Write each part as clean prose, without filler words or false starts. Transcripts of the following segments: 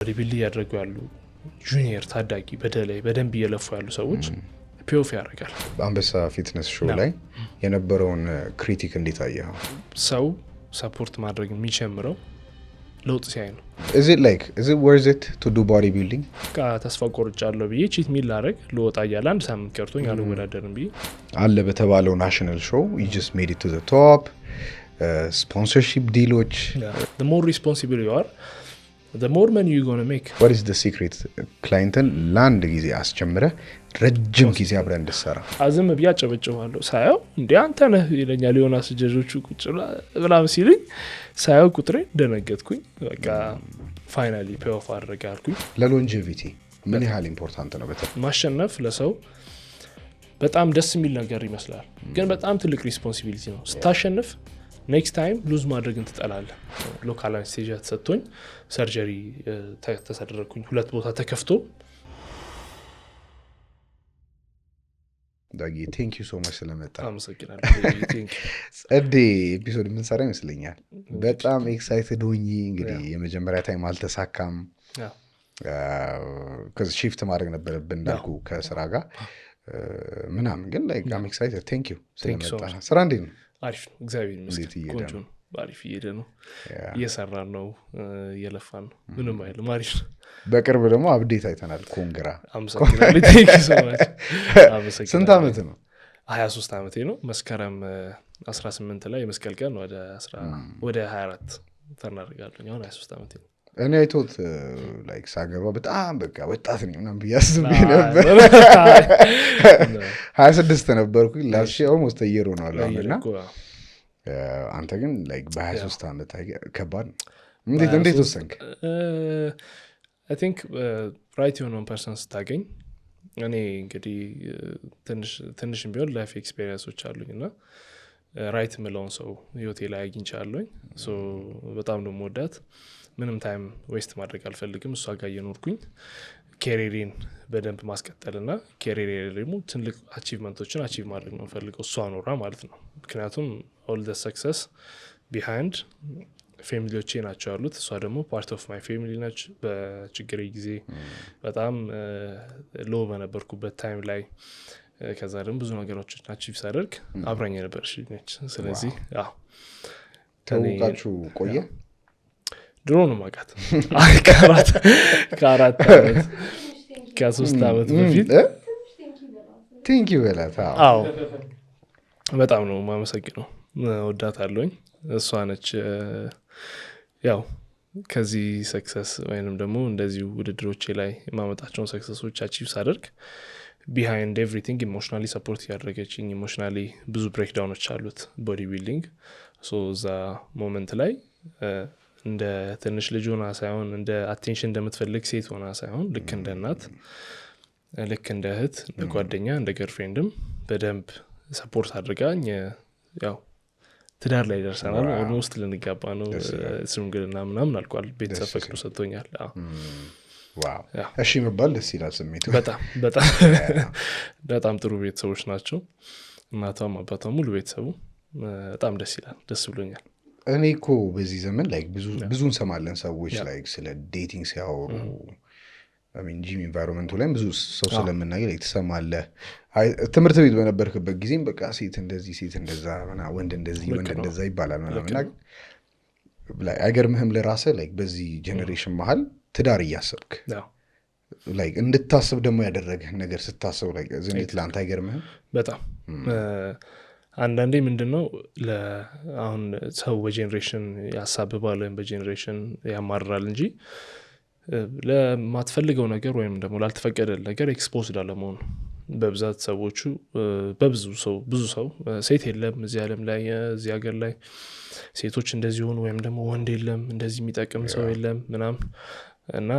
ሪቢልድ ያደርጉ ያሉ ጁኒየር ታዳጊ በደንብ እየለፉ ያሉ ሰዎች ፒኦፍ ያደርጋል። በአንበሳ ፊትነስ ሾው ላይ የነበረውን ክሪቲክ እንዴት አየኸው? ሰው ሰፖርት ማድረግ የሚጀምረው ለውጥ ሲያይ ነው። is it worth it to do bodybuilding? ተስፋ ቆርጫለሁ ብዬ ቺት ሚል ላደርግ ልወጣ እያለ አንድ ሳምንት ቀርቶኝ አልወዳደርም ብዬ አለ በተባለው ናሽናል ሾው you just made it to the top. ስፖንሰርሺፕ ዲሎች the more responsible you are the more money you're going to make. what is the secret? ክላይንትን ለአንድ ጊዜ አስጀምረ ረጅም ጊዜ አብረን እንድሰራ አዝም ቢያ ጨበጨዋለሁ ሳያው እንዴ አንተ ነህ ይለኛል ዮናስ ጀጆቹ ቁጭ ብላ ሲልኝ ሳያው ቁጥሬ ደነገጥኩኝ። በቃ ፋይናሊ ፔይ ኦፍ አድርጋልኩኝ። ለሎንጂቪቲ ምን ያህል ኢምፖርታንት ነው? ማሸነፍ ለሰው በጣም ደስ የሚል ነገር ይመስላል፣ ግን በጣም ትልቅ ሪስፖንሲቢሊቲ ነው። ስታሸንፍ ኔክስት ታይም ሉዝ ማድረግን ትጠላለህ። ሎካል አንስቴጂያ ተሰጥቶኝ ሰርጀሪ ተሰደረኩኝ። 2 ቦታ ተከፍቶ ዳጊ ቴንክ ዩ ሶ ማች ስለመጣ አመሰግናለሁ። ጸዴ ኤፒሶድ ምን ሰራ ይመስለኛል። በጣም ኤክሳይትድ ሆኜ እንግዲህ የመጀመሪያ ታይም አልተሳካም። ከዚ ሺፍት ማድረግ ነበረብን እንዳልኩ ከስራ ጋር ምናምን፣ ግን ላይክ አም ኤክሳይትድ ቴንክ ዩ ስለመጣ። ስራ እንዴት ነው? አሪፍ ነው፣ እግዚአብሔር ይመስገን። ቆንጆ ነው፣ አሪፍ እየሄደ ነው፣ እየሰራን ነው፣ እየለፋን ነው። ምንም አይልም፣ አሪፍ ነው። በቅርብ ደግሞ አፕዴት አይተናል። ኮንግራ አመሰግናለሁ። ቴንክ ዩ ሶ ማች። አመሰግናለሁ። ስንት ዓመት ነው? 23 ዓመቴ ነው። መስከረም 18 ላይ የመስቀል ቀን ወደ 24 ተናርጋለሁ። አሁን 23 ዓመቴ ነው። እኔ አይቶት ላይክ ሳገባ በጣም በቃ ወጣት ነኝ ምናምን ብዬ አስቤ ነበር። 26 ነበርኩኝ። ላስት ኦልሞስት እየሮ ነው አለና አንተ ግን ላይክ በ23 ዓመት ከባድ ነው። እንዴት ወሰንክ? አይ ቲንክ ራይት የሆነውን ፐርሰን ስታገኝ፣ እኔ እንግዲህ ትንሽም ቢሆን ላይፍ ኤክስፔሪንሶች አሉኝ እና ራይት የምለውን ሰው ህይወቴ ላይ አግኝቻለሁኝ። በጣም ነው የምወዳት። ምንም ታይም ዌስት ማድረግ አልፈልግም። እሷ ጋር እየኖርኩኝ ኬሪሪን በደንብ ማስቀጠልና ኬሪሪ ደግሞ ትልቅ አቺቭመንቶችን አቺቭ ማድረግ ነው ፈልገው እሷ ኖራ ማለት ነው። ምክንያቱም ኦል ደ ሰክሰስ ቢሃይንድ ፋሚሊዎቼ ናቸው ያሉት። እሷ ደግሞ ፓርት ኦፍ ማይ ፋሚሊ ነች። በችግሬ ጊዜ በጣም ሎ በነበርኩበት ታይም ላይ ከዛ ደግሞ ብዙ ነገሮችን አቺቭ ሳደርግ አብራኝ የነበረች ነች። ስለዚህ ተውቃችሁ ቆየ? ድሮ ነው ማቃት ከ4 ዓመት ከ3 ዓመት በፊት ቴንክ ዩ በላት። አዎ በጣም ነው ማመሰግነው። ወዳታለሁኝ። እሷ ነች ያው ከዚህ ሰክሰስ ወይንም ደግሞ እንደዚህ ውድድሮቼ ላይ የማመጣቸውን ሰክሰሶች አቺቭ ሳደርግ ቢሃይንድ ኤቭሪቲንግ ኢሞሽናሊ ሰፖርት ያደረገችኝ። ኢሞሽናሊ ብዙ ብሬክዳውኖች አሉት ቦዲ ቢልዲንግ። እዛ ሞመንት ላይ እንደ ትንሽ ልጅ ሆና ሳይሆን እንደ አቴንሽን እንደምትፈልግ ሴት ሆና ሳይሆን ልክ እንደ እናት፣ ልክ እንደ እህት፣ እንደ ጓደኛ፣ እንደ ገርፍሬንድም በደንብ ሰፖርት አድርጋኝ ያው ትዳር ላይ ደርሰናል። ኦልሞስት ልንጋባ ነው። ሽምግልና ምናምን አልቋል። ቤተሰብ ፈቅዶ ሰጥቶኛል። ዋው እሺ መባል ደስ ይላል ስሜቱ። በጣም ጥሩ ቤተሰቦች ናቸው። እናቷም አባቷም ሙሉ ቤተሰቡ በጣም ደስ ይላል። ደስ ብሎኛል። እኔ እኮ በዚህ ዘመን ላይክ ብዙ እንሰማለን ሰዎች ላይክ ስለ ዴቲንግ ሲያወሩ ጂም ኢንቫይሮንመንቱ ላይ ብዙ ሰው ስለምናገር ላይክ ትሰማለህ። ትምህርት ቤት በነበርክበት ጊዜም በቃ ሴት እንደዚህ ሴት እንደዛ ወንድ እንደዚህ ወንድ እንደዛ ይባላል ምናምን። አይገርምህም? ለራስህ ላይክ በዚህ ጀኔሬሽን መሀል ትዳር እያሰብክ ላይክ እንድታስብ ደግሞ ያደረገህ ነገር ስታስብ ላይክ ዝኔት ለአንተ አይገርምህም? በጣም አንዳንዴ ምንድነው አሁን ሰው በጄኔሬሽን ያሳብባል ወይም በጄኔሬሽን ያማራል እንጂ ለማትፈልገው ነገር ወይም ደግሞ ላልተፈቀደ ነገር ኤክስፖዝድ አለመሆኑ። በብዛት ሰዎቹ ብዙ ሰው ሴት የለም እዚህ ዓለም ላይ እዚህ ሀገር ላይ ሴቶች እንደዚህ ሆኑ ወይም ደግሞ ወንድ የለም እንደዚህ የሚጠቅም ሰው የለም ምናምን እና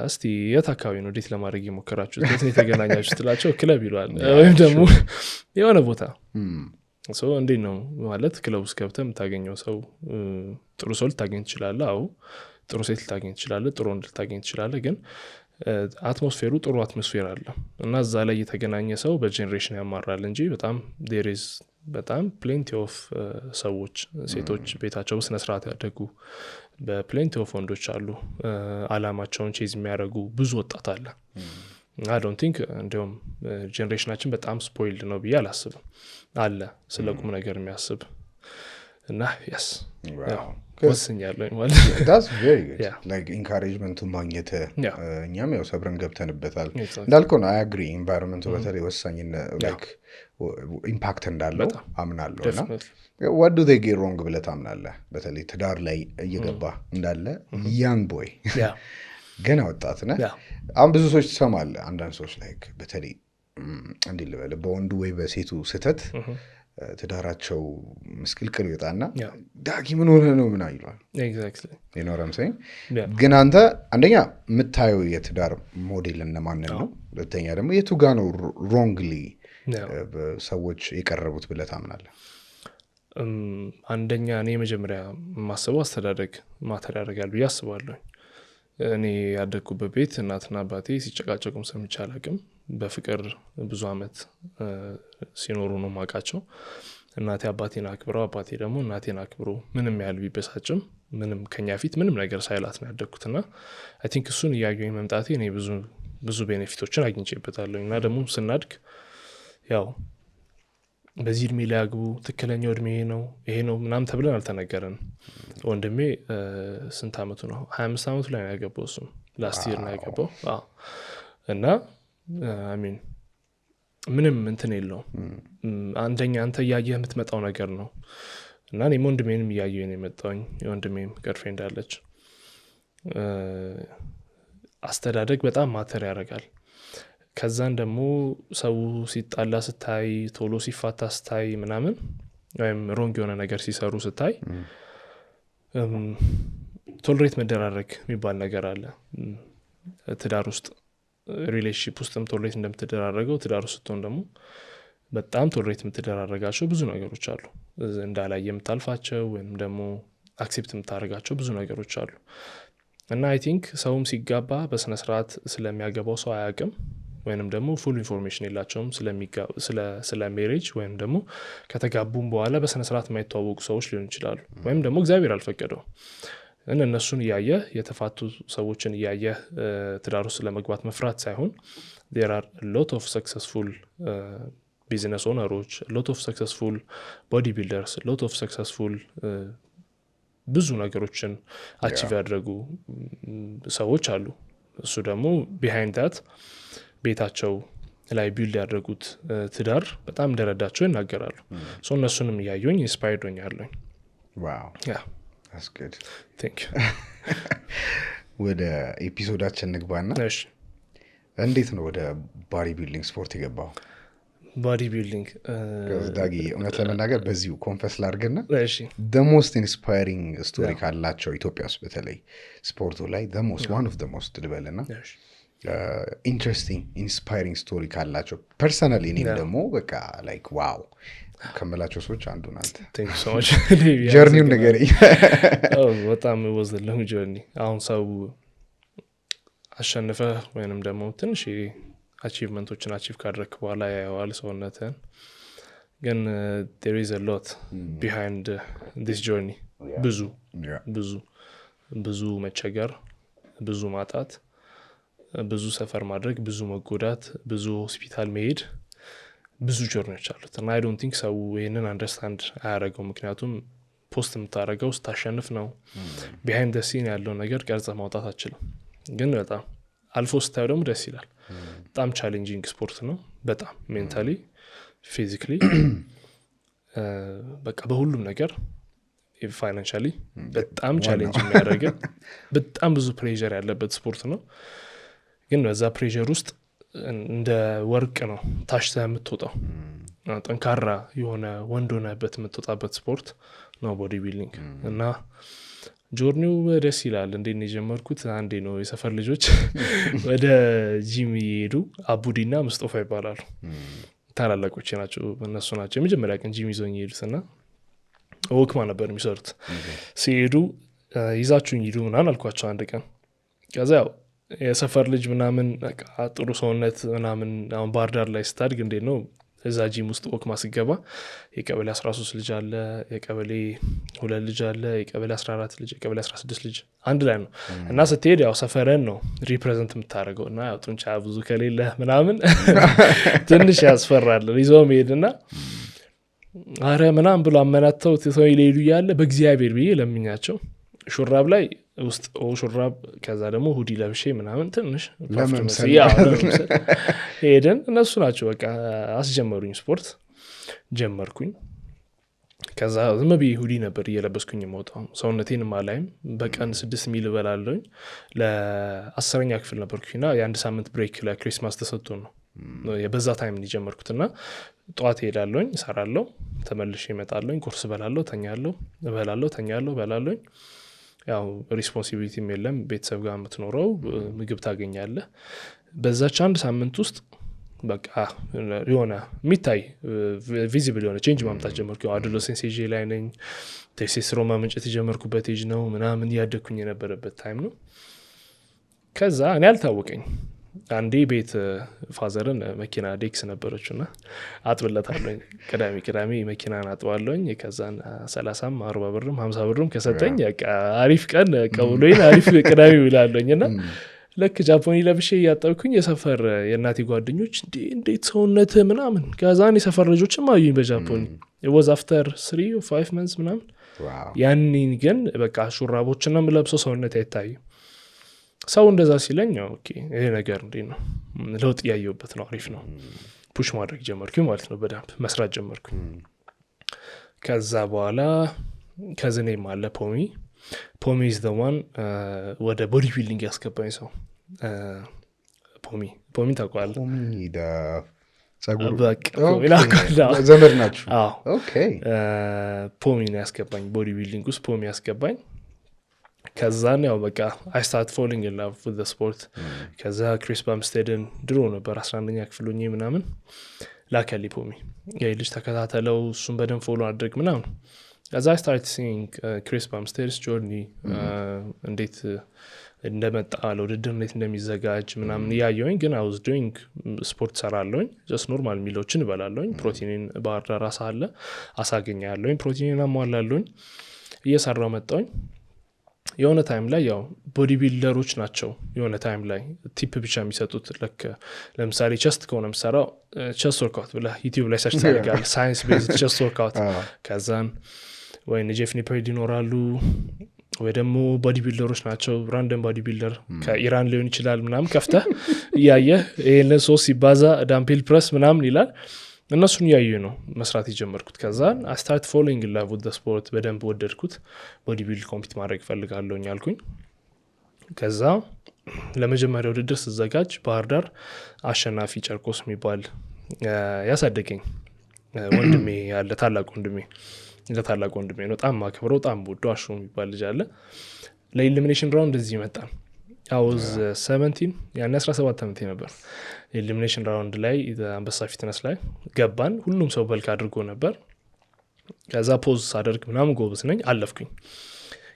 እስቲ የት አካባቢ ነው ዴት ለማድረግ የሞከራችሁት? የት ነው የተገናኛችሁት? ትላቸው ክለብ ይሏል ወይም ደግሞ የሆነ ቦታ እንዴት ነው ማለት ክለብ ውስጥ ገብተህ የምታገኘው ሰው ጥሩ ሰው ልታገኝ ትችላለህ። አዎ ጥሩ ሴት ልታገኝ ትችላለህ፣ ጥሩ ወንድ ልታገኝ ትችላለህ። ግን አትሞስፌሩ ጥሩ አትሞስፌር አለ እና እዛ ላይ የተገናኘ ሰው በጄኔሬሽን ያማራል እንጂ በጣም there is በጣም plenty of ሰዎች ሴቶች ቤታቸው በስነ ስርዓት ያደጉ በplenty of ወንዶች አሉ አላማቸውን ቼዝ የሚያደርጉ ብዙ ወጣት አለ I don't think እንደውም ጄኔሬሽናችን በጣም ስፖይልድ ነው ብዬ አላስብም አለ ስለ ቁም ነገር የሚያስብ እና yes ወስኛለሁ ማለት that's very good like encouragement ማግኘት እኛም ያው ሰብረን ገብተንበታል እንዳልከው ነው I agree environment በተለይ ወሳኝነት like impact እንዳለው አምናለሁ እና what do they get wrong ብለህ ታምናለህ በተለይ ትዳር ላይ እየገባ እንዳለ young boy ገና ወጣት ነህ አሁን ብዙ ሰዎች ትሰማለህ አንዳንድ ሰዎች like በተለይ እንዴ ልበል በወንዱ ወይ በሴቱ ስተት ትዳራቸው መስክልክል ይወጣና ዳጊ ምን ሆነ ነው ምን አይሏል ኤግዛክትሊ you know what I'm saying ግን አንተ አንደኛ የምታየው የትዳር ሞዴል እነማን ነው ሁለተኛ ደግሞ የቱ ጋር ነው wrongly ሰዎች የቀረቡት ብለህ ታምናለህ አንደኛ እኔ መጀመሪያ ማሰበው አስተዳደግ ማተር ያደርጋል ብዬ አስባለሁ እኔ ያደግኩበት ቤት እናትና አባቴ ሲጨቃጨቁም ሰምቼ አላውቅም በፍቅር ብዙ አመት ሲኖሩ ነው ማቃቸው እናቴ አባቴን አክብረው አባቴ ደግሞ እናቴን አክብሮ ምንም ያህል ቢበሳጭም ምንም ከኛ ፊት ምንም ነገር ሳይላት ነው ያደግኩትና I think እሱን ያዩኝ መምጣቴ እኔ ብዙ ቤኔፊቶችን አግኝቼበታለሁ እና ደግሞ ስናድግ ያው በዚህ እድሜ ላይ አግቡ ትክክለኛው እድሜ ነው ይሄ ነው ምናምን ተብለን አልተነገረን ወንድሜ ስንት አመቱ ነው 25 አመቱ ላይ ነው ያገባው እሱ ላስት ይር ነው ያገባው እና I mean ምንም እንትን የለው አንደኛ አንተ ያየህ የምትመጣው ነገር ነው እና እኔ ወንድሜንም ያየው ነው የመጣውኝ ወንድሜም ገርፍሬንድ አለች አስተዳደግ በጣም ማተር ያደርጋል ከዛን ደግሞ ሰው ሲጣላ ስታይ ቶሎ ሲፋታ ስታይ ምናምን ወይም ሮንግ የሆነ ነገር ሲሰሩ ስታይ ቶለሬት መደራረግ የሚባል ነገር አለ ትዳር ውስጥ ሪሌሽንሺፕ ውስጥም ቶለሬት እንደምትደራረገው ትዳር ውስጥ ስትሆን ደግሞ በጣም ቶለሬት የምትደራረጋቸው ብዙ ነገሮች አሉ እንዳላይ የምታልፋቸው ወይም ደግሞ አክሴፕት የምታደርጋቸው ብዙ ነገሮች አሉ እና I think ሰውም ሲጋባ በስነ ስርዓት ስለሚያገባው ሰው አያውቅም ወይንም ደግሞ ፉል ኢንፎርሜሽን የላቸውም ስለ ሜሬጅ ወይም ደግሞ ከተጋቡም በኋላ በስነ ስርዓት የማይተዋወቁ ሰዎች ሊሆኑ ይችላሉ ወይም ደግሞ እግዚአብሔር አልፈቀደው እነሱን ያየህ የተፋቱ ሰዎችን ያየህ ትዳር ውስጥ ለመግባት መፍራት ሳይሆን there are a lot of successful business owners a lot of successful bodybuilders a lot of successful ብዙ ነገሮችን አቺቭ ያደረጉ ሰዎች አሉ እሱ ደግሞ behind that ቤታቸው ላይ ቢልድ ያደረጉት ትዳር በጣም እንደረዳቸው ይናገራሉ ሶ እነሱንም ያዩኝ ኢንስፓየርድ ሆኛለሁ wow yeah that's good thank you ወደ ኤፒሶዳችን ንግባና እሺ እንዴት ነው ወደ ቦዲ ቢልዲንግ ስፖርት የገባው ቦዲ ቢልዲንግ ዳጊ እውነት ለመናገር በዚሁ ኮንፈስ ላድርግና እሺ the most inspiring story ካላቸው ኢትዮጵያ ውስጥ በተለይ ስፖርቱ ላይ the most one of the most ልበልና እሺ interesting inspiring story ካላቸው ፐርሰናሊ እኔም ደግሞ በቃ like wow ከመላቸው ሰዎች አንዱ ናት thank you so much ጀርኒውን ንገረኝ በጣም was a long journey አሁን ሰው አሸንፈ ወይንም ደግሞ ትንሽ አቺቭመንቶችን አቺቭ ካደረክ በኋላ ያያዋል ሰውነትን ግን there is a lot behind this journey ብዙ መቸገር ብዙ ማጣት ብዙ ሰፈር ማድረግ ብዙ መጎዳት ብዙ ሆስፒታል መሄድ ብዙ ጆርኒዎች አሉት እና I don't think ሰው ይሄንን አንደርስታንድ አያደርገው ምክንያቱም ፖስት የምታደርገው ስታሸንፍ ነው behind the scene ያለው ነገር ቀርጸ ማውጣት አትችልም ግን በጣም አልፎ ስታየው ደግሞ ደስ ይላል በጣም ቻሌንጂንግ ስፖርት ነው በጣም ሜንታሊ ፊዚካሊ በቃ በሁሉም ነገር ፋይናንሻሊ በጣም ቻሌንጅ የሚያደርግ በጣም ብዙ ፕሬሸር ያለበት ስፖርት ነው ግን በዛ ፕሬሸር ውስጥ እንደ ወርቅ ነው ታሽተህ የምትወጣው ጠንካራ የሆነ ወንድ ሆነህበት የምትወጣበት ስፖርት ነው ቦዲ ቢልዲንግ እና ጆርኒው ደስ ይላል እንዴት ነው የጀመርኩት አንዴ ነው የሰፈር ልጆች ወደ ጂም ይሄዱ አቡዲና ሙስጣፋ ይባላሉ ታላላቆች ናቸው እነሱ ናቸው የመጀመሪያ ቀን ጂም ይዞኝ ይሄዱትና ወክማ ነበር የሚሰሩት ሲሄዱ ይዛችሁኝ ሂዱ ምናምን አልኳቸው አንድ ቀን ከዛ ያው የሰፈር ልጅ ምናምን በቃ ጥሩ ሰውነት ምናምን አሁን ባህር ዳር ላይ ስታድግ እንዴት ነው እዛ ጂም ውስጥ ወክ ማስገባ የቀበሌ 13 ልጅ አለ የቀበሌ 2 ልጅ አለ የቀበሌ 14 ልጅ የቀበሌ 16 ልጅ አንድ ላይ ነው እና ስትሄድ ያው ሰፈረን ነው ሪፕሬዘንት የምታደርገው እና ያው ጡንቻ ብዙ ከሌለ ምናምን ትንሽ ያስፈራል ይዞ መሄድና አረ ምናምን ብሎ አመናተው ተሰው ይሌዱ ያለ በእግዚአብሔር ብዬ ለምኛቸው ሹራብ ላይ ውስጥ ሹራብ ከዛ ደግሞ ሁዲ ለብሼ ምናምን ትንሽ ለምሳሌ ሄደን እነሱ ናቸው በቃ አስጀመሩኝ ስፖርት ጀመርኩኝ ከዛ ዝም ብዬ ሁዲ ነበር እየለበስኩኝ የምወጣው ሰውነቴን ማላይም በቀን 6 ሚል እበላለሁኝ ለ10ኛ ክፍል ነበርኩኝና የአንድ ሳምንት ብሬክ ለክሪስማስ ተሰጥቶ ነው የበዛ ታይም ጀመርኩትና ጧት ሄዳለሁኝ እሰራለሁ ተመልሼ እመጣለሁኝ ቁርስ በላለሁ ተኛለሁ እበላለሁ ተኛለሁ በላለሁኝ ያው ሪስፖንሲቢሊቲም የለም ቤተሰብ ጋር የምትኖረው ምግብ ታገኛለህ በዛች አንድ ሳምንት ውስጥ በቃ የሆነ የሚታይ ቪዚብል የሆነ ቼንጅ ማምጣት ጀመርኩ አዶለሰንስ ኤጅ ላይ ነኝ ቴስቴስትሮን ማመንጨት የጀመርኩበት ኤጅ ነው ምናምን እያደግኩኝ የነበረበት ታይም ነው ከዛ እኔ አልታወቀኝ አንዴ ቤት ፋዘርን መኪና ዴክስ ነበረችና አጥብለታለኝ ቅዳሜ መኪናን አጥባለኝ ከዛን 30 40 ብርም 50 ብርም ከሰጠኝ በቃ አሪፍ ቀን ቀውሎኝ አሪፍ ቅዳሜ ይላለኝና ለክ ጃፖኒ ለብሼ ያጣብኩኝ የሰፈር የእናቴ ጓደኞች እንዴት ሰውነት ምናምን ከዛን የሰፈር ልጆችም አዩኝ በጃፖኒ it was after 3 or 5 months ምናምን ያንን ግን በቃ ሹራቦችና ምለብሰው ሰውነት አይታይም ሰው እንደዛ ሲለኝ ኦኬ ይሄ ነገር እንዴ ነው ለውጥ ያየውበት ነው አሪፍ ነው ፑሽ ማድረግ ጀመርኩኝ ማለት ነው በደንብ መስራት ጀመርኩኝ ከዛ በኋላ ከዘኔ ማለ ፖሚ is the one ወደ ቦዲ ቢልዲንግ ያስገባኝ ሰው ፖሚ ታውቃለህ ፖሚ ጸጉር ዘመድ ናችሁ ኦኬ ፖሚ ነው ያስገባኝ ቦዲ ቢልዲንግ ውስጥ ፖሚ ያስገባኝ ከዛን ያው በቃ I started falling in love with the sport ከዛ ክሪስ ባምስቴድን ድሮ ነበር 11ኛ ክፍል ሆኜ ምናምን ላከሊ ፖሚ የልጅ ተከታተለው እሱን በደንብ ፎሎ አድርግ ምናምን ከዛ I started seeing ክሪስ ባምስቴድ's journey እንዴት እንደመጣ ለውድድር እንዴት እንደሚዘጋጅ ምናምን ያየሁኝ ግን I was doing ስፖርት ሰራለሁኝ just ኖርማል ሚሎችን እበላለሁኝ ፕሮቲንን ባህር ዳር አሳገኛለሁኝ ፕሮቲንን አሟላለሁኝ እየሰራው መጣሁኝ የሆነ ታይም ላይ ያው ቦዲ ቢልደሮች ናቸው የሆነ ታይም ላይ ቲፕ ብቻ የሚሰጡት ለምሳሌ ቸስት ከሆነ የምሰራው ቸስት ወርክአውት ብለህ ዩቲዩብ ላይ ሰርች ታደርጋለህ ሳይንስ ቤዝድ ቸስት ወርክአውት ከዛን ወይ ጄፍ ኒፐርድ ይኖራሉ ወይ ደግሞ ቦዲ ቢልደሮች ናቸው ራንደም ቦዲ ቢልደር ከኢራን ሊሆን ይችላል ምናምን ከፍተህ እያየህ ይሄንን 3 ሲባዛ ዳምፔል ፕረስ ምናምን ይላል እነሱን ያዩ ነው መስራት የጀመርኩት ከዛ I started falling in love with the sport በደንብ ወደድኩት ቦዲ ቢልድ ኮምፒት ማድረግ ፈልጋለሁኝ አልኩኝ ከዛ ለመጀመሪያው ውድድር ስዘጋጅ ባህር ዳር አሸናፊ ጨርቆስ የሚባል ያሳደገኝ ወንድሜ ያለ ታላቅ ወንድሜ ነው በጣም ማከብረው በጣም ወዶ አሹ የሚባል ልጅ አለ ለኢሊሚኔሽን ራውንድ እዚህ መጣን I was 17 ያኔ 17 ዓመቴ ነበር ኤሊሚኔሽን ራውንድ ላይ አንበሳ ፊትነስ ላይ ገባን ሁሉም ሰው በልክ አድርጎ ነበር ከዛ ፖዝ አደርግ ምናምን ጎበዝ ነኝ አለፍኩኝ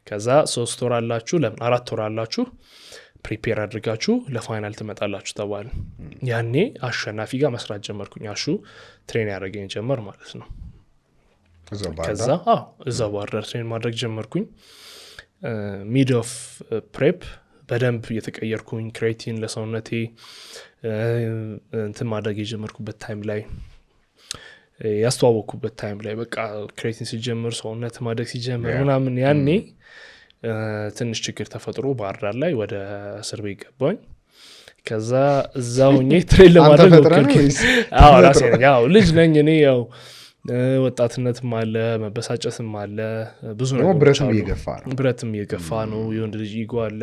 ከዛ 3 ወር አላችሁ ለምን 4 ወር አላችሁ ፕሪፔር አድርጋችሁ ለፋይናል ትመጣላችሁ ተባለ ያኔ አሸናፊ ጋር መስራት ጀመርኩኝ አሹ ትሬን ያደረገኝ ጀመር ማለት ነው ከዛ እዛ ባህር ዳር ትሬን ማድረግ ጀመርኩኝ ሚድ ኦፍ ፕሬፕ በደንብ እየተቀየርኩኝ ክሬቲን ለሰውነቴ እንትን ማድረግ የጀመርኩበት ታይም ላይ ያስተዋወቅኩበት ታይም ላይ በቃ ክሬቲን ሲጀምር ሰውነት ማደግ ሲጀምር ምናምን ያኔ ትንሽ ችግር ተፈጥሮ ባህር ዳር ላይ ወደ እስር ቤት ገባኝ ከዛ እዛው ሆኜ ትሬን ለማድረግ ሞከርኩኝ ራሴ ነኝ ልጅ ነኝ እኔ ያው ወጣትነትም አለ መበሳጨትም አለ ብዙ ነገር ብረትም እየገፋ ነው የወንድ ልጅ ኢጎ አለ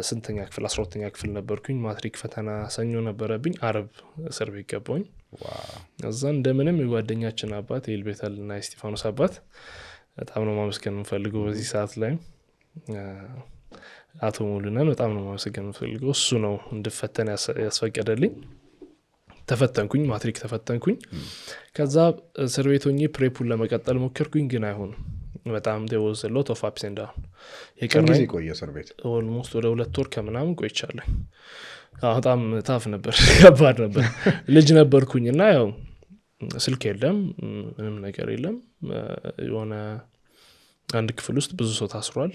ስንተኛ ክፍል 12ኛ ክፍል ነበርኩኝ ማትሪክ ፈተና ሰኞ ነበረብኝ አረብ እስር ቤት ገባኝ እዛ እንደምንም የጓደኛችን አባት ኤልቤታልና ስቲፋኖስ አባት በጣም ነው ማመስገን የምፈልገው በዚህ ሰዓት ላይ አቶ ሙሉነን በጣም ነው ማመስገን የምፈልገው እሱ ነው እንድፈተን ያስፈቀደልኝ ተፈተንኩኝ ማትሪክ ተፈተንኩኝ ከዛ እስር ቤት ሆኜ ፕሬፑን ለመቀጠል ሞከርኩኝ ግን አይሆንም በጣም there was a lot of ups and down የቀረኝ ቆየ እስር ቤት almost ወደ 2 ወር ከምናምን ቆይቻለሁ በጣም ታፍ ነበር ከባድ ነበር ልጅ ነበርኩኝና ያው ስልክ የለም ምንም ነገር የለም የሆነ አንድ ክፍል ውስጥ ብዙ ሰው ታስሯል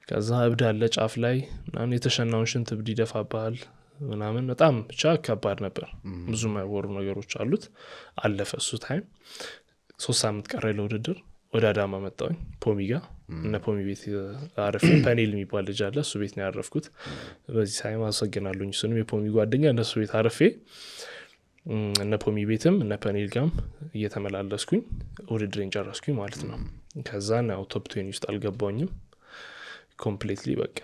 ከዛ እብድ አለ ጫፍ ላይ ምናምን የተሸናውን ሽንት እብድ ይደፋባል ምናምን በጣም ብቻ ከባድ ነበር ብዙ ማይወሩ ነገሮች አሉት አለፈ እሱ ታይም 3 ሳምንት ቀረ ለውድድር ወደ አዳማ መጣሁኝ ፖሚጋ እና ፖሚ ቤት አረፈ ፓኔል የሚባል ልጅ አለ እሱ ቤት ነው ያረፍኩት በዚህ ሳይም አሰግናለሁኝ እሱንም የፖሚ ጓደኛ እንደሱ ቤት አረፈ እና ፖሚ ቤትም እና ፓኔል ጋም እየተመላለስኩኝ ውድድሬን ጨረስኩኝ ማለት ነው ከዛ ነው ቶፕ 20 ውስጥ አልገባሁኝም ኮምፕሊትሊ በቃ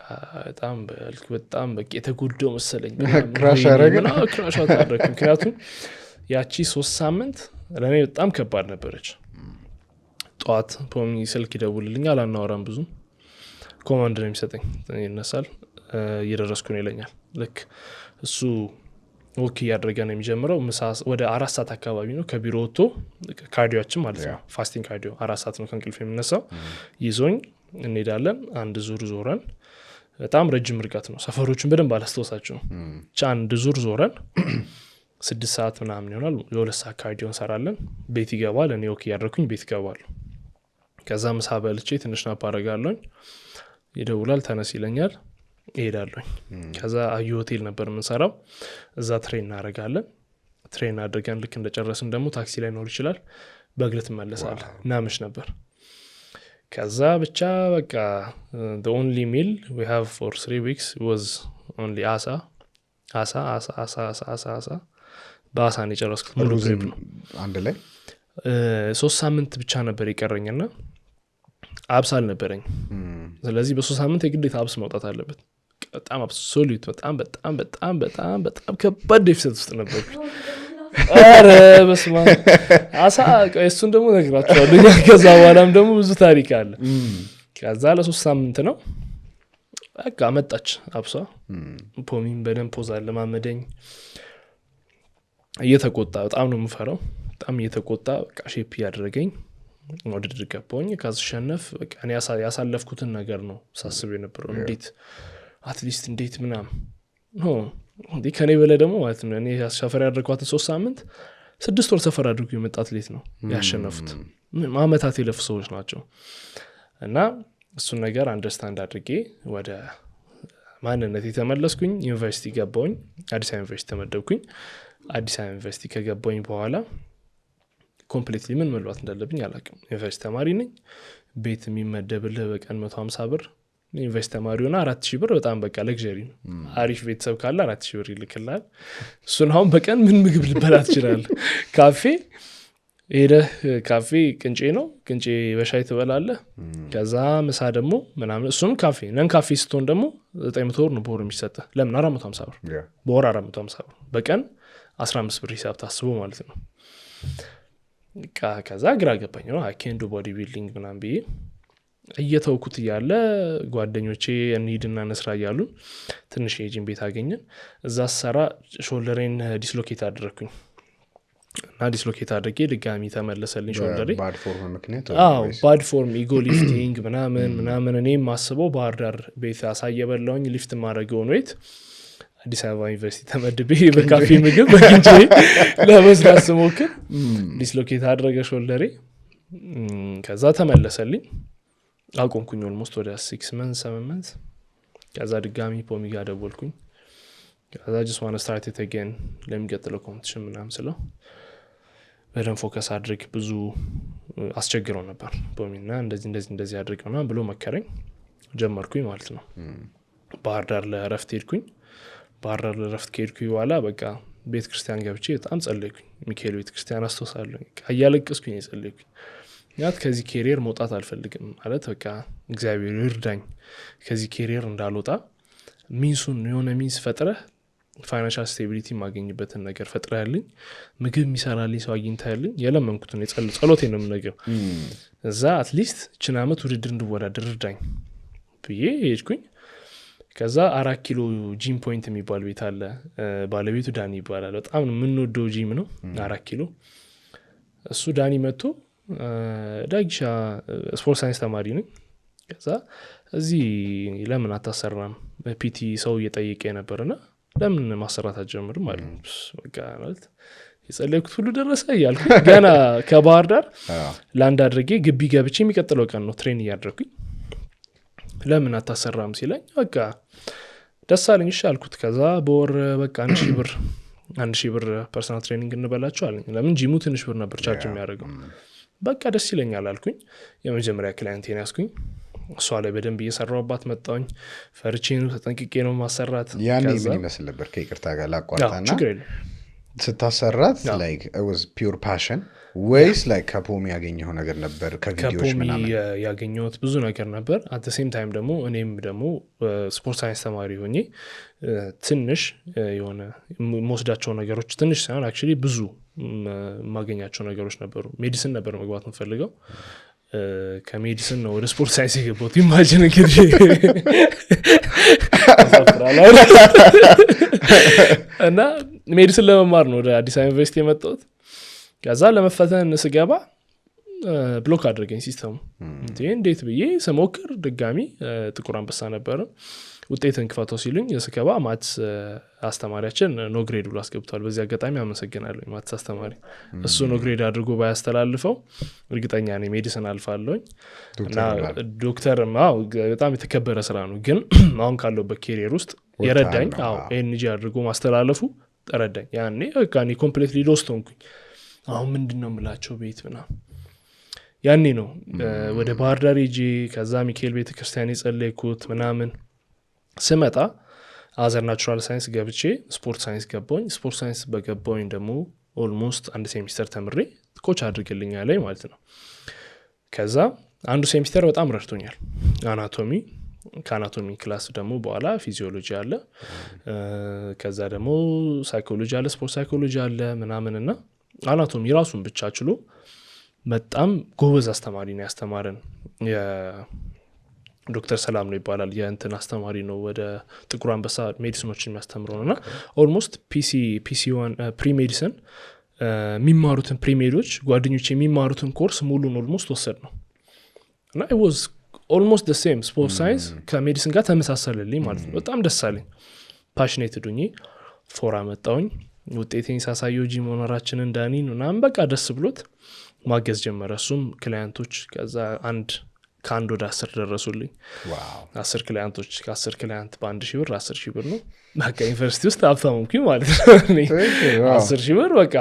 በጣም በቃ የተጎደው መሰለኝ ክራሽ አረጋግና ክራሽ አደረኩ ምክንያቱም ያቺ 3 ሳምንት ለኔ በጣም ከባድ ነበረች ጧት ፖሚ ስልክ ይደውልልኛል አናወራም ብዙ ኮማንድ ነው የሚሰጠኝ ይነሳል እየደረስኩ ነው ይለኛል ልክ እሱ ኦኬ ያደረገ ነው የሚጀምረው ወደ 4 ሰዓት አካባቢ ነው ከቢሮ ወጥቶ ካርዲዮአችን ማለት ነው ፋስቲንግ ካርዲዮ 4 ሰዓት ነው ከእንቅልፍ የሚነሳው ይዞኝ እንሄዳለን አንድ ዙር ዞረን በጣም ረጅም ርቀት ነው ሰፈሮቹን በደንብ አላስተዋሳቸው አንድ ዙር ዞረን 6 ሰዓት ምናምን ይሆናል የ2 ሰዓት ካርዲዮ እንሰራለን ቤት ይገባል እኔ ኦኬ ያደረኩኝ ቤት ይገባል ከዛ ምሳ በልቼ ትንሽ ናፕ አደርጋለሁኝ ይደውላል ተነስ ይለኛል እሄዳለሁኝ ከዛ አዩ ሆቴል ነበር የምንሰራው እዛ ትሬን እናደርጋለን ትሬን አድርገን ልክ እንደጨረስን ደግሞ ታክሲ ላይ ኖር ይችላል በእግር መለሳል እናምሽ ነበር ከዛ ብቻ በቃ the only meal we have for 3 weeks was only asa ባሳን የጨረስኩት ሙሉ ግሬፕ ነው አንድ ላይ 3 ሳምንት ብቻ ነበር ይቀረኝና አብስ አልነበረኝ ስለዚህ በ3 ሳምንት የግዴታ አብስ መውጣት አለበት በጣም አብሶሉት በጣም ከባድ ዴፊሲት ውስጥ ነበር አረ በስማ አሳ እሱን ደግሞ ነግራችኋለሁ ከዛ በኋላም ደግሞ ብዙ ታሪክ አለ ከዛ ለ3 ሳምንት ነው በቃ መጣች አብሷ ፖሚን በደንብ ፖዝ አለማመደኝ እየተቆጣ በጣም ነው የምፈራው በጣም እየተቆጣ በቃ ሼፕ ያደረገኝ ወድድር ገባኝ ካዝ ሸነፍ በቃ እኔ ያሳለፍኩትን ነገር ነው ሳስብ የነበረው እንዴት አትሊስት እንዴት ምናም ነው እንዴ ከኔ በላይ ደግሞ ማለት ነው እኔ ሰፈር ያደረኳት 3 ሳምንት 6 ወር ሰፈር አድርጎ የመጣ አትሌት ነው ያሸነፉት ማመታት የለፉ ሰዎች ናቸው እና እሱን ነገር አንደርስታንድ አድርጌ ወደ ማንነት የተመለስኩኝ ዩኒቨርሲቲ ገባሁኝ አዲስ አበባ ዩኒቨርሲቲ ተመደብኩኝ አዲስ አበባ ዩኒቨርሲቲ ከገባሁኝ በኋላ ኮምፕሊትሊ ምን መልዋት እንዳለብኝ አላውቅም ዩኒቨርሲቲ ተማሪ ነኝ ቤት የሚመደብልህ በቀን 150 ብር ዩኒቨርሲቲ ተማሪውና 4000 ብር በጣም በቃ ለግዠሪ ነው አሪፍ ቤተሰብ ካለ 4000 ብር ይልክላል እሱን አሁን በቀን ምን ምግብ ልበላ ትችላል ካፌ ሄደህ ካፌ ቅንጬ ነው ቅንጬ በሻይ ትበላለህ ከዛ ምሳ ደግሞ ምናምን እሱም ካፌ ነን ካፌ ስትሆን ደግሞ 900 ብር ነው በወር የሚሰጠው ለምን 450 ብር በወር 450 ብር በቀን 15 ብር ሂሳብ ታስቦ ማለት ነው ከዛ ግራ ገባኝ ነው አኬንዶ ቦዲ ቢልዲንግ ምናምን ብዬ እየተውኩት ያለ ጓደኞቼ እንሂድና ነስራ ያሉ ትንሽ የጂም ቤት አገኘን እዛ ሰራ ሾልደሬን ዲስሎኬት አደረኩኝ እና ዲስሎኬት አድርጌ ድጋሚ ተመለሰልኝ ሾልደሬ ባድ ፎርም ምክንያት ባድ ፎርም ኢጎ ሊፍቲንግ ምናምን እኔም ማስበው ባህር ዳር ቤት አሳየበላውኝ ሊፍት ማድረገውን ወይት አዲስ አበባ ዩኒቨርሲቲ ተመድቤ በካፌ ምግብ በግንጄ ለመስራት ስሞክር ዲስሎኬት አደረገ ሾልደሬ ከዛ ተመለሰልኝ አቆምኩኝ ኦልሞስት ወደ 6 months 7 months ከዛ ድጋሚ ፖሚጋ ደወልኩኝ ከዛ just want to start it again ለሚቀጥለው ኮምፒቲሽን ምናምን ስለው በደንብ ፎከስ አድርግ ብዙ አስቸግረው ነበር ፖሚና እንደዚህ አድርገውና ብሎ መከረኝ ጀመርኩኝ ማለት ነው ባህር ዳር ለረፍት ሄድኩኝ ባህር ዳር ለረፍት ከሄድኩኝ በኋላ በቃ ቤተ ክርስቲያን ገብቼ በጣም ጸለይኩኝ ሚካኤል ቤተ ክርስቲያን አስተውሳለሁ እያለቀስኩኝ ጸለይኩኝ ያት ከዚህ ኬሪየር መውጣት አልፈልግም ማለት በቃ እግዚአብሔር ይርዳኝ ከዚህ ኬሪየር እንዳልወጣ ሚንሱን የሆነ ሚንስ ፈጥረህ ፋይናንሻል ስቴቢሊቲ ማግኘትበትን ነገር ፈጥረህልኝ ምግብ የሚሰራልኝ ሰው አግኝተህልኝ የለመንኩትን ጸሎቴን ነው ነገር እዛ አትሊስት እችን አመት ውድድር እንድወዳደር ይርዳኝ ብዬ ሄድኩኝ ከዛ 4 ኪሎ ጂም ፖይንት የሚባል ቤት አለ ባለቤቱ ዳኒ ይባላል በጣም የምንወደው ጂም ነው 4 ኪሎ እሱ ዳኒ መጥቶ ዳግሻ ስፖርት ሳይንስ ተማሪ ነኝ ከዛ እዚህ ለምን አታሰራም ፒቲ ሰው እየጠየቀ ነበርና ለምን ማሰራት አጀምርም ማለት ነው በቃ ማለት የጸለይኩት ሁሉ ደረሰ ያልኩ ገና ከባህር ዳር ላንድ አድርጌ ግቢ ገብቼ የሚቀጥለው ቀን ነው ትሬን ያደረኩኝ ለምን አታሰራም ሲለኝ በቃ ደስ አለኝ እሺ አልኩት ከዛ በወር በቃ 1000 ብር ፐርሰናል ትሬኒንግ እንበላቸው አለኝ ለምን ጂሙ ትንሽ ብር ነበር ቻርጅ የሚያደርገው በቃ ደስ ይለኛል አልኩኝ የመጀመሪያ ክላይንቴን ያስኩኝ እሷ ላይ በደንብ እየሰራሁባት መጣሁኝ ፈርቼን ተጠንቅቄ ነው ማሰራት ያኔ ምን ይመስል ነበር ከይቅርታ ጋር ላቋርጣና ስታሰራት like it was pure passion ወይስ like ከፖሚ ያገኘው ነገር ነበር ከቪዲዮዎች ምናምን ያገኘሁት ብዙ ነገር ነበር at the same time ደግሞ እኔም ደግሞ ስፖርት ሳይንስ ተማሪ ሆኜ ትንሽ የሆነ ሞስዳቸው ነገሮች ትንሽ ሳይሆን actually ብዙ ማገኛቸው ነገሮች ነበሩ ሜዲሲን ነበር መግባት የምፈልገው ከሜዲሲን ነው ወደ ስፖርት ሳይንስ የገባሁት ኢማጂን እንግዲህ እና ሜዲሲን ለመማር ነው ወደ አዲስ አበባ ዩኒቨርሲቲ የመጣሁት ከዛ ለመፈተን ስገባ ብሎክ አድርገኝ ሲስተሙ እንዴት ብዬ ስሞክር ድጋሚ ጥቁር አንበሳ ነበር ውጤትን ክፈተው ሲሉኝ ስከባ ማትስ አስተማሪያችን ኖ ግሬድ ብሎ አስገብቷል በዚህ አጋጣሚ አመሰግናለሁ ማትስ አስተማሪ እሱ ኖ ግሬድ አድርጎ ባያስተላልፈው እርግጠኛ ነኝ ሜዲሲን አልፋለሁኝ እና ዶክተር በጣም የተከበረ ስራ ነው ግን አሁን ካለውበት ኬሪየር ውስጥ የረዳኝ ኤንጂ አድርጎ ማስተላለፉ ተረዳኝ ያኔ በቃ እኔ ኮምፕሊትሊ ሎስት ሆንኩኝ አሁን ምንድነው የምላቸው ቤት ያኔ ነው ወደ ባህር ዳር ሄጄ ከዛ ሚካኤል ቤተክርስቲያን የጸለይኩት ምናምን ስመጣ አዘር ናቹራል ሳይንስ ገብቼ ስፖርት ሳይንስ ገባኝ ስፖርት ሳይንስ በገባኝ ደግሞ ኦልሞስት አንድ ሴሚስተር ተምሬ ኮች አድርግልኛል ማለት ነው ከዛ አንዱ ሴሚስተር በጣም ረድቶኛል አናቶሚ ከአናቶሚ ክላስ ደግሞ በኋላ ፊዚዮሎጂ አለ ከዛ ደግሞ ሳይኮሎጂ አለ ስፖርት ሳይኮሎጂ አለ ምናምንና አናቶሚ ራሱን ብቻ ችሎ በጣም ጎበዝ አስተማሪ ነው ያስተማረን ዶክተር ሰላም ነው ይባላል የእንትን አስተማሪ ነው ወደ ጥቁር አንበሳ ሜዲሲኖችን የሚያስተምረውና ኦልሞስት ፒሲ1 ፕሪ ሜዲሲን የሚማሩትን ፕሪሜዶች ጓደኞች የሚማሩትን ኮርስ ሙሉን ኦልሞስት ወሰድ ነው እና it was almost the same ስፖርት ሳይንስ ከሜዲሲን ጋር ተመሳሰለልኝ ማለት ነው በጣም ደስ አለኝ ፓሽኔትድ ሆኜ ፎራ መጣሁኝ ውጤቴን ሳሳየው ጂም ኦነራችንን ዳኒን ምናምን በቃ ደስ ብሎት ማገዝ ጀመረ እሱም ክላይንቶች ከዛ ከአንድ ወደ 10 ደረሱልኝ 10 ክላይንቶች ከ10 ክላይንት በ1000 ብር 10000 ብር ነው በቃ ዩኒቨርሲቲ ውስጥ ሀብታምኩኝ ማለት ነው 10000 ብር በቃ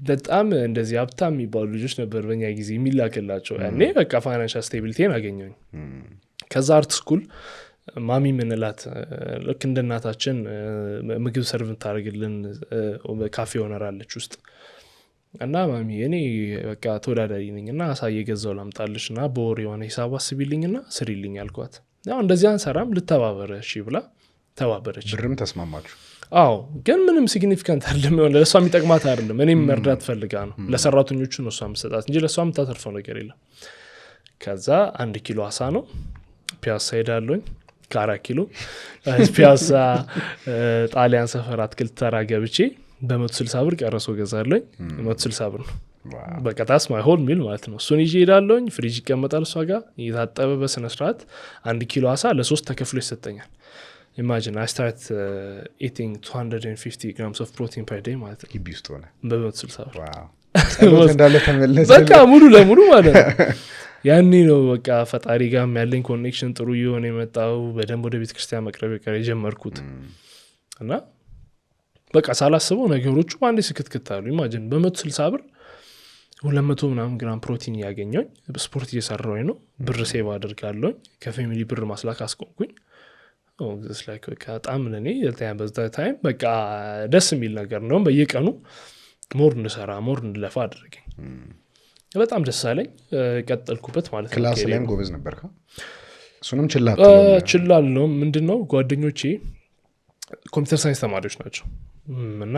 በጣም እንደዚህ ሀብታም የሚባሉ ልጆች ነበር በእኛ ጊዜ የሚላክላቸው ያኔ በቃ ፋይናንሻል ስቴቢሊቲን አገኘሁኝ ከዛ አርት ስኩል ማሚ ምንላት ልክ እንደ እናታችን ምግብ ሰርቭ ታደርግልን ካፌ ሆነራለች ውስጥ እና ማሚ እኔ በቃ ተወዳዳሪ ነኝና አሳየ ገዛው ላምጣልሽና በወር የሆነ ሂሳብ አስቢልኝና ስሪልኝ አልኳት ያው እንደዚህ አንሰራም ልተባበረ እሺ ብላ ተባበረች ብርም ተስማማችሁ አዎ ግን ምንም ሲግኒፊካንት አይደለም ነው ለሷ የሚጠቅማት አይደለም እኔም መርዳት ፈልጋ ነው ለሰራተኞቹ ነው ሷም ሰጣት እንጂ ለሷ የምታተርፈው ነገር የለም ከዛ 1 ኪሎ አሳ ነው ፒያሳ ሄዳለኝ ከ4 ኪሎ ፒያሳ ጣሊያን ሰፈር አትክልት ተራ ገብቼ በ160 ብር ቀረሶ ገዛለኝ 160 ብር ነው በቃ ታስ ማይ ሆል ሚል ማለት ነው እሱን ይዤ ሄዳለኝ ፍሪጅ ይቀመጣል እሷ ጋር የታጠበ በስነ ስርዓት 1 ኪሎ አሳ ለ3 ተከፍሎ ይሰጠኛል imagine I start eating 250 grams of protein per day ማለት ነው ግቢ ውስጥ ሆነ በ160 ብር ዋው እንዳለ ተመለሰ በቃ ሙሉ ለሙሉ ማለት ነው ያኔ ነው በቃ ፈጣሪ ጋር ያለኝ ኮኔክሽን ጥሩ ይሆን የመጣው በደንብ ወደ ቤተክርስቲያን መቅረብ የጀመርኩት እና በቃ ሳላስበው ነገሮቹ አንዴ ስክትክታሉ imagine በ160 ብር 200 ምናምን ግራም ፕሮቲን ያገኘኝ ስፖርት እየሰራሁኝ ነው ብር ሴቭ አድርጋለሁ ከፋሚሊ ብር ማስላክ አስቆምኩኝ just like በጣም ለኔ በዛ ታይም በቃ ደስ የሚል ነገር ነው በየቀኑ ሞር እንሰራ ሞር እንለፋ አድርገኝ በጣም ደስ አለኝ ቀጠልኩበት ማለት ነው ክላስ ላይም ጎበዝ ነበርካ እሱንም ችላለው ምንድነው ጓደኞቼ ኮምፒውተር ሳይንስ ተማሪዎች ናቸው እና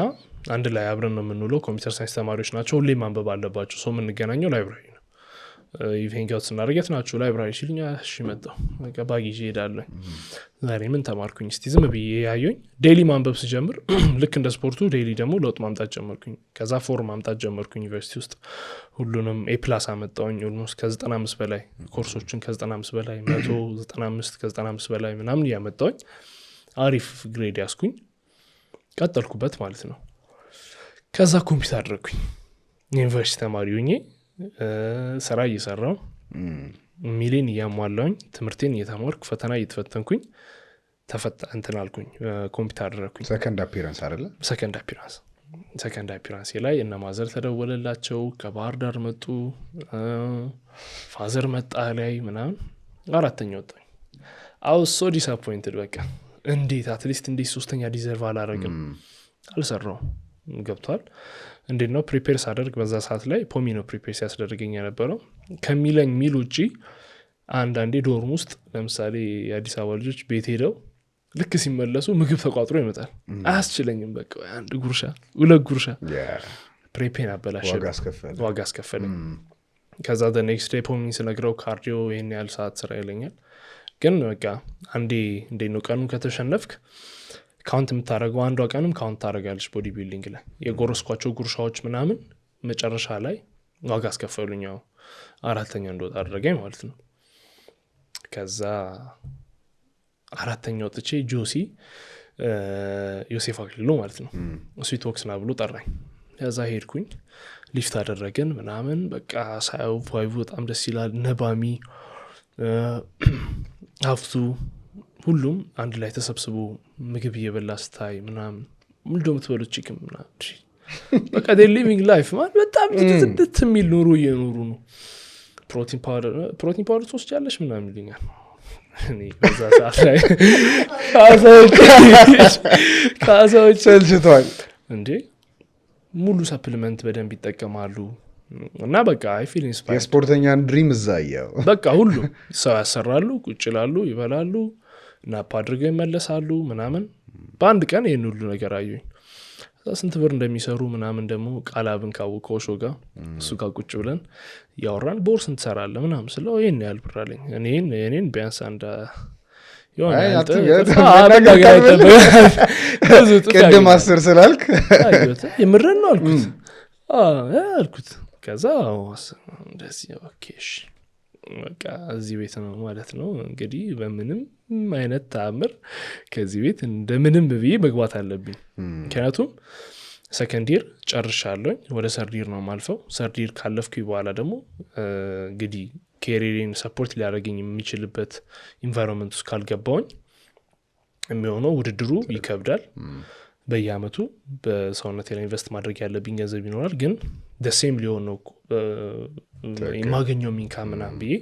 አንድ ላይ አብረን ነው የምንውለው ኮምፒውተር ሳይንስ ተማሪዎች ናቸው ሁሌ ማንበብ አለባቸው ሰው የምንገናኘው ላይብራሪ ነው ኢቬንጋውት ስናደርገት ናችሁ ላይብራሪ ሲሉኝ እሺ መጣሁ በቃ ባጊዜ ሄዳለሁ ዛሬ ምን ተማርኩኝ እስቲ ዝም ብዬ ያዩኝ ዴሊ ማንበብ ስጀምር ልክ እንደ ስፖርቱ ዴሊ ደግሞ ለውጥ ማምጣት ጀመርኩኝ ከዛ ፎርም ማምጣት ጀመርኩኝ ዩኒቨርሲቲ ውስጥ ሁሉንም ኤ+ አመጣሁኝ ኦልሞስት ከ95 በላይ ኮርሶችን ከ95 በላይ 195 ከ95 በላይ ምናምን ያመጣሁኝ አሪፍ ግሬድ ያስኩኝ ቀጠልኩበት ማለት ነው ከዛ ኮምፒውተር አደረኩኝ ዩኒቨርሲቲ ተማሪ ሆኜ ስራ እየሰራው ሚሊን ያሟላውኝ ትምህርቴን እየተማርኩ ፈተና እየተፈተንኩኝ እንትን አልኩኝ ኮምፒውተር አደረኩኝ ሰከንድ አፒራንስ አይደለ ሰከንድ አፒራንስ ላይ እና ማዘር ተደወለላቸው ከባህር ዳር መጡ ፋዘር መጣ ላይ ምናምን አራተኛ ወጣኝ I was so disappointed በቃ እንዴት አትሊስት እንዴት ሶስተኛ ዲዘርቭ አላረግም አልሰራው ገብቷል እንዴት ነው ፕሪፔር ሳደርግ በዛ ሰዓት ላይ ፖሚኖ ፕሪፔር ሲያስደርገኝ የነበረው ከሚለኝ ሚል ውጪ አንዳንዴ ዶርም ውስጥ ለምሳሌ የአዲስ አበባ ልጆች ቤት ሄደው ልክ ሲመለሱ ምግብ ተቋጥሮ ይመጣል አያስችለኝም በቃ አንድ ጉርሻ ሁለት ጉርሻ ፕሪፔር አበላሽ ዋጋ አስከፈለኝ ከዛ the next day ፖሚ ስነግረው ካርዲዮ ይሄን ያህል ሰዓት ስራ ይለኛል ግን በቃ አንዴ እንዴት ነው ቀኑን ከተሸነፍክ ካውንት የምታደርገው አንዷ ቀንም ካውንት ታደርጋለች ቦዲ ቢልዲንግ ላይ የጎረስኳቸው ጉርሻዎች ምናምን መጨረሻ ላይ ዋጋ አስከፈሉኝ አራተኛ እንደወጣ አደረገኝ ማለት ነው ከዛ አራተኛ ወጥቼ ጆሲ ዮሴፍ አክሊሉ ማለት ነው ስዊት ወክስ ና ብሎ ጠራኝ ከዛ ሄድኩኝ ሊፍት አደረገን ምናምን በቃ ሳይው ቫይቡ በጣም ደስ ይላል ነባሚ ሀፍቱ ሁሉም አንድ ላይ ተሰብስቦ ምግብ እየበላ ስታይ ምናምን ምንድነው የምትበሉት ቺክን ምናምን በቃ they living life ማለት በጣም ትትት የሚል ኑሮ እየኖሩ ነው ፕሮቲን ፓውደር ትወስጃለሽ ምናምን ይልኛል እኔ በዛ ሰዓት ላይ ካሳዎች ሰልችቷል እንዴ ሙሉ ሰፕሊመንት በደንብ ይጠቀማሉ እና በቃ አይ ፊል ኢንስፓየርድ የስፖርተኛን ድሪም እዛየው በቃ ሁሉ ሰው ያሰራሉ ቁጭ ይላሉ ይበላሉ ናፕ አድርገው ይመለሳሉ ምናምን በአንድ ቀን ይሄን ሁሉ ነገር አዩኝ ስንት ብር እንደሚሰሩ ምናምን ደግሞ ቃላብን ካወቀውሾ ጋር እሱ ጋር ቁጭ ብለን ያወራን ቦርስ እንሰራለን ምናምን ስለው ይሄን ያህል ብር አለኝ እኔን ቢያንስ አንድ የሆነ ቅድም 10 ስላልክ የምረን ነው አልኩት ከዛ እንደዚህ ኦኬሽ በቃ እዚህ ቤት ነው ማለት ነው እንግዲህ በምንም አይነት ታምር ከዚህ ቤት እንደምንም ብዬ መግባት አለብኝ ምክንያቱም ሰከንድ ይር ጨርሻለሁ ወደ ሰርድ ይር ነው ማልፈው ሰርድ ይር ካለፍኩኝ በኋላ ደግሞ እንግዲህ ኬሪየርን ሰፖርት ሊያደርገኝ የሚችልበት ኢንቫይሮንመንት ውስጥ ካልገባውኝ የሚሆነው ውድድሩ ይከብዳል በየአመቱ በሰውነት ላይ ኢንቨስት ማድረግ ያለብኝ ገንዘብ ይኖራል ግን ደሴም ሊሆን ነው የማገኘው ኢንካም ምናምን ብዬ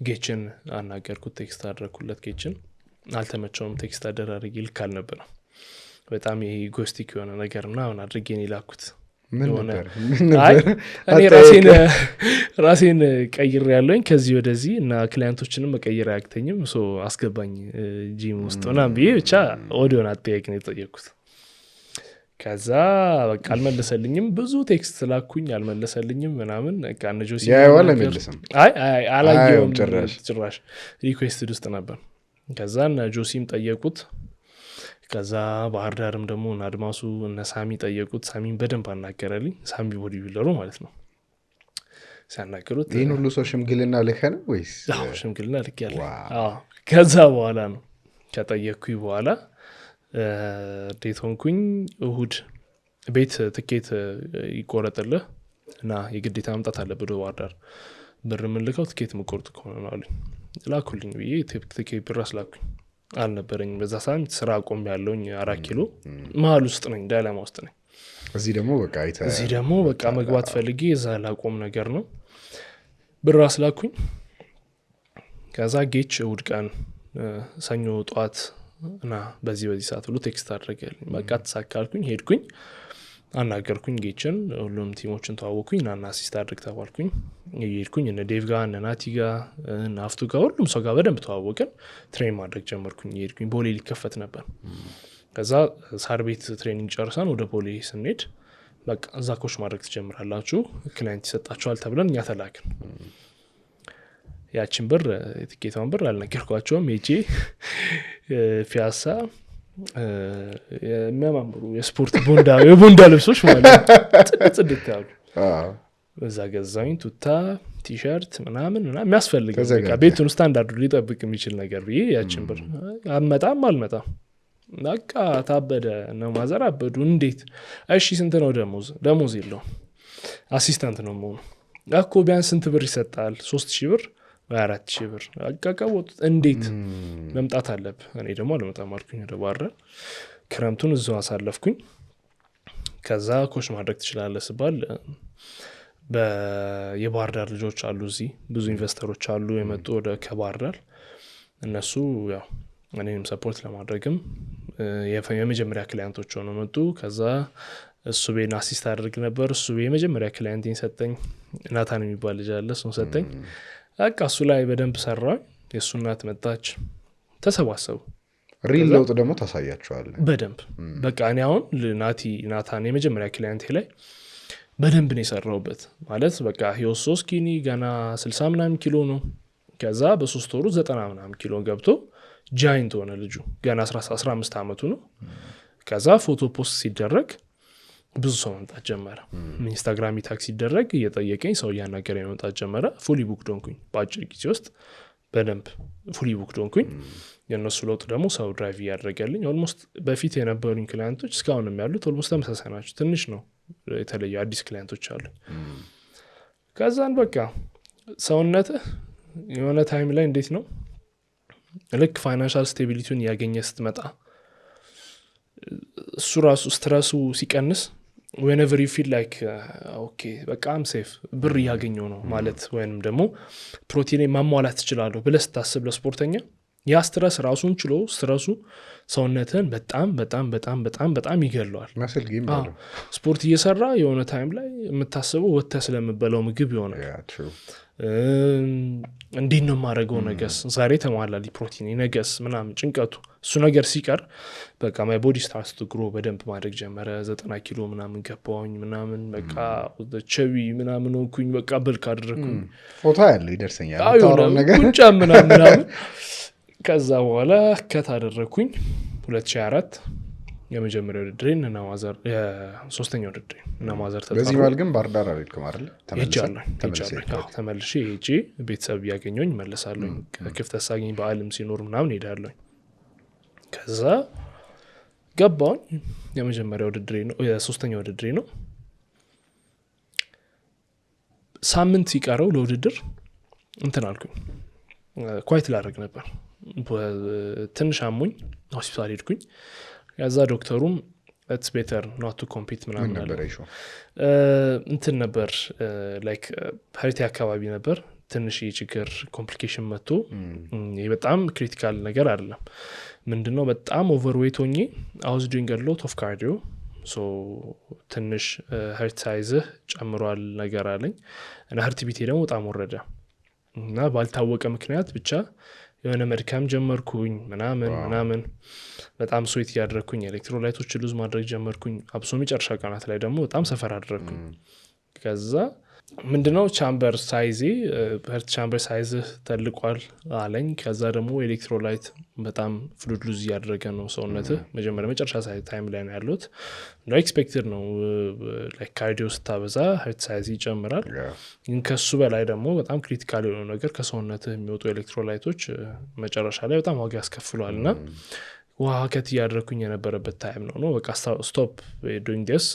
ጌችን አናገርኩት ቴክስት አደረኩለት ጌችን አልተመቸውም ቴክስት አደራረግ ይልክ አልነበረ በጣም ይሄ ኢጎስቲክ የሆነ ነገርና አሁን አድርጌን ይላኩት ምን ነበር እኔ ራሴን ቀይር ያለኝ ከዚህ ወደዚህ እና ክላይንቶችንም መቀየር አያክተኝም ሶ አስገባኝ ጂም ውስጥ ምናምን ብዬ ብቻ ኦዲዮን አጠያቂ ነው የጠየኩት ከዛ በቃ አልመለሰልኝም ብዙ ቴክስት ላኩኝ አልመለሰልኝም ምናምን በቃ ነጆሲ ያይዋል አልመለሰም አይ አላየውም ጭራሽ ሪኩዌስትድ ውስጥ ነበር ከዛ ነጆሲም ጠየቁት ከዛ ባህር ዳርም ደግሞ አድማሱ እና ሳሚ ጠየቁት ሳሚን በደንብ አናገረልኝ ሳሚ ቦዲ ቢልደሩ ማለት ነው ሲያናገሩት ይሄን ሁሉ ሰው ሽምግልና ልከነ ወይስ ሽምግልና ልክ ያለ ከዛ በኋላ ነው ከጠየቅኩኝ በኋላ ዴት ሆንኩኝ እሁድ ቤት ትኬት ይቆረጥልህ እና የግዴታ መምጣት አለብህ ወደ ባህር ዳር ብር ምልከው ትኬት መቆርጥ ከሆነ ነው አሉኝ ላኩልኝ ብዬ ትኬት ብር አስላኩኝ አልነበረኝም በዛ ሰዓት ስራ ቆም ያለውኝ 4 ኪሎ መሀል ውስጥ ነኝ ዳላማ ውስጥ ነኝ እዚህ ደግሞ በቃ መግባት ፈልጌ እዛ ላቆም ነገር ነው ብር አስላኩኝ ከዛ ጌች እሁድ ቀን ሰኞ ጠዋት እና በዚህ ሰዓት ሁሉ ቴክስት አድርገልኝ በቃ ተሳካልኩኝ ሄድኩኝ አናገርኩኝ ጌችን ሁሉም ቲሞችን ተዋወኩኝ እና አሲስት አድርግ ተባልኩኝ ይሄድኩኝ እነ ዴቭ ጋር እነ ናቲ ጋር እና አፍቱ ጋር ሁሉም ሰው ጋር በደንብ ተዋወቅን ትሬን ማድረግ ጀመርኩኝ ይሄድኩኝ ቦሌ ሊከፈት ነበር ከዛ ሳር ቤት ትሬኒንግ ጨርሰን ወደ ቦሌ ስንሄድ በቃ እዛ ኮች ማድረግ ትጀምራላችሁ ክላይንት ይሰጣችኋል ተብለን እኛ ተላክን ያችን ብር የትኬቷን ብር አልነገርኳቸውም ሄጄ ፒያሳ የሚያማምሩ የስፖርት የቦንዳ ልብሶች ማለት ጽድት ያሉ እዛ ገዛኝ ቱታ ቲሸርት ምናምን የሚያስፈልግ በቃ ቤቱን ስታንዳርዱ ሊጠብቅ የሚችል ነገር ብዬ ያችን ብር አልመጣም በቃ ታበደ ነው ማዘር አበዱ እንዴት እሺ ስንት ነው ደሞዝ የለውም አሲስታንት ነው መሆኑ እኮ ቢያንስ ስንት ብር ይሰጣል 3000 ብር ወይ 4000 ብር አቃቀውት እንዴት መምጣት አለብህ እኔ ደግሞ አልመጣም አልኩኝ ወደ ባህር ዳር ክረምቱን እዛው አሳለፍኩኝ ከዛ ኮች ማድረግ ትችላለህ ሲባል የባህር ዳር ልጆች አሉ እዚህ ብዙ ኢንቨስተሮች አሉ የመጡ ወደ ከባህር ዳር እነሱ ያው እኔንም ሰፖርት ለማድረግም የመጀመሪያ ክላይንቶች ሆነው መጡ ከዛ እሱ ቤን አሲስት አድርግ ነበር እሱ የመጀመሪያ ክላይንቲን ሰጠኝ ናታን የሚባል ልጅ አለ እሱን ሰጠኝ በቃ እሱ ላይ በደንብ ሰራኝ የሱ እናት መጣች ተሰባሰቡ ሪል ለውጥ ደግሞ ታሳያቸዋል በደንብ በቃ እኔ አሁን ናታን የመጀመሪያ ክላይንቴ ላይ በደንብ ነው የሰራውበት ማለት በቃ ሂዮስ 3 ኪኒ ገና 60 ምናምን ኪሎ ነው ከዛ በ3 ወሩ 90 ምናምን ኪሎ ገብቶ ጃይንት ሆነ ልጁ ገና 15 አመቱ ነው ከዛ ፎቶ ፖስት ሲደረግ ብዙ ሰው መምጣት ጀመረ ኢንስታግራም ታክሲ ሲደረግ እየጠየቀኝ ሰው ያናገረኝ መምጣት ጀመረ ፉሊ ቡክድ ሆንኩኝ በአጭር ጊዜ ውስጥ በደንብ ፉሊ ቡክድ ሆንኩኝ የነሱ ለውጥ ደግሞ ሰው ድራይቭ ያደረገልኝ ኦልሞስት በፊት የነበሩኝ ክላይንቶች እስካሁንም ያሉት ኦልሞስት ተመሳሳይ ናቸው ትንሽ ነው የተለየ አዲስ ክላይንቶች አሉ ከዛን በቃ ሰውነት የሆነ ታይም ላይ እንዴት ነው ልክ ፋይናንሻል ስቴቢሊቲውን ያገኘ ስትመጣ እሱ ራሱ ስትረሱ ሲቀንስ whenever you feel like okay በቃ I'm safe ብር ያገኘው ነው ማለት ወይንም ደግሞ ፕሮቲን ማሟላት ይችላል ብለህ ስታስብ ለስፖርተኛ ያ ስትረስ ራሱን ችሎ ስትረሱ ሰውነትን በጣም ይገለዋል መስል ጌም ባለው ስፖርት እየሰራ የሆነ ታይም ላይ የምታስበው ወጥተህ ስለምበላው ምግብ ይሆናል እንዴት ነው ማረገው ነገስ ዛሬ ተሟላሊ ፕሮቲን ነገስ ምናምን ጭንቀቱ እሱ ነገር ሲቀር በቃ my body starts to grow በደንብ ማድረግ ጀመረ 90 ኪሎ ምናምን ገባውኝ ምናምን በቃ ቸቢ ምናምን ሆንኩኝ በቃ በልክ አደረኩኝ ፎቶ ያለው ይደርሰኛል ታውራው ነገር ቁንጫ ምናምን ከዛ በኋላ ከታደረኩኝ 2004 የመጀመሪያው ውድድሬን እና ማዘር የሶስተኛው ውድድሬን እና ማዘር ተጣጣ በዚህ ባል ግን ባርዳር አልልኩም አይደል ተመልሼ ሄጄ ቤተሰብ ያገኘኝ መለሳለሁ ክፍተት ሳገኝ በአለም ሲኖር ምናምን ሄዳለሁ ከዛ ገባው የመጀመሪያው ውድድሬ ነው የሶስተኛው ውድድሬ ነው ሳምንት ሲቀረው ለውድድር እንትን አልኩኝ ኳይት ላደርግ ነበር ትንሽ አሞኝ ሆስፒታል ሄድኩኝ ያዛ ዶክተሩም it's better not to compete ምናምን አለ እንትን ነበር ላይክ ፓሪቲ አካባቢ ነበር ትንሽ የችግር ኮምፕሊኬሽን መጥቶ ይሄ በጣም ክሪቲካል ነገር አይደለም ምንድነው በጣም ኦቨርዌት ሆኜ I was doing a lot of cardio so ትንሽ heart size ጨምሯል ነገር አለኝ እና heart beat ደግሞ በጣም ወረደ እና ባልታወቀ ምክንያት ብቻ የሆነ መድካም ጀመርኩኝ ምናምን በጣም ስዊት ያደረኩኝ ኤሌክትሮላይቶች ሉዝ ማድረግ ጀመርኩኝ አብሶ መጨረሻ ቀናት ላይ ደግሞ በጣም ሰፈር አደረኩኝ ከዛ ምንድነው ቻምበር ሳይዝ ፐርት ቻምበር ሳይዝ ተልቋል አለኝ ከዛ ደግሞ ኤሌክትሮላይት በጣም ፍሉድ ሉዝ ያደረገ ነው ሰውነት መጨረሻ ታይም ላይ ነው ያሉት ነው ኤክስፔክትድ ነው ላይክ ካርዲዮ ስታበዛ ሄርት ሳይዝ ይጨምራል ግን ከሱ በላይ ደግሞ በጣም ክሪቲካል የሆነ ነገር ከሰውነት የሚወጡ ኤሌክትሮላይቶች መጨረሻ ላይ በጣም ዋጋ ያስከፍሏልና ውሃ ከት ያደረኩኝ የነበረበት ታይም ነው በቃ ስቶፕ ዱይንግ ዲስ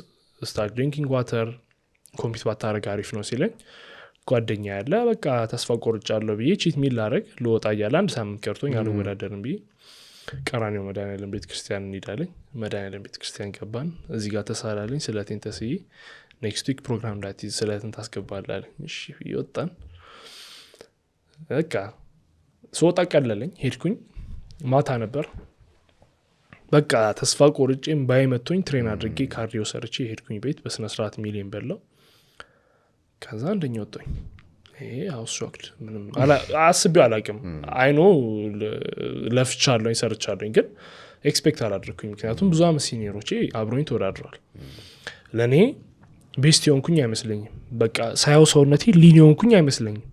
ስታርት ድሪንኪንግ ዋተር ኮምፒት ባታረግ አሪፍ ነው ሲለኝ ጓደኛ ያለ በቃ ተስፋ ቆርጫለሁ ብዬ ቺት ሚል ላረግ ልወጣ ያለ አንድ ሳምንት ከርቶኝ አልወዳደርም ብዬ ቀራኒዮ መድኃኒዓለም ቤተክርስቲያን እንሄዳለን መድኃኒዓለም ቤተክርስቲያን ገባን እዚህ ጋር ተሳላለኝ ስለቴን ተስዬ ኔክስት ዊክ ፕሮግራም ዳት ስለቴን ታስገባላል እሺ ይወጣን በቃ ስወጣ ቀለለኝ ሄድኩኝ ማታ ነበር በቃ ተስፋ ቆርጬም ባይመቶኝ ትሬን አድርጌ ካርዲዮ ሰርቼ ሄድኩኝ ቤት በስነ ስርዓት ሚሊየን በላው ከዛ እንደኛ ወጣኝ አው ሾክድ ምንም አስቤው አላቅም አይኖ ለፍቻለሁ ሰርቻለሁ ግን ኤክስፔክት አላደረኩኝ ምክንያቱም ብዙ አመት ሲኒየሮቼ አብሮኝ ተወዳድረዋል ለኔ ቤስት ሆንኩኝ አይመስለኝም በቃ ሳይው ሰውነቴ ሊኒ ሆንኩኝ አይመስለኝም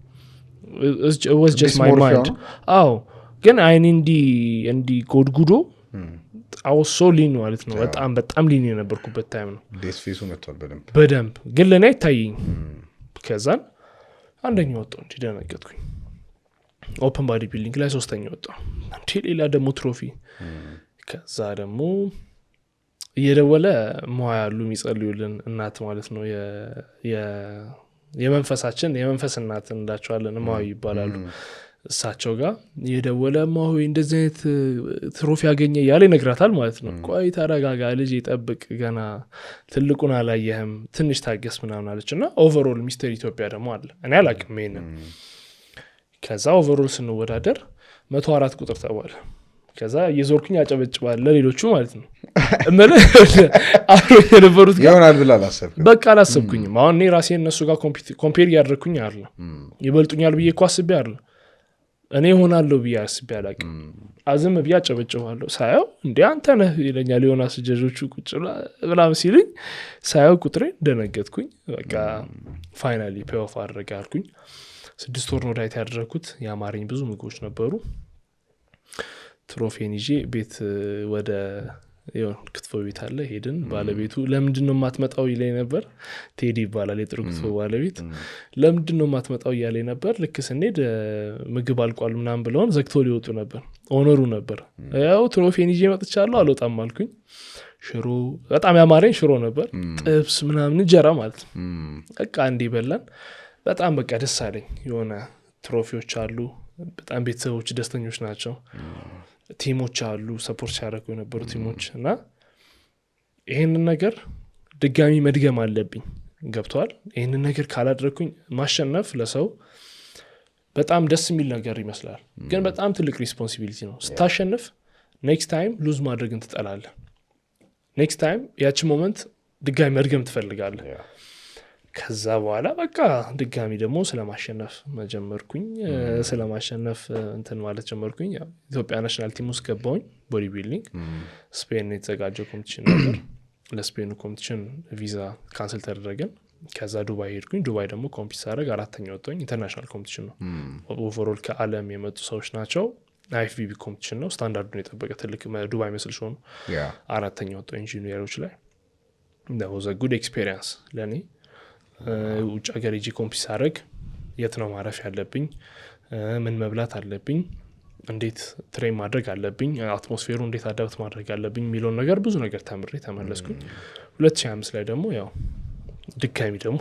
it was just my mind አዎ ግን አይኔ እንዲ ጎድጉዶ I was so lean ማለት ነው በጣም lean የነበርኩበት ታይም ነው ዴስ ፌሱ መጥቷል በደንብ ግን ለኔ አይታየኝ ከዛን አንደኛው ወጣው እንጂ ደነገጥኩኝ ኦፕን ባዲ ቢልዲንግ ላይ ሶስተኛ ወጣው እንዴ ሌላ ደግሞ ትሮፊ ከዛ ደግሞ እየደወለ ሞያሉ የሚጸልዩልን እናት ማለት ነው የመንፈስ እናት እንዳቸዋለን ማው ይባላሉ እሳቸው ጋር እየደወለ ማው እንደዚህ አይነት ትሮፊ ያገኘ ያለ ይነግራታል ማለት ነው ቆይ ተረጋጋ ልጅ ይጠብቅ ገና ትልቁን አላየህም ትንሽ ታገስ ምናምን አለችና ኦቨርኦል ሚስተር ኢትዮጵያ ደግሞ አለ እኔ አላቅም ይሄንን ከዛ ኦቨርኦል ስንወዳደር 104 ቁጥር ተባለ ከዛ የዞርኩኝ አጨበጭባለ ለሌሎቹ ማለት ነው እመለ አብሮ የነበሩት ይሆናል ብላ አላሰብኩኝ በቃ አላሰብኩኝም አሁን እኔ ራሴን እነሱ ጋር ኮምፔር ያደረኩኝ አይደል ይበልጡኛል ብዬ ኳስቤ አይደል እኔ ሆናለሁ ብዬ አስቤ አላቅም አዝም ብዬ አጨበጭባለሁ ሳያው እንዴ አንተ ነህ ይለኛል ዮናስ ጀጆቹ ቁጭ ብላ ሲልኝ ሳያው ቁጥሬ ደነገጥኩኝ በቃ ፋይናሊ ፔይ ኦፍ አደረጋልኩኝ 6 ወር ነው ዳይት ያደረኩት ያማረኝ ብዙ ምግቦች ነበሩ ትሮፊን ይዤ ቤት ወደ ክትፎ ቤት አለ ሄድን ባለቤቱ ለምንድነው ማትመጣው ይለኝ ነበር ቴዲ ይባላል የጥሩ ክትፎ ባለቤት ለምንድነው ማትመጣው ይያለኝ ነበር ልክ ስንሄድ ምግብ አልቋል ምናምን ብለውን ዘግቶ ሊወጡ ነበር ኦነሩ ነበር ያው ትሮፊን ይዤ መጥቻለሁ አልወጣም አልኩኝ ሽሮ በጣም ያማረኝ ሽሮ ነበር ጥብስ ምናምን እንጀራ ማለት በቃ እንዲ በላን በጣም በቃ ደስ አለኝ የሆነ ትሮፊዎች አሉ በጣም ቤተሰቦች ደስተኞች ናቸው ቲሞች አሉ ሰፖርት ሲያደርጉ የነበሩ ቲሞች እና ይሄንን ነገር ድጋሚ መድገም አለብኝ ገብቷል ይሄንን ነገር ካላደረኩኝ ማሸነፍ ለሰው በጣም ደስ የሚል ነገር ይመስላል ግን በጣም ትልቅ ሪስፖንሲቢሊቲ ነው ስታሸንፍ ኔክስት ታይም ሉዝ ማድረግን ትጠላለህ ኔክስት ታይም ያቺ ሞመንት ድጋሚ መድገም ትፈልጋለህ ከዛ በኋላ በቃ ድጋሚ ደግሞ ስለማሸነፍ መጀመርኩኝ ስለማሸነፍ እንትን ማለት ጀመርኩኝ ኢትዮጵያ ናሽናል ቲም ውስጥ ገባሁኝ ቦዲ ቢልዲንግ ስፔን የተዘጋጀው ኮምፒቲሽን ነበር ለስፔኑ ኮምፒቲሽን ቪዛ ካንሰል ተደረገን ከዛ ዱባይ ሄድኩኝ ዱባይ ደግሞ ኮምፒት ሳደርግ አራተኛ ወጣሁኝ ኢንተርናሽናል ኮምፒቲሽን ነው ኦቨርኦል ከዓለም የመጡ ሰዎች ናቸው አይኤፍቢቢ ኮምፒቲሽን ነው ስታንዳርዱን የጠበቀ ትልቅ ዱባይ መስል ሾው ነው አራተኛ ወጣሁ ኢንጂኒየሮች ላይ that was a good experience ለኔ ውጭ ሀገር ሄጄ ኮምፒት ሳደርግ የት ነው ማረፍ ያለብኝ ምን መብላት አለብኝ እንዴት ትሬን ማድረግ አለብኝ አትሞስፌሩ እንዴት አዳፕት ማድረግ አለብኝ የሚለውን ነገር ብዙ ነገር ተምሬ ተመለስኩኝ 2005 ላይ ደግሞ ያው ድጋሚ ደግሞ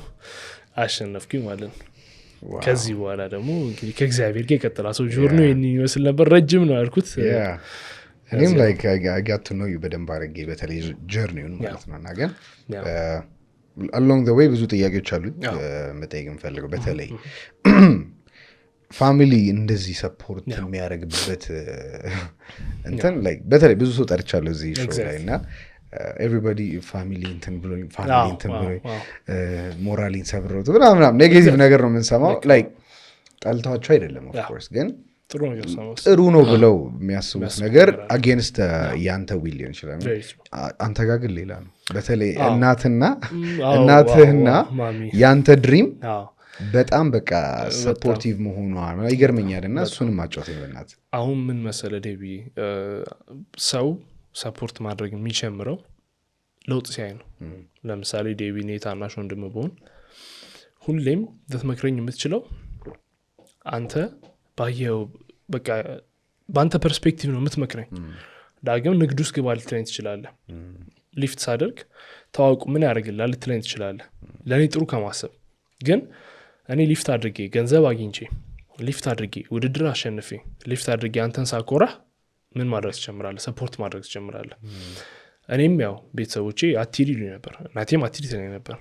አሸነፍኩኝ ማለት ነው ከዚህ በኋላ ደግሞ እንግዲህ ከእግዚአብሔር ጋር ቀጥላ ሰው ጆርኒ ይመስል ነበር ረጅም ነው ያልኩት እኔም like I got to know you በደንብ አድርጌ በተለይ ጀርኒውን ማለት ነው እና ግን along the way ብዙ ጥያቄዎች አሉ መጠየቅ ፈልገው በተለይ ፋሚሊ እንደዚህ ሰፖርት የሚያደርግበት እንትን like በተለይ ብዙ ሰው ጠርቻለሁ እዚህ ሾው ላይ እና everybody family እንትን ብሎ ሞራሊን ሰብሮት ምናምን ኔጌቲቭ ነገር ነው የምንሰማው like ጠልታቸው አይደለም of course ግን ጥሩ ነው ብለው የሚያስቡት ነገር against ያንተ ዊል ሊሆን ይችላል አንተ ጋር ግን ሌላ ነው በተለይ እናትህና ያንተ ድሪም በጣም በቃ ሰፖርቲቭ መሆኗ ይገርመኛልና እሱንም አጫውተኝ በእናት አሁን ምን መሰለ ዴቢ ሰው ሰፖርት ማድረግ የሚጀምረው ለውጥ ሲያይ ነው ለምሳሌ ዴቢ ኔታናሽ ወንድም በሆን ሁሌም ልትመክረኝ የምትችለው አንተ ባየው በቃ ባንተ ፐርስፔክቲቭ ነው የምትመክረኝ ዳግም ንግድ ውስጥ ግባ ልትለኝ ትችላለህ ሊፍት ሳደርግ ታዋቁ ምን ያደርግልሃል ልትለኝ ትችላለህ ለኔ ጥሩ ከማሰብ ግን እኔ ሊፍት አድርጌ ገንዘብ አግኝቼ ሊፍት አድርጌ ውድድር አሸንፌ ሊፍት አድርጌ አንተን ሳኮራ ምን ማድረግ ትጀምራለህ ሰፖርት ማድረግ ትጀምራለህ እኔም ያው ቤተሰቦቼ አትሂድ ይሉኝ ነበር እናቴም አትሂድ ትለኝ ነበር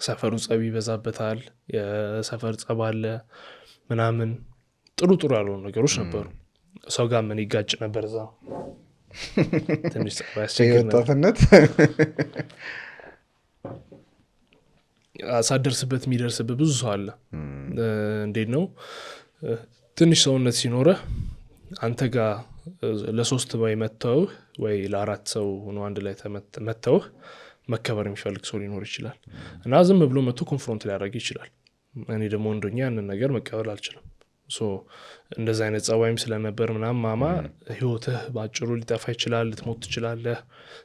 ሰፈሩ ጸብ ይበዛበታል የሰፈር ጸብ አለ ምናምን ጥሩ ያልሆኑ ነገሮች ነበሩ ሰው ጋር ምን ይጋጭ ነበር እዛ ትንሽ ጸብ ያስቸግረናል ሳደርስበት የሚደርስበት ብዙ ሰው አለ እንዴት ነው ትንሽ ሰውነት ሲኖርህ አንተ ጋር ለሶስት ወይ መተው ወይ ለአራት ሰው ሆኖ አንድ ላይ መተው መከበር የሚፈልግ ሰው ሊኖር ይችላል እና ዝም ብሎ መጥቶ ኮንፍሮንት ሊያደርግ ይችላል እኔ ደግሞ ወንዶኛ ያንን ነገር መቀበል አልችልም ሶ እንደዛ አይነት ጸባይም ስለነበር ምናምን ማማ ህይወትህ ባጭሩ ሊጠፋ ይችላል ልትሞት ትችላለህ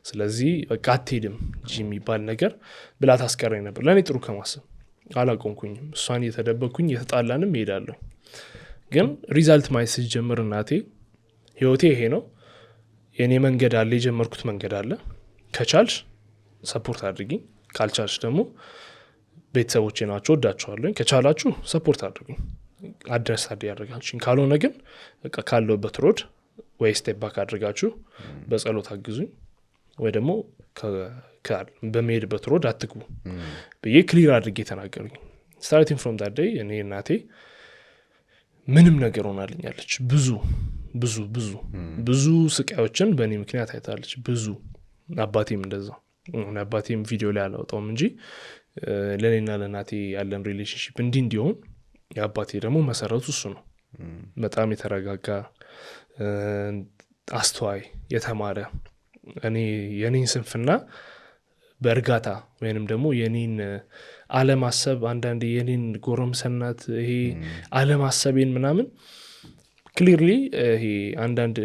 ስለዚህ በቃ አትሄድም ጂም የሚባል ነገር ብላ ታስቀረኝ ነበር ለኔ ጥሩ ከማሰብ አላቆምኩኝም እሷን እየተደበኩኝ እየተጣላንም እሄዳለሁ ግን ሪዛልት ማየት ሲጀምር እናቴ ህይወቴ ይሄ ነው የኔ መንገድ አለ የጀመርኩት መንገድ አለ ከቻልሽ ሰፖርት አድርጊኝ ካልቻልሽ ደግሞ ቤተሰቦቼ ናቸው ወዳቸዋለሁ ከቻላችሁ ሰፖርት አድርጉኝ አድረስ ያደርጋችሁ ካልሆነ ግን በቃ ካለውበት ሮድ ወይ ስቴፕ ባክ አድርጋችሁ በጸሎት አግዙኝ ወይ ደግሞ በመሄድበት ሮድ አትግቡ ብዬ ክሊር አድርጌ ተናገሩኝ starting from that day እኔ እናቴ ምንም ነገር ሆናልኛለች ብዙ ስቃዮችን በእኔ ምክንያት አይታለች ብዙ አባቴም እንደዛ አባቴም ቪዲዮ ላይ አላወጣውም እንጂ ለኔና ለናቴ ያለን ሪሌሽንሺፕ እንዲሆን የአባቴ ደግሞ መሰረቱ እሱ ነው በጣም የተረጋጋ አስተዋይ የተማረ እኔ የኔን ስንፍና በእርጋታ ወይንም ደግሞ የኔን አለማሰብ አንዳንድ የኔን ጎረምሰናት ይሄ አለማሰቤን ምናምን ክሊርሊ ይሄ አንዳንድ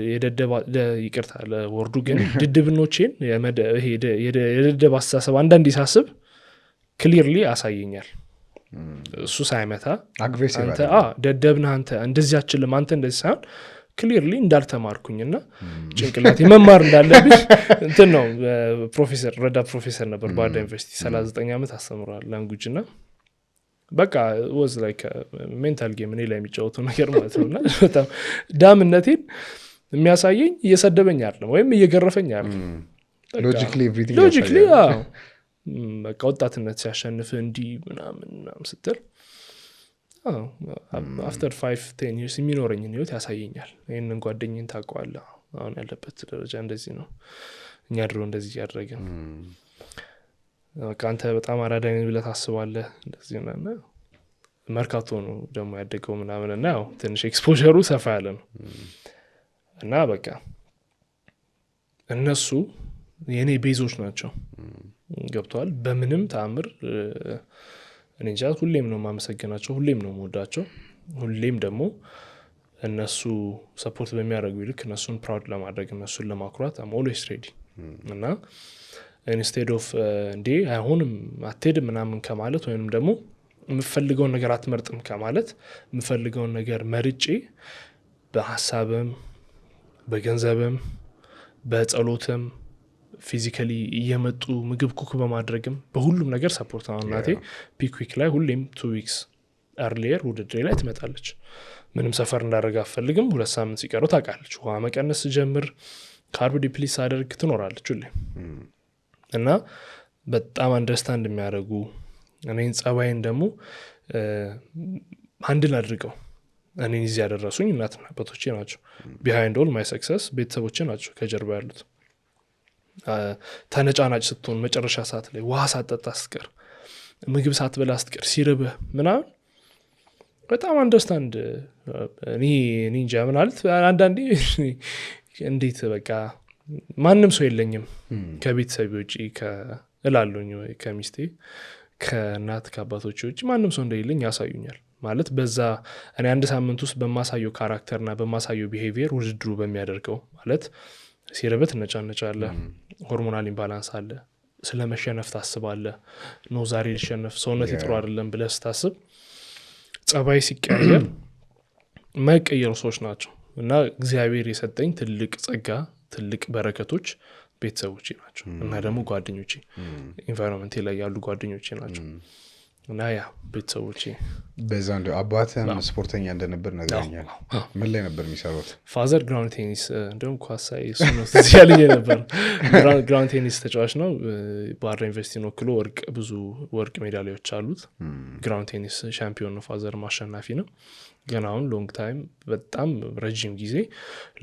ይቅርታ ለወርዱ ግን ድድብኖቼን የደደብ አስተሳሰብ አንዳንድ ይሳስብ ክሊርሊ አሳየኛል እሱ ሳይመታ አንተ ደደብና አንተ እንደዚህ አችልም አንተ እንደዚህ ሳይሆን ክሊርሊ እንዳልተማርኩኝና ጭንቅላቴ መማር እንዳለብኝ እንትን ነው ፕሮፌሰር ረዳ ፕሮፌሰር ነበር ባዳ ዩኒቨርሲቲ 39 ዓመት አስተምሯል ላንጉጅ እና በቃ was like a mental game እኔ ላይ የሚጫወተው ነገር ማለት ነውና በጣም ዳምነቴን የሚያሳየኝ እየሰደበኝ አይደለም ወይም እየገረፈኝ አይደለም ሎጂክሊ በቃ ወጣትነት ሲያሸንፍ እንዲህ ምናምን ስትል after 5-10 years የሚኖረኝን ህይወት ያሳየኛል ይሄንን ጓደኛዬን ታውቀዋለህ አሁን ያለበት ደረጃ እንደዚህ ነው እኛ ድሮ እንደዚህ ያደረገን በቃ አንተ በጣም አራዳኝ ብለህ ታስባለህ እንደዚህ እና መርካቶ ነው ደግሞ ያደገው ምናምንና ያው ትንሽ ኤክስፖዠሩ ሰፋ ያለ ነው እና በቃ እነሱ የኔ ቤዞች ናቸው ገብቷል በምንም ተአምር እኔ እንጃ ሁሌም ነው ማመሰግናቸው ሁሌም ነው የምወዳቸው ሁሌም ደግሞ እነሱ ሰፖርት በሚያደርጉ ይልክ እነሱን ፕራውድ ለማድረግ እነሱን ለማኩራት I'm always ready እና instead of እንዴ አይሆንም አትሄድም ምናምን ከማለት ወይንም ደግሞ የምፈልገውን ነገር አትመርጥም ከማለት የምፈልገውን ነገር መርጬ በሐሳብም በገንዘብም በጸሎትም ፊዚካሊ እየመጡ ምግብ ኩክ በማድረግም በሁሉም ነገር ሰፖርት አናቴ ፒክ ዊክ ላይ ሁሌም 2 weeks earlier ውድድሬ ላይ ትመጣለች ምንም ሰፈር እንዳደረጋ አፈልግም 2 ሳምንት ሲቀረው ታውቃለች ውሃ መቀነስ ጀምር ካርብ ዲፕሊስ አደርግ ትኖራለች ሁሌ እና በጣም አንደርስታንድ የሚያደርጉ እኔን ጸባይን ደግሞ ሃንድል አድርገው እኔን እዚህ ያደረሱኝ እናትና አባቶቼ ናቸው behind all my success ቤተሰቦቼ ናቸው ከጀርባ ያሉት ተነጫናጭ ስትሆን መጨረሻ ሰዓት ላይ ውሃ ሳትጠጣ ስትቀር ምግብ ሳትበላ ስትቀር ሲርብህ ምናምን በጣም አንደርስታንድ እኔ እንጃ ምን አልት አንዳንዴ እንዴት በቃ ማንም ሰው የለኝም ከቤተሰብ ውጪ ከእላሉኝ ወይ ከሚስቴ ከናት ከአባቶቼ ውጪ ማንም ሰው እንደሌለኝ ያሳዩኛል ማለት በዛ እኔ አንድ ሳምንት ውስጥ በማሳየው ካራክተርና በማሳየው ቢሄቪየር ውድድሩ በሚያደርገው ማለት ሲረበት ነጫነጫለ ሆርሞናል ኢምባላንስ አለ ስለመሸነፍ ታስባለህ ነው ዛሬ ልሸነፍ ሰውነት ይጥሩ አይደለም ብለህ ታስብ ጸባይ ሲቀየር ማይቀየሩ ሰዎች ናቸው እና እግዚአብሔር የሰጠኝ ትልቅ ጸጋ ትልቅ በረከቶች ቤተሰቦቼ ናቸው እና ደግሞ ጓደኞቼ ኢንቫይሮንመንት ላይ ያሉ ጓደኞቼ ናቸው እና ያ ቤተሰቦቼ በዛ እንደ አባትም ስፖርተኛ እንደነበር ነገርኛል ምን ላይ ነበር የሚሰሩት ፋዘር ግራውንድ ቴኒስ እንደውም ኳሳይ እሱ ነው ያለኝ ነበር ግራውንድ ቴኒስ ተጫዋች ነው ባህር ዳር ዩኒቨርሲቲ ነው ክሎ ብዙ ወርቅ ሜዳሊያዎች አሉት ግራውንድ ቴኒስ ሻምፒዮን ነው ፋዘር ማሸናፊ ነው ግን አሁን ሎንግ ታይም በጣም ረጅም ጊዜ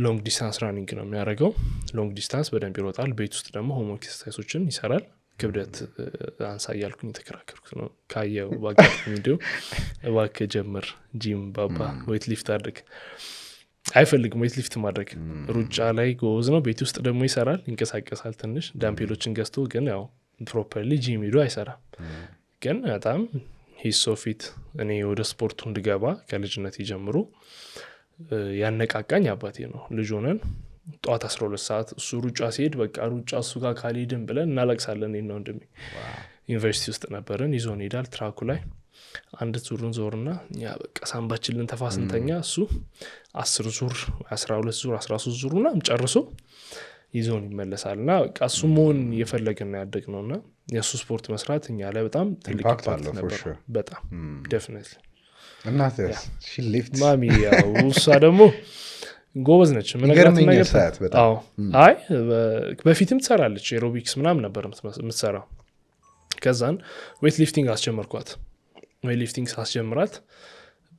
ሎንግ ዲስታንስ ራኒንግ ነው የሚያደርገው ሎንግ ዲስታንስ በደንብ ይሮጣል ቤት ውስጥ ደግሞ ሆም ኤክሰርሳይሶችን ይሰራል ክብደት አንሳ ያልኩኝ ተከራከርኩት ነው ካየው ባጋት ቪዲዮ እባክህ ጀምር ጂም ባባ ዌት ሊፍት አድርግ አይፈልግም ዌት ሊፍት ማድረግ ሩጫ ላይ ጎዝ ነው ቤት ውስጥ ደግሞ ይሰራል ይንቀሳቀሳል ትንሽ ዳምፔሎችን ገዝቶ ግን ያው ፕሮፐርሊ ጂም ሄዶ አይሰራም ግን በጣም ሂስ ሶ ፊት እኔ ወደ ስፖርቱ እንድገባ ከልጅነት ጀምሮ ያነቃቃኝ አባቴ ነው። ልጅ ሆነን ጧት 12 ሰዓት እሱ ሩጫ ሲሄድ በቃ ሩጫ እሱ ጋር ካልሄድን ብለን እናለቅሳለን። እኔና ወንድሜ ዩኒቨርሲቲ ውስጥ ነበርን። ይዞን ሄዳል ትራኩ ላይ አንድ ዙሩን ዞርና ያ በቃ ሳምባችንን ተፋስንተኛ እሱ 10 ዙር 12 ዙር 13 ዙርና ጨርሶ ይዞን ይመለሳልና በቃ እሱ መሆን የፈለገና ያደግነውና የሱ ስፖርት መስራት እኛ ላይ በጣም ትልቅ ኢምፓክት ነበር። በጣም ዴፊኒትሊ እናትህ ሺ ሊፍት ማሚ ያው እሷ ደግሞ ጎበዝ ነች። ምን ነገር ሰዓት በጣም አዎ አይ በፊትም ትሰራለች ኤሮቢክስ ምናምን ነበር የምትሰራው። ከዛን ዌት ሊፍቲንግ አስጀመርኳት። ዌት ሊፍቲንግ ሳስጀምራት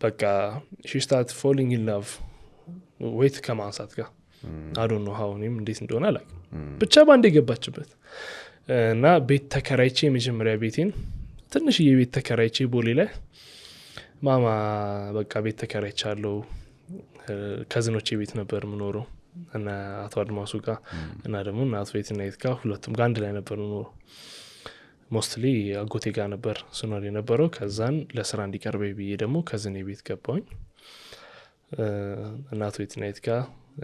በቃ she started falling in love ዌት ከማንሳት ጋር I don't know how እኔም እንዴት እንደሆነ አላውቅም ብቻ ባንዴ ገባችበት እና ቤት ተከራይቼ የመጀመሪያ ቤቴን ትንሽዬ ቤት ተከራይቼ ቦሌ ላይ ማማ በቃ ቤት ተከራይቻለሁ ከዝኖቼ ቤት ነበር ምኖረው እና አቶ አድማሱ ጋር እና ደግሞ እናት ቤትና የትካ ሁለቱም ጋር አንድ ላይ ነበር ምኖረው ሞስትሊ አጎቴ ጋር ነበር ስኖር የነበረው። ከዛን ለስራ እንዲቀርበኝ ብዬ ደግሞ ከዝኔ ቤት ገባሁኝ እናት ቤትና የትካ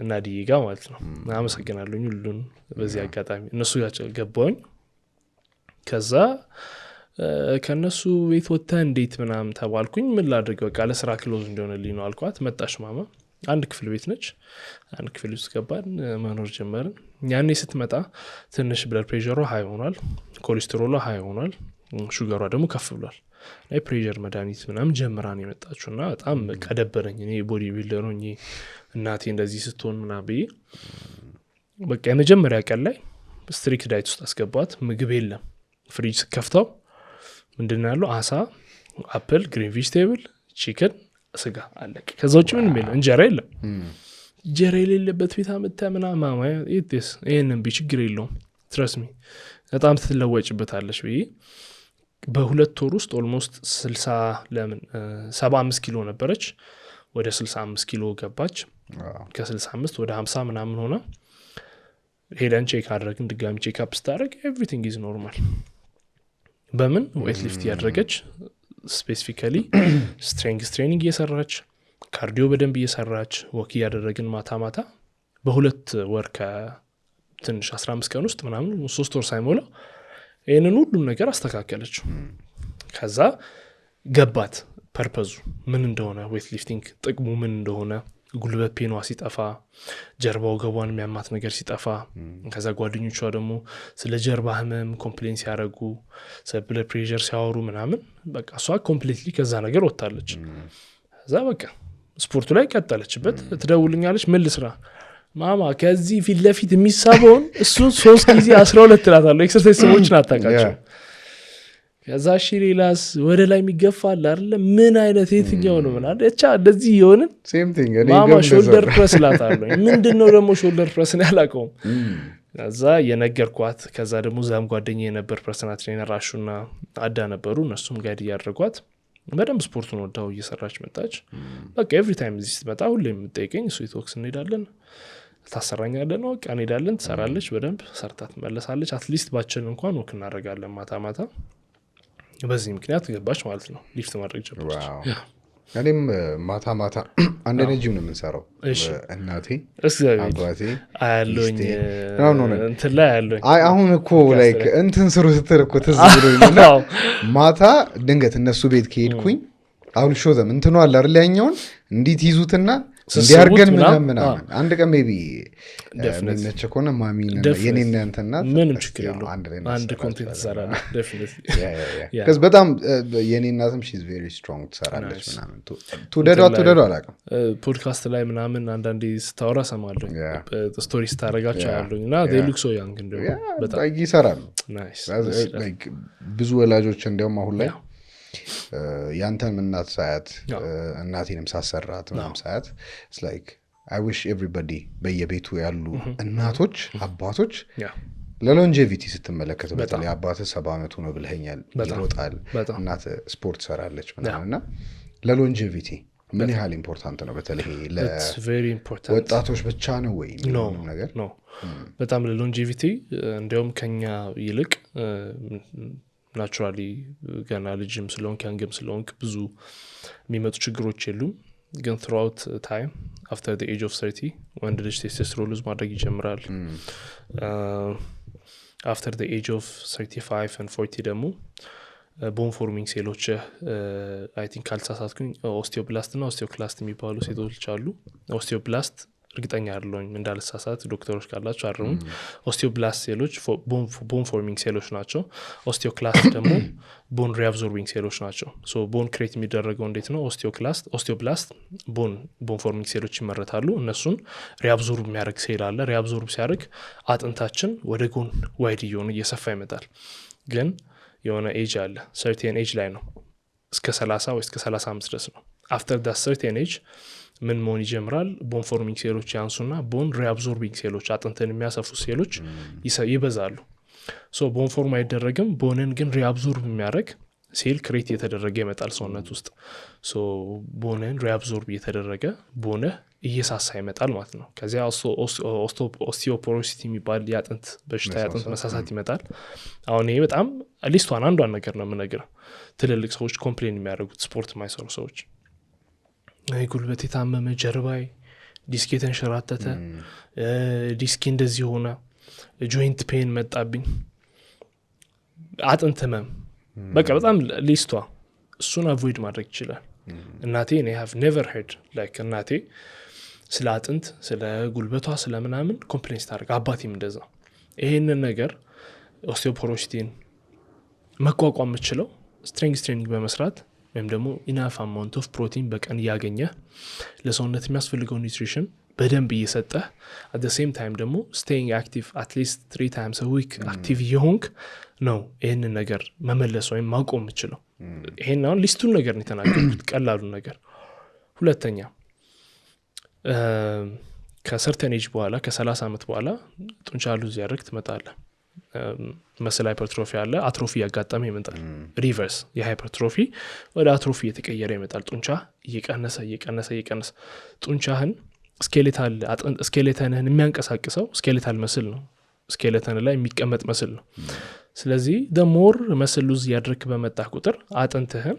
እና ዲዬ ጋር ማለት ነው። አመሰግናለሁኝ ሁሉን በዚህ አጋጣሚ እነሱ ጋር ገባሁኝ። ከዛ ከነሱ ቤት ወጥተህ እንዴት ምናምን ተባልኩኝ። ምን ላድርግ በቃ ለስራ ክሎዝ እንደሆነልኝ ነው አልኳት። መጣሽ ማማ አንድ ክፍል ቤት ነች። አንድ ክፍል ውስጥ ገባን መኖር ጀመርን። ያኔ ስትመጣ ትንሽ ብለድ ፕሬሸሯ ሃይ ሆኗል፣ ኮሌስትሮሏ ሃይ ሆኗል፣ ሹገሯ ደግሞ ከፍ ብሏል። ላይ ፕሬሸር መድኃኒት ምናምን ጀምራን የመጣችውና በጣም ቀደበረኝ። እኔ ቦዲ ቢልደር ሆኜ እናቴ እንደዚህ ስትሆን ምናምን ብዬ በቃ የመጀመሪያ ቀን ላይ ስትሪክት ዳይት ውስጥ አስገባት። ምግብ የለም። ፍሪጅ ስከፍተው ምንድን ነው ያለው? አሳ፣ አፕል፣ ግሪን ቬጂቴብል፣ ቺክን፣ ስጋ አለቀ። ከዛ ውጭ ምንም የለም። እንጀራ የለም። እንጀራ የሌለበት ቤት አመጣ ምናምን ማማ ይሄንን ችግር የለውም ትረስ ሚ በጣም ትለወጭበታለሽ ብዬ በ2 ወር ውስጥ ኦልሞስት 60 ለምን 75 ኪሎ ነበረች ወደ 65 ኪሎ ገባች። ከ65 ወደ 50 ምናምን ሆነ። ሄደን ቼክ አደረግን። ድጋሚ ቼክ አፕ ስታደርግ ኤቭሪቲንግ ኢዝ ኖርማል። በምን ዌት ሊፍት ያደረገች ስፔሲፊካሊ ስትሬንግዝ ትሬኒንግ እየሰራች ካርዲዮ በደንብ እየሰራች ወክ ያደረግን ማታ ማታ በ2 ወር ከትንሽ 15 ቀን ውስጥ ምናምን 3 ወር ሳይሞላ ይሄንን ሁሉም ነገር አስተካከለች። ከዛ ገባት ፐርፐዙ ምን እንደሆነ ዌት ሊፍቲንግ ጥቅሙ ምን እንደሆነ ጉልበት ፔኗ ሲጠፋ ጀርባው ገቧን የሚያማት ነገር ሲጠፋ ከዛ ጓደኞቿ ደግሞ ስለ ጀርባ ህመም ኮምፕሌንስ ያደረጉ ስለ ብለድ ፕሬሸር ሲያወሩ ምናምን በቃ እሷ ኮምፕሊትሊ ከዛ ነገር ወጣለች። ከዛ በቃ ስፖርቱ ላይ ቀጠለችበት። ትደውልኛለች ምን ልስራ ማማ ከዚህ ፊት ለፊት የሚሳበውን እሱን 3 ጊዜ 12 ትላታለህ። ኤክሰርሳይዝ ሰዎችን አታውቃቸው። ከዛ ሌላስ ወደ ላይ የሚገፋል አይደለ ምን አይነት የትኛው ነው ምናምን እቻ እንደዚህ ይሆንን ሴም ቲንግ ማማ ሾልደር ፕረስ ላታለሁ። ምንድነው ደግሞ ሾልደር ፕረስ ነው ያላቀውም። ከዛ የነገርኳት ከዛ ደግሞ ዛም ጓደኛዬ የነበር ፐርሰናል ትሬነር አሹና አዳ ነበሩ። እነሱም ጋይድ ያደረጓት በደንብ ስፖርቱን ወዳው እየሰራች መጣች። በቃ ኤቭሪ ታይም እዚህ ስትመጣ ሁሌም የምትጠይቀኝ ስዊት ወክስ እንሄዳለን ታሰራኛለህ ነው ቀን ሄዳለን ትሰራለች። በደንብ ሰርታ ትመለሳለች። አትሊስት ባችን እንኳን ወክ እናደርጋለን ማታ ማታ። በዚህ ምክንያት ገባች ማለት ነው። ሊፍት ማድረግ ጀመረች። እኔም ማታ ማታ አንድ ነጂው ነው የምንሰራው። እናቴ አባቴ አያለኝ እንትን ላይ አያለኝ። አይ አሁን እኮ ላይክ እንትን ስሩ ስትል እኮ ትዝ ብሎኝ ነው። ማታ ድንገት እነሱ ቤት ከሄድኩኝ አሁን ሾዘም እንትኑ አለ አይደል ያኛውን እንዴት ይዙትና እንዲያርገን ምናምን አንድ ቀን ሜቢ ነች ከሆነ ማሚ የኔና እንትና ምንም ችግር የለውም አንድ ኮንቴንት ትሰራለህ ዴፊኒትሊ ከዛ በጣም የኔ እናትም she's very strong ትሰራለች ምናምን ትወደዷ አላውቅም። ፖድካስት ላይ ምናምን አንዳንዴ ስታወራ ሰማለሁ ስቶሪስ ታረጋቸው ያለኝ እና they look so young እንደው በጣም ይሰራሉ። ናይስ ብዙ ወላጆች እንደውም አሁን ላይ ያንተን እናት ሳያት እናቴንም ሳሰራት ምናምን ሳያት it's like I wish everybody በየቤቱ ያሉ እናቶች አባቶች ለሎንጄቪቲ ስትመለከቱ በተለይ አባተ 70 ዓመቱ ነው ብለኛል ይሮጣል እናት ስፖርት ሰራለች ምናምንና ለሎንጄቪቲ ምን ያህል ኢምፖርታንት ነው በተለይ ለወጣቶች ብቻ ነው ወይ ነው ነገር ነው በጣም ለሎንጄቪቲ እንደውም ከኛ ይልቅ ናቹራሊ ገና ልጅም ስለሆንክ ያንግም ስለሆንክ ብዙ የሚመጡ ችግሮች የሉም ግን throughout time after the age of 30 ወንድ ልጅ ቴስቶስትሮን ሉዝ ማድረግ ይጀምራል after the age of 35 and 40 ደግሞ ቦን ፎርሚንግ ሴሎች አይ ቲንክ ካልተሳሳትኩኝ ኦስቲዮብላስት እና ኦስቲዮክላስት የሚባሉ ሴሎች አሉ ኦስቲዮብላስት እርግጠኛ አይደለሁም እንዳልሳሳት ዶክተሮች ካላችሁ አርሙኝ ኦስቲዮብላስት ሴሎች ቦን ፎርሚንግ ሴሎች ናቸው ኦስቲዮክላስት ደግሞ ቦን ሪአብዞርቢንግ ሴሎች ናቸው ሶ ቦን ክሬት የሚደረገው እንዴት ነው ኦስቲዮብላስት ቦን ፎርሚንግ ሴሎች ይመረታሉ እነሱን ሪአብዞርብ የሚያደርግ ሴል አለ ሪአብዞርብ ሲያደርግ አጥንታችን ወደ ጎን ዋይድ እየሆነ እየሰፋ ይመጣል ግን የሆነ ኤጅ አለ ሰርቴን ኤጅ ላይ ነው እስከ 30 ወይ እስከ 35 ድረስ ነው after that certain age ምን መሆን ይጀምራል ቦን ፎርሚንግ ሴሎች ያንሱና ቦን ሪአብዞርቢንግ ሴሎች አጥንትን የሚያሰፉ ሴሎች ይበዛሉ ሶ ቦን ፎርም አይደረግም ቦንን ግን ሪአብዞርብ የሚያደርግ ሴል ክሬት እየተደረገ ይመጣል ሰውነት ውስጥ ሶ ቦንን ሪአብዞርብ እየተደረገ ቦነ እየሳሳ ይመጣል ማለት ነው ከዚያ ኦስቲዮፖሮሲቲ የሚባል ያጥንት በሽታ ያጥንት መሳሳት ይመጣል አሁን ይሄ በጣም ሊስት አንዷን ነገር ነው የምነግረው ትልልቅ ሰዎች ኮምፕሌን የሚያደርጉት ስፖርት የማይሰሩ ሰዎች ጉልበት የታመመ ጀርባይ ዲስክ የተንሸራተተ ዲስክ እንደዚህ ሆነ ጆይንት ፔን መጣብኝ አጥንት ህመም በቃ በጣም ሊስቷ እሱን አቮይድ ማድረግ ይችላል እናቴ እኔ have never heard like እናቴ ስለ አጥንት ስለ ጉልበቷ ስለ ምናምን ኮምፕሌንስ ታደርግ አባቴም እንደዛ ይሄንን ነገር ኦስቲዮፖሮሲቲን መቋቋም የምችለው ስትሬንግዝ ትሬኒንግ በመስራት ወይም ደግሞ ኢናፍ አማውንት ኦፍ ፕሮቲን በቀን ያገኘ ለሰውነት የሚያስፈልገው ኒውትሪሽን በደንብ እየሰጠ at the same time ደግሞ staying active at least 3 times a week active የሆንክ ነው ይሄንን ነገር መመለስ ወይም ማቆም የምችለው ይሄን አሁን ሊስቱን ነገር ነው የተናገርኩት ቀላሉ ነገር ሁለተኛ ከሰርተን ኤጅ በኋላ ከ30 አመት በኋላ ጡንቻ ሉዝ ያደርግ ትመጣለህ መስል ሃይፐርትሮፊ አለ አትሮፊ ያጋጠመ ይመጣል ሪቨርስ የሃይፐርትሮፊ ወደ አትሮፊ የተቀየረ ይመጣል ጡንቻ እየቀነሰ ጡንቻህን ስኬሌተንህን የሚያንቀሳቅሰው ስኬሌታል መስል ነው ስኬሌተን ላይ የሚቀመጥ መስል ነው ስለዚህ ደሞር መስል ሉዝ ያድርክ በመጣ ቁጥር አጥንትህን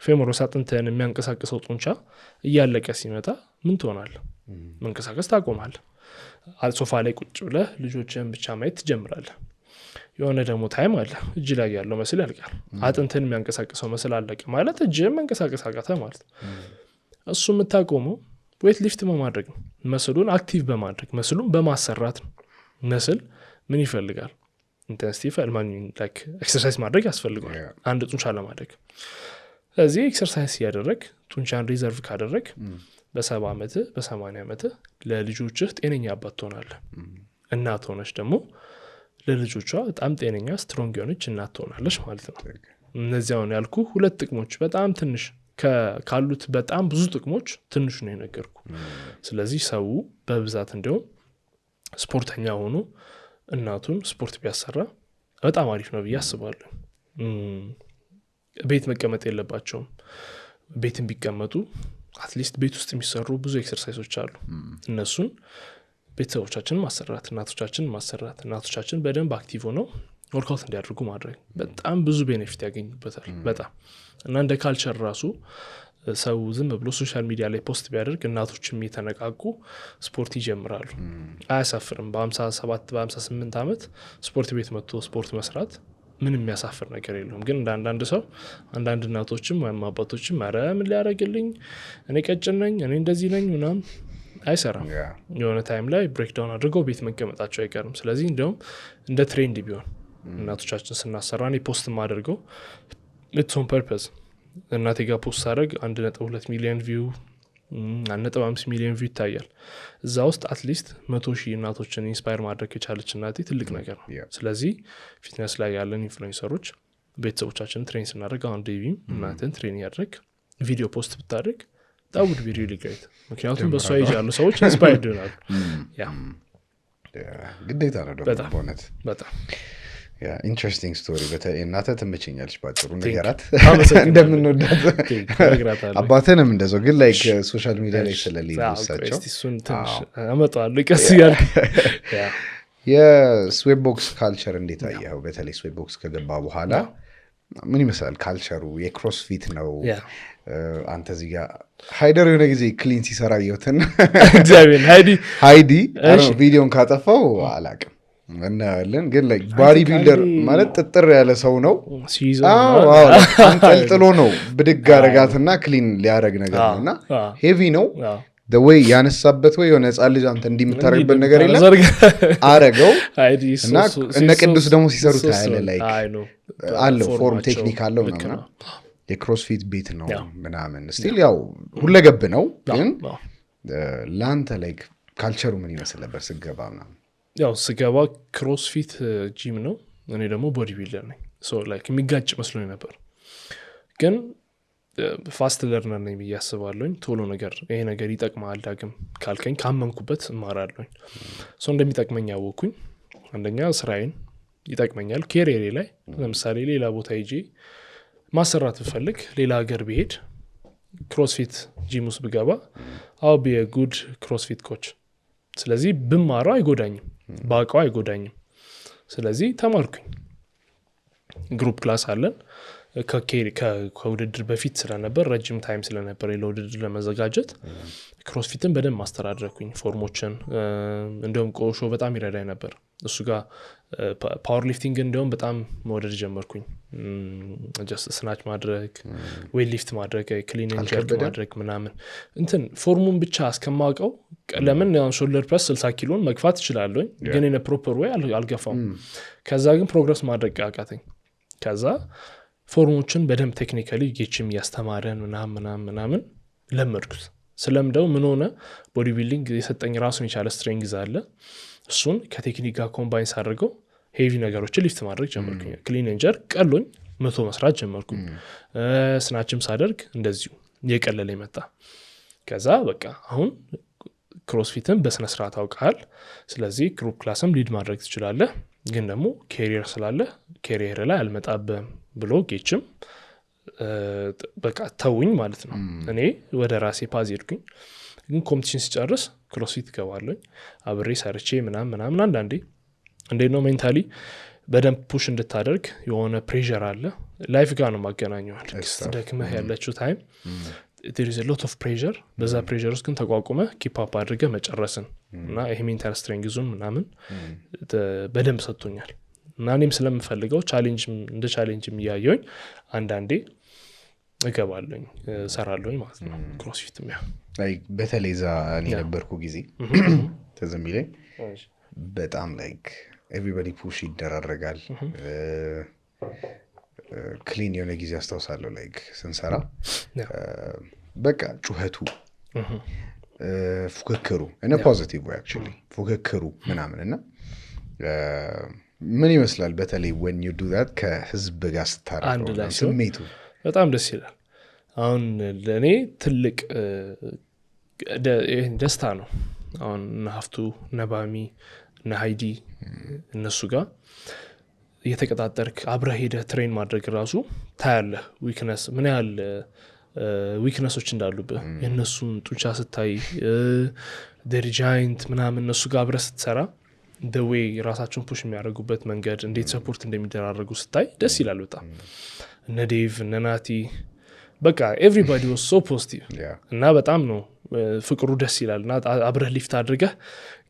ፌሞሮስ አጥንትህን የሚያንቀሳቅሰው ጡንቻ እያለቀ ሲመጣ ምን ትሆናለህ መንቀሳቀስ ታቆማለህ ሶፋ ላይ ቁጭ ብለህ ልጆችህን ብቻ ማየት ትጀምራለህ የሆነ ደግሞ ታይም አለ እጅ ላይ ያለው መስል ያልቃል አጥንትህን የሚያንቀሳቅሰው መስል አለቀ ማለት እጅህን መንቀሳቀስ አቃተ ማለት እሱ የምታቆመው ዌት ሊፍት በማድረግ ነው መስሉን አክቲቭ በማድረግ መስሉን በማሰራት ነው መስል ምን ይፈልጋል ኢንቴንሲቲ ፈልማን ላይክ ኤክሰርሳይዝ ማድረግ ያስፈልጋል አንድ ጡንቻ ለማድረግ ስለዚህ ኤክሰርሳይዝ ያደረግ ጡንቻን ሪዘርቭ ካደረግ በ70 አመት በ80 አመት ለልጆችህ ጤነኛ አባት ትሆናለህ እናት ሆነሽ ደግሞ ለልጆቿ በጣም ጤነኛ ስትሮንግ የሆነች እናት ትሆናለሽ ማለት ነው እነዚያውን ያልኩ ሁለት ጥቅሞች በጣም ትንሽ ካሉት በጣም ብዙ ጥቅሞች ትንሽ ነው የነገርኩ ስለዚህ ሰው በብዛት እንደው ስፖርተኛ ሆኖ እናቱን ስፖርት ቢያሰራ በጣም አሪፍ ነው ብዬ አስባለሁ ቤት መቀመጥ የለባቸውም ቤትን ቢቀመጡ አትሊስት ቤት ውስጥ የሚሰሩ ብዙ ኤክሰርሳይሶች አሉ እነሱን ቤተሰቦቻችን ማሰራት እናቶቻችን በደንብ አክቲቭ ሆነው ወርክአውት እንዲያደርጉ ማድረግ በጣም ብዙ ቤኔፊት ያገኙበታል በጣም እና እንደ ካልቸር ራሱ ሰው ዝም ብሎ ሶሻል ሚዲያ ላይ ፖስት ቢያደርግ እናቶችም የተነቃቁ ስፖርት ይጀምራሉ አያሳፍርም በ57 በ58 አመት ስፖርት ቤት መጥቶ ስፖርት መስራት ምንም የሚያሳፍር ነገር የለውም ግን አንዳንድ ሰው አንዳንድ እናቶችም ወይም አባቶችም አረ ምን ሊያደርግልኝ እኔ ቀጭን ነኝ እኔ እንደዚህ ነኝ ምናምን አይሰራም የሆነ ታይም ላይ ብሬክዳውን አድርገው ቤት መቀመጣቸው አይቀርም ስለዚህ እንደውም እንደ ትሬንድ ቢሆን እናቶቻችን ስናሰራ እኔ ፖስት ማደርገው it's on purpose እናቴ ጋር ፖስት ሳደርግ 1.2 ሚሊዮን ቪው 1.5 ሚሊዮን ቪው ይታያል እዛ ውስጥ አትሊስት 100,000 እናቶችን ኢንስፓየር ማድረግ የቻለች እናቴ ትልቅ ነገር ነው ስለዚህ ፊትነስ ላይ ያለን ኢንፍሉዌንሰሮች ቤተሰቦቻችን ትሬን ስናደርግ አሁን ዴቪም እናትን ትሬን ያደርግ ቪዲዮ ፖስት ብታደርግ that would be really great ምክንያቱም በሷ ያሉ ሰዎች ኢንስፓየርድ ይሆናሉ ግዴታ ነው ደግሞ በእውነት በጣም ኢንትረስቲንግ ስቶሪ በተለይ እናተ ትመቸኛለች ባጭሩ ነገራት እንደምንወዳት አባተንም እንደዛው ግን ላይክ ሶሻል ሚዲያ ላይ ስለሌለ እሳቸው እሱን ትንሽ አመጣለሁ ቀስ ያልክ የስዌት ቦክስ ካልቸር እንዴት አየኸው? በተለይ ስዌት ቦክስ ከገባ በኋላ ምን ይመስላል ካልቸሩ? የክሮስፊት ነው። አንተ እዚህ ጋር ሃይደር የሆነ ጊዜ ክሊን ሲሰራ እየወተን እግዚአብሔር ሃይዲ ቪዲዮን ካጠፋው አላቅም እናያለን። ግን ላይ ባዲ ቢልደር ማለት ጥጥር ያለ ሰው ነው። አንጠልጥሎ ነው ብድግ አረጋትና ክሊን ሊያደረግ ነገር ነው እና ሄቪ ነው ወይ ያነሳበት ወይ የሆነ ህፃን ልጅ አንተ እንዲምታረግበት ነገር የለም አረገው እና እነ ቅዱስ ደግሞ ሲሰሩት ያለ ላይ አለው ፎርም ቴክኒክ አለው ምናምን የክሮስፊት ቤት ነው ምናምን ስቲል ያው ሁለገብ ነው። ግን ለአንተ ላይክ ካልቸሩ ምን ይመስል ነበር ስገባ ምናምን? ያው ስገባ ክሮስፊት ጂም ነው፣ እኔ ደግሞ ቦዲ ቢልደር ነኝ። ሶ ላይክ የሚጋጭ መስሎኝ ነበር። ግን ፋስት ለርነር ነኝ ብዬ አስባለሁኝ። ቶሎ ነገር ይሄ ነገር ይጠቅማል ዳግም ካልከኝ ካመንኩበት እማራለሁኝ። ሶ እንደሚጠቅመኝ ያወቅኩኝ አንደኛ ስራዬን ይጠቅመኛል። ኬሪየሬ ላይ ለምሳሌ ሌላ ቦታ ሄጄ ማሰራት ብፈልግ ሌላ ሀገር ብሄድ ክሮስፊት ጂም ውስጥ ብገባ አው ቢ ጉድ ክሮስፊት ኮች። ስለዚህ ብማረው አይጎዳኝም፣ ባውቀው አይጎዳኝም። ስለዚህ ተማርኩኝ። ግሩፕ ክላስ አለን። ከውድድር በፊት ስለነበር ረጅም ታይም ስለነበር ለውድድር ለመዘጋጀት ክሮስፊትን በደንብ ማስተዳደረኩኝ። ፎርሞችን እንደውም ቆሾ በጣም ይረዳኝ ነበር። እሱ ጋር ፓወር ሊፍቲንግ እንደውም በጣም መውደድ ጀመርኩኝ። ጀስት ስናች ማድረግ፣ ዌይት ሊፍት ማድረግ፣ ክሊን ኤንድ ጀርክ ማድረግ ምናምን እንትን ፎርሙን ብቻ እስከማውቀው ለምን ሾልደር ፕረስ 60 ኪሎን መግፋት እችላለሁ፣ ግን in a proper way አልገፋም። ከዛ ግን ፕሮግረስ ማድረግ አቃተኝ። ከዛ ፎርሞችን በደንብ ቴክኒካሊ ጌችም ያስተማረን ምናምን ለመድኩት። ስለምደው ምን ሆነ ቦዲ ቢልዲንግ የሰጠኝ ራሱን የቻለ ስትሬንግዝ አለ። እሱን ከቴክኒክ ጋር ኮምባይንስ አድርገው ሄቪ ነገሮችን ሊፍት ማድረግ ጀመርኩኝ። ክሊን ኤንድ ጀርክ ቀሎኝ 100 መስራት ጀመርኩኝ። ስናችም ሳደርግ እንደዚሁ የቀለለ መጣ። ከዛ በቃ አሁን ክሮስፊትን በስነ ስርዓት አውቃል። ስለዚህ ግሩፕ ክላስም ሊድ ማድረግ ትችላለህ፣ ግን ደግሞ ኬሪየር ስላለ ኬሪየር ላይ አልመጣበም ብሎ ጌችም በቃ ተውኝ ማለት ነው። እኔ ወደ ራሴ ፓዝ ሄድኩኝ። ግን ኮምፒቲሽን ሲጨርስ ክሮስፊት ገባለኝ አብሬ ሰርቼ ምናምን አንዳንዴ እንዴት ነው ሜንታሊ በደንብ ፑሽ እንድታደርግ የሆነ ፕሬሸር አለ። ላይፍ ጋር ነው ማገናኘዋል። ደክመህ ያለችው ታይም there is a lot of pressure። በዛ ፕሬሸር ውስጥ ግን ተቋቁመህ ኪፕ አፕ አድርገህ መጨረስን እና ይሄ ሜንታል ስትሬንግዙን ምናምን በደንብ ሰጥቶኛል። እና እኔም ስለምፈልገው እንደ ቻሌንጅም እያየሁኝ አንዳንዴ እገባለኝ ሰራለኝ ማለት ነው። ክሮስፊትም ያ በተለይ ዛ እኔ ነበርኩ ጊዜ ተዘም ይለኝ በጣም ላይክ ኤቭሪባዲ ፑሽ ይደራረጋል። ክሊን የሆነ ጊዜ አስታውሳለሁ ላይክ ስንሰራ በቃ ጩኸቱ ፉክክሩ እና ፖዚቲቭ ወይ አክቹሊ ፉክክሩ ምናምን እና ምን ይመስላል በተለይ when you do that ከህዝብ ጋር ስታረቀው ስሜቱ በጣም ደስ ይላል። አሁን ለኔ ትልቅ ደስታ ነው። አሁን ሀፍቱ ነባሚ ሃይዲ እነሱ ጋር የተቀጣጠርክ አብረህ ሄደህ ትሬን ማድረግ ራሱ ታያለህ ዊክነስ ምን ያህል ዊክነሶች እንዳሉብህ የእነሱን ጡንቻ ስታይ ደሪጃይንት ምናምን እነሱ ጋር አብረህ ስትሰራ the way ራሳቸውን ፑሽ የሚያደርጉበት መንገድ እንዴት ሰፖርት እንደሚደራረጉ ስታይ ደስ ይላል በጣም። እነ ዴቭ እነ ናቲ በቃ everybody was so positive እና በጣም ነው ፍቅሩ ደስ ይላል። እና አብረህ ሊፍት አድርገህ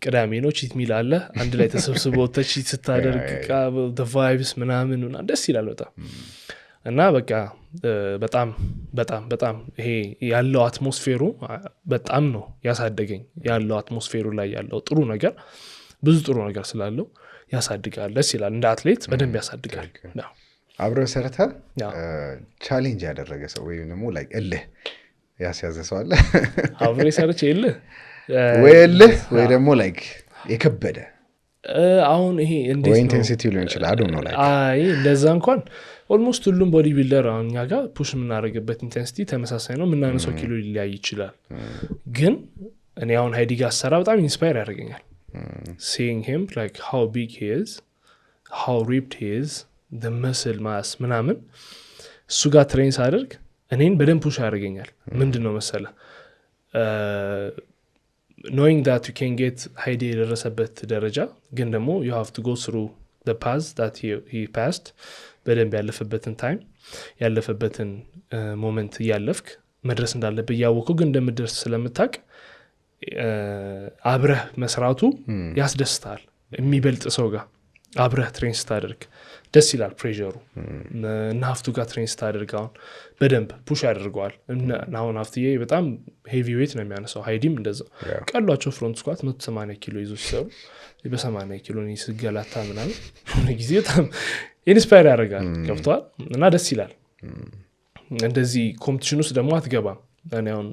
ቅዳሜ ነው ቺት ሚል አለ አንድ ላይ ተሰብስበው ተቺት ስታደርግ the vibes ምናምን ደስ ይላል በጣም። እና በቃ በጣም ይሄ ያለው አትሞስፌሩ በጣም ነው ያሳደገኝ። ያለው አትሞስፌሩ ላይ ያለው ጥሩ ነገር ብዙ ጥሩ ነገር ስላለው ያሳድጋል፣ ደስ ይላል። እንደ አትሌት በደንብ ያሳድጋል። አብረህ ሰርተ ቻሌንጅ ያደረገ ሰው ወይ ደግሞ ላይክ እልህ ያስያዘ ሰው አለ? አብረህ ሰርቼ እልህ ወይ ደግሞ ላይክ የከበደ አሁን ይሄ እንዴት ነው ኢንቴንሲቲ ሊሆን ይችላል አዶ ነው ላይክ እንደዛ እንኳን ኦልሞስት ሁሉም ቦዲ ቢልደር አሁን እኛ ጋር ፑሽ የምናደርግበት ኢንቴንሲቲ ተመሳሳይ ነው። የምናነሳው ኪሎ ሊለያይ ይችላል። ግን እኔ አሁን ሃይዲ ጋር ሰራ በጣም ኢንስፓየር ያደርገኛል። seeing him like how big he is, how ripped he is, the muscle mass ምናምን እሱ ጋር ትሬን ሳደርግ እኔን በደንብ ፑሽ ያደርገኛል። ምንድነው መሰለ knowing that you can get ሃይዲ የደረሰበት ደረጃ ግን ደግሞ you have to go through the path that he passed በደንብ ያለፈበትን ታይም ያለፈበትን ሞመንት ያለፍክ መድረስ እንዳለበት ያወቁ ግን እንደምትደርስ ስለምታቅ አብረህ መስራቱ ያስደስታል የሚበልጥ ሰው ጋር አብረህ ትሬን ስታደርግ ደስ ይላል ፕሬሸሩ እና ሀፍቱ ጋር ትሬን ስታደርግ አሁን በደንብ ፑሽ ያደርገዋል እና አሁን ሀፍትዬ በጣም ሄቪ ዌት ነው የሚያነሳው ሃይዲም እንደዛው ቀሏቸው ፍሮንት ስኳት 180 ኪሎ ይዞ ሲሰሩ በ80 ኪሎ ነው ሲገላታ ምናምን ሆነ ጊዜ በጣም ኢንስፓየር ያደርጋል ገብቷል እና ደስ ይላል እንደዚህ ኮምፒቲሽን ውስጥ ደግሞ አትገባም እኔ አሁን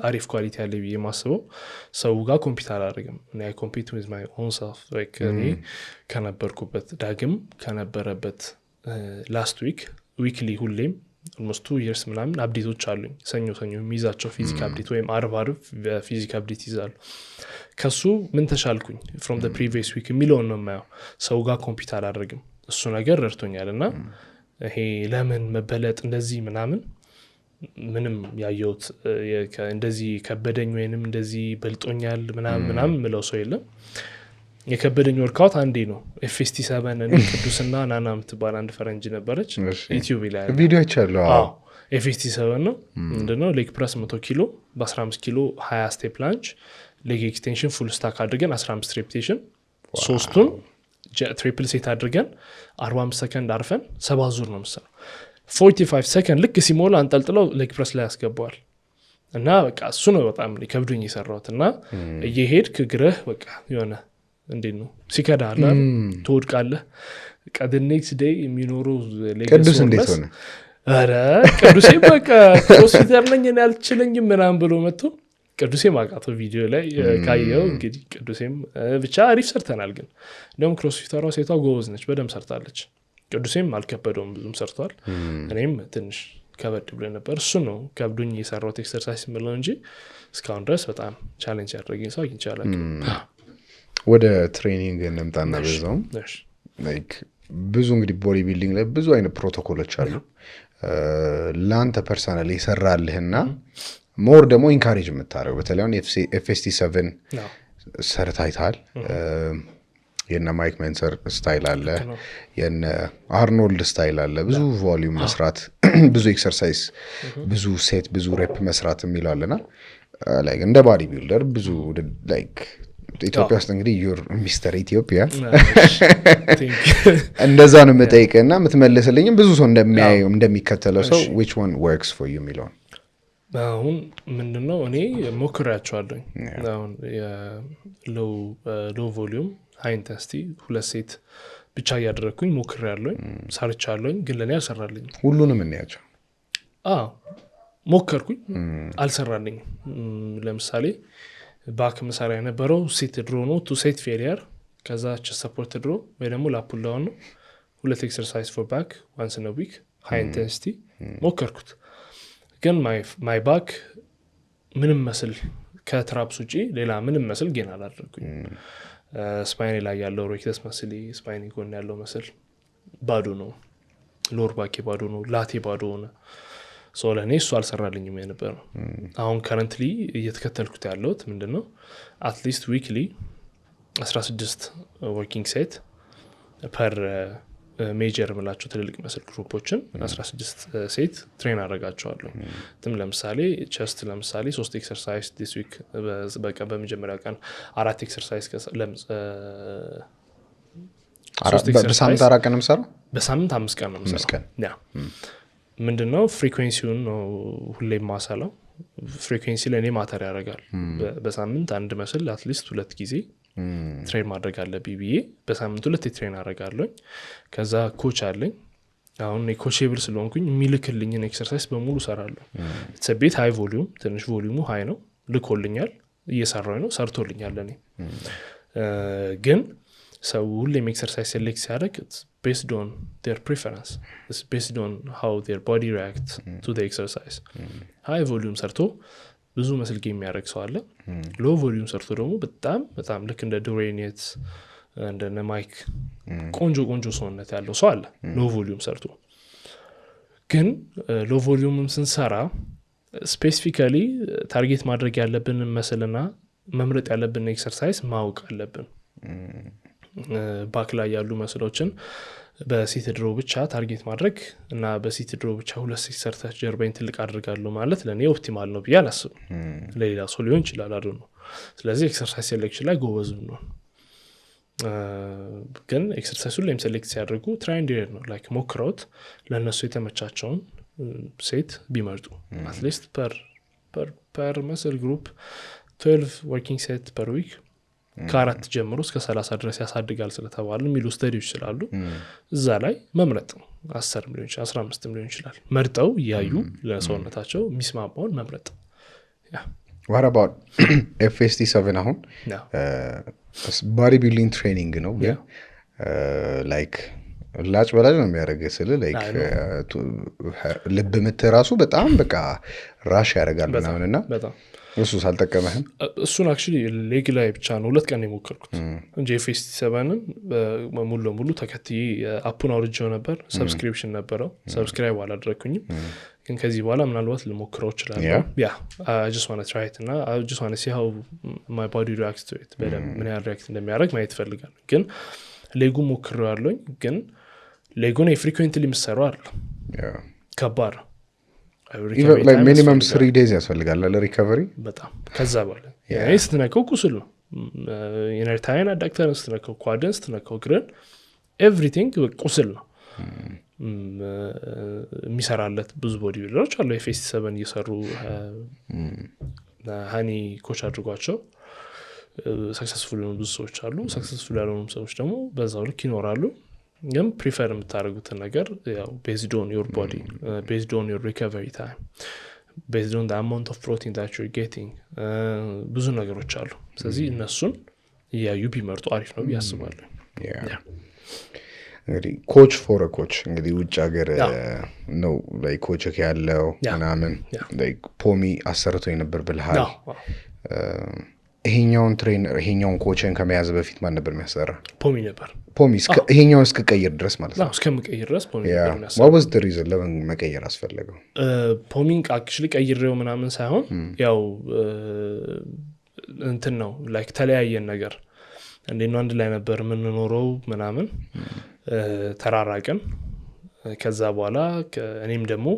አሪፍ ኳሊቲ ያለ ብዬ ማስበው ሰው ጋር ኮምፒውተር አድርግም እኔ አይ ኮምፒት ዊዝ ማይ ኦን ሰልፍ ላይክ እኔ ከነበርኩበት ዳግም ከነበረበት ላስት ዊክሊ ሁሌም almost 2 years ምናምን አፕዴቶች አሉኝ ሰኞ የሚይዛቸው ፊዚክ አፕዴት ወይም አርብ ፊዚክ አፕዴት ይዛሉ ከሱ ምን ተሻልኩኝ from the previous week የሚለውን ነው የማየው ሰው ጋር ኮምፒውተር አድርግም እሱ ነገር ረድቶኛልና ይሄ ለምን መበለጥ እንደዚህ ምናምን ምንም ያየውት እንደዚህ ከበደኝ ወይንም እንደዚህ በልጦኛል ምናምን ምለው ሰው የለም የከበደኝ ወርካውት አንዴ ነው FST7 እና ቅዱስና ናና ምትባል አንድ ፈረንጅ ነበረች ዩቲዩብ ላይ ቪዲዮዎች አሉ አዎ FST7 ነው እንደነው ሌግ ፕረስ 100 ኪሎ በ15 ኪሎ 20 ስቴፕ ላንች ሌግ ኤክስቴንሽን ፉል ስታክ አድርገን 15 ሬፒቴሽን ሶስቱን ትሪፕል ሴት አድርገን 45 ሰከንድ አርፈን 7 ዙር ነው መስራት 45 ሰከንድ ልክ ሲሞላ አንጠልጥለው ሌግ ፕረስ ላይ ያስገባዋል እና በቃ እሱ ነው በጣም ከብዶኝ የሰራሁት እና እየሄድክ ግረህ በቃ የሆነ እንዴት ነው ሲከዳለ ትወድቃለህ በቃ the next day የሚኖረው ቅዱስ እንዴት ሆነ አረ ቅዱሴ በቃ ክሮስፊተር ነኝ እኔ አልችልኝም ምናምን ብሎ መጥቶ ቅዱሴ ማቃቶ ቪዲዮ ላይ ካየው እንግዲህ ቅዱሴም ብቻ አሪፍ ሰርተናል ግን እንደውም ክሮስፊተሯ ሴቷ ጎበዝ ነች በደም ሰርታለች ቅዱሴም አልከበደውም ብዙም ሰርቷል እኔም ትንሽ ከበድ ብሎ ነበር እሱ ነው ከብዱኝ የሰራው ኤክሰርሳይዝ ምለው እንጂ እስካሁን ድረስ በጣም ቻሌንጅ ያደረገኝ ሰው ይቻላል ወደ ትሬኒንግ እንምጣና በዛው ላይክ ብዙ እንግዲህ ቦዲ ቢልዲንግ ላይ ብዙ አይነት ፕሮቶኮሎች አሉ ላንተ ፐርሰናሊ ይሰራልህና ሞር ደግሞ ኢንካሬጅ የምታረው በተለይ አሁን FST7 ሰርታይታል የነ ማይክ ሜንሰር ስታይል አለ የነ አርኖልድ ስታይል አለ ብዙ ቮሊዩም መስራት ብዙ ኤክሰርሳይዝ ብዙ ሴት ብዙ ሬፕ መስራት የሚላለና ላይክ እንደ ቦዲ ቢልደር ብዙ ላይክ ኢትዮጵያ ውስጥ እንግዲህ ዩር ሚስተር ኢትዮጵያ እንደዛ ነው የምጠይቅና የምትመልስልኝም ብዙ ሰው እንደሚያየው እንደሚከተለው ሰው which one works for you የሚለው አሁን ምንድነው እኔ ሞክሬያቸዋለሁ አሁን ሎው ቮሊዩም ሃይ ኢንተንሲቲ ሁለት ሴት ብቻ ያደረኩኝ ሞክሬያለሁ ሰርቻለሁ ግን ለኔ አልሰራልኝ ሁሉንም እንያቸው ሞከርኩኝ አልሰራልኝ ለምሳሌ ባክ መሳሪያ የነበረው ሴት ድሮ ነው ቱ ሴት ፌሊየር ከዛ ሰፖርት ድሮ ወይ ደግሞ ላፑል ዳውን ነው ሁለት ኤክሰርሳይዝ ፎር ባክ ዋንስ ኢን አ ዊክ ሃይ ኢንተንሲቲ ሞከርኩት ግን ማይ ባክ ምንም መስል ከትራፕስ ውጪ ሌላ ምንም መስል ጌን አላደረኩኝ ስፓይኒ ላይ ያለው ሮኪተስ መስሊ ስፓይኒ ጎን ያለው መስል ባዶ ነው ሎር ባኬ ባዶ ነው ላቴ ባዶ ሆነ ሶለኔ እሱ አልሰራልኝም የነበረው አሁን ከረንትሊ እየተከተልኩት ያለሁት ምንድነው አትሊስት ዊክሊ 16 ወርኪንግ ሴት ፐር ሜጀር ምላቸው ትልልቅ መስል ግሩፖችን 16 ሴት ትሬን አደርጋቸዋለሁ ለምሳሌ ቸስት ለምሳሌ 3 ኤክሰርሳይዝ this week በቃ በመጀመሪያ ቀን 4 ኤክሰርሳይዝ በሳምንት 4 ቀን መስራት በሳምንት 5 ቀን ነው መስራት ያ ምንድነው ፍሪኩዌንሲውን ነው ሁሌ ማሳለው ፍሪኩዌንሲ ለኔ ማተር ያደርጋል በሳምንት አንድ መስል አትሊስት 2 ጊዜ ትሬን ማድረግ አለብኝ ብዬ በሳምንት 2 ትሬን አደርጋለሁ ከዛ ኮች አለኝ አሁን ኮቼብል ስለሆንኩኝ የሚልክልኝን ኤክሰርሳይዝ በሙሉ ሰራለሁ ሰቤት ሃይ ቮሊዩም ትንሽ ቮሊዩሙ ሃይ ነው ልኮልኛል እየሰራው ነው ሰርቶልኛል ለኔ ግን ሰው ሁሌም ኤክሰርሳይዝ ሴሌክት ሲያደርግ based on their preference it's based on how their body reacts to the exercise high volume ሰርቶ ብዙ መስል ጌም የሚያደርግ ሰው አለ low volume ሰርቶ ደግሞ በጣም ልክ እንደ ዱሬኔት እንደ ማይክ ቆንጆ ሰውነት ያለው ሰው አለ low volume ሰርቶ ግን low volume ስንሰራ ስፔሲፊካሊ ታርጌት ማድረግ ያለብን መስልና መምረጥ ያለብን ኤክሰርሳይዝ ማወቅ አለብን ባክ ላይ ያሉ መስሎችን በሲትድ ሮ ብቻ ታርጌት ማድረግ እና በሲትድ ሮ ብቻ ሁለት ሲሰርታች ጀርባይን ትልቅ አድርጋለሁ ማለት ለኔ ኦፕቲማል ነው ብዬ አላስብም ለሌላ ሰው ሊሆን ይችላል አይደል ነው ስለዚህ ኤክሰርሳይዝ ሴሌክሽን ላይ ጎበዝ ነው ግን ኤክሰርሳይሱን ላይም ሴሌክት ሲያደርጉ ትራይ ኤንድ ኤረር ነው ላይክ ሞክረውት ለነሱ የተመቻቸውን ሴት ቢመርጡ አትሊስት ፐር መስል ግሩፕ 12 ወርኪንግ ሴት ፐር ዊክ ከአራት ጀምሮ እስከ 30 ድረስ ያሳድጋል ስለተባለ የሚሉ ስተዲዎች ስላሉ እዛ ላይ መምረጥ 10 ሊሆን ይችላል 15 ሊሆን ይችላል መርጠው ያዩ ለሰውነታቸው ሚስማማውን መምረጥ What about FST7 አሁን ቦዲ ቢልዲንግ ትሬኒንግ ነው ላይክ ላጭ በላጭ ነው የሚያደርገው ስለ ላይክ ልብ ምት ራሱ በጣም በቃ ራሽ ያደርጋል ምናምንና በጣም እሱ ሳልጠቀመህም እሱን አክቹሊ ሌግ ላይ ብቻ ነው 2 ቀን የሞከርኩት እንጂ FST7ን ሙሉ ለሙሉ ተከትዬ አፑን አውርጄው ነበር ሰብስክሪፕሽን ነበረው ሰብስክራይብ አላደረኩኝም ግን ከዚህ በኋላ ምናልባት ልሞክረው ይችላል I just want to try it እና I just want to see how my body reacts to it ምን ያህል ሪአክት እንደሚያደርግ ማየት ፈልጋለሁ ግን ሌጉ ሞክረው ያለኝ ግን ሌጉን ፍሪኩዌንትሊ መስራው አይደል ከባድ even like minimum 3 days ያስፈልጋል ለሪከቨሪ በጣም ከዛ በኋላ ስትነካው ቁስል ነው ኢነርታይን አዳክተር ስትነካው ኳድን ስትነካው ግረን ኤቭሪቲንግ ቁስል ነው የሚሰራለት ብዙ ቦዲ ቢልደሮች አሉ FST7 እየሰሩ ሃኒ ኮች አድርጓቸው ሰክሰስፉል ነው ብዙ ሰዎች አሉ ሰክሰስፉል ያልሆኑ ሰዎች ደግሞ በዛው ልክ ይኖራሉ ግን ፕሪፈር የምታደርጉትን ነገር ያው based on your body based on your recovery time based on the amount of protein that you're getting ብዙ ነገሮች አሉ ስለዚህ እነሱን ያዩ ቢመርጡ አሪፍ ነው ያስባለሁ እንግዲህ ኮች ፎር ኮች እንግዲህ ውጭ ሀገር ነው ላይ ኮች ያለው ምናምን ላይ ፖሚ አሰርቶ ነበር ብልሃል ይሄኛውን ትሬነር ይሄኛውን ኮችን ከመያዝ በፊት ማን ነበር የሚያሰራ ፖሚ ነበር ፖሚ ይሄኛውን እስከቀይር ድረስ ማለት ነው እስከመቀየር ድረስ ፖሚ ነበር የሚያሰራ what was the reason ለምን መቀየር አስፈለገው ፖሚን አክቹሊ ቀይሬው ምናምን ሳይሆን ያው እንትን ነው ላይክ ተለያየን ነገር እንደና አንድ ላይ ነበር ምን ኖረው ምናምን ተራራቀን ከዛ በኋላ እኔም ደግሞ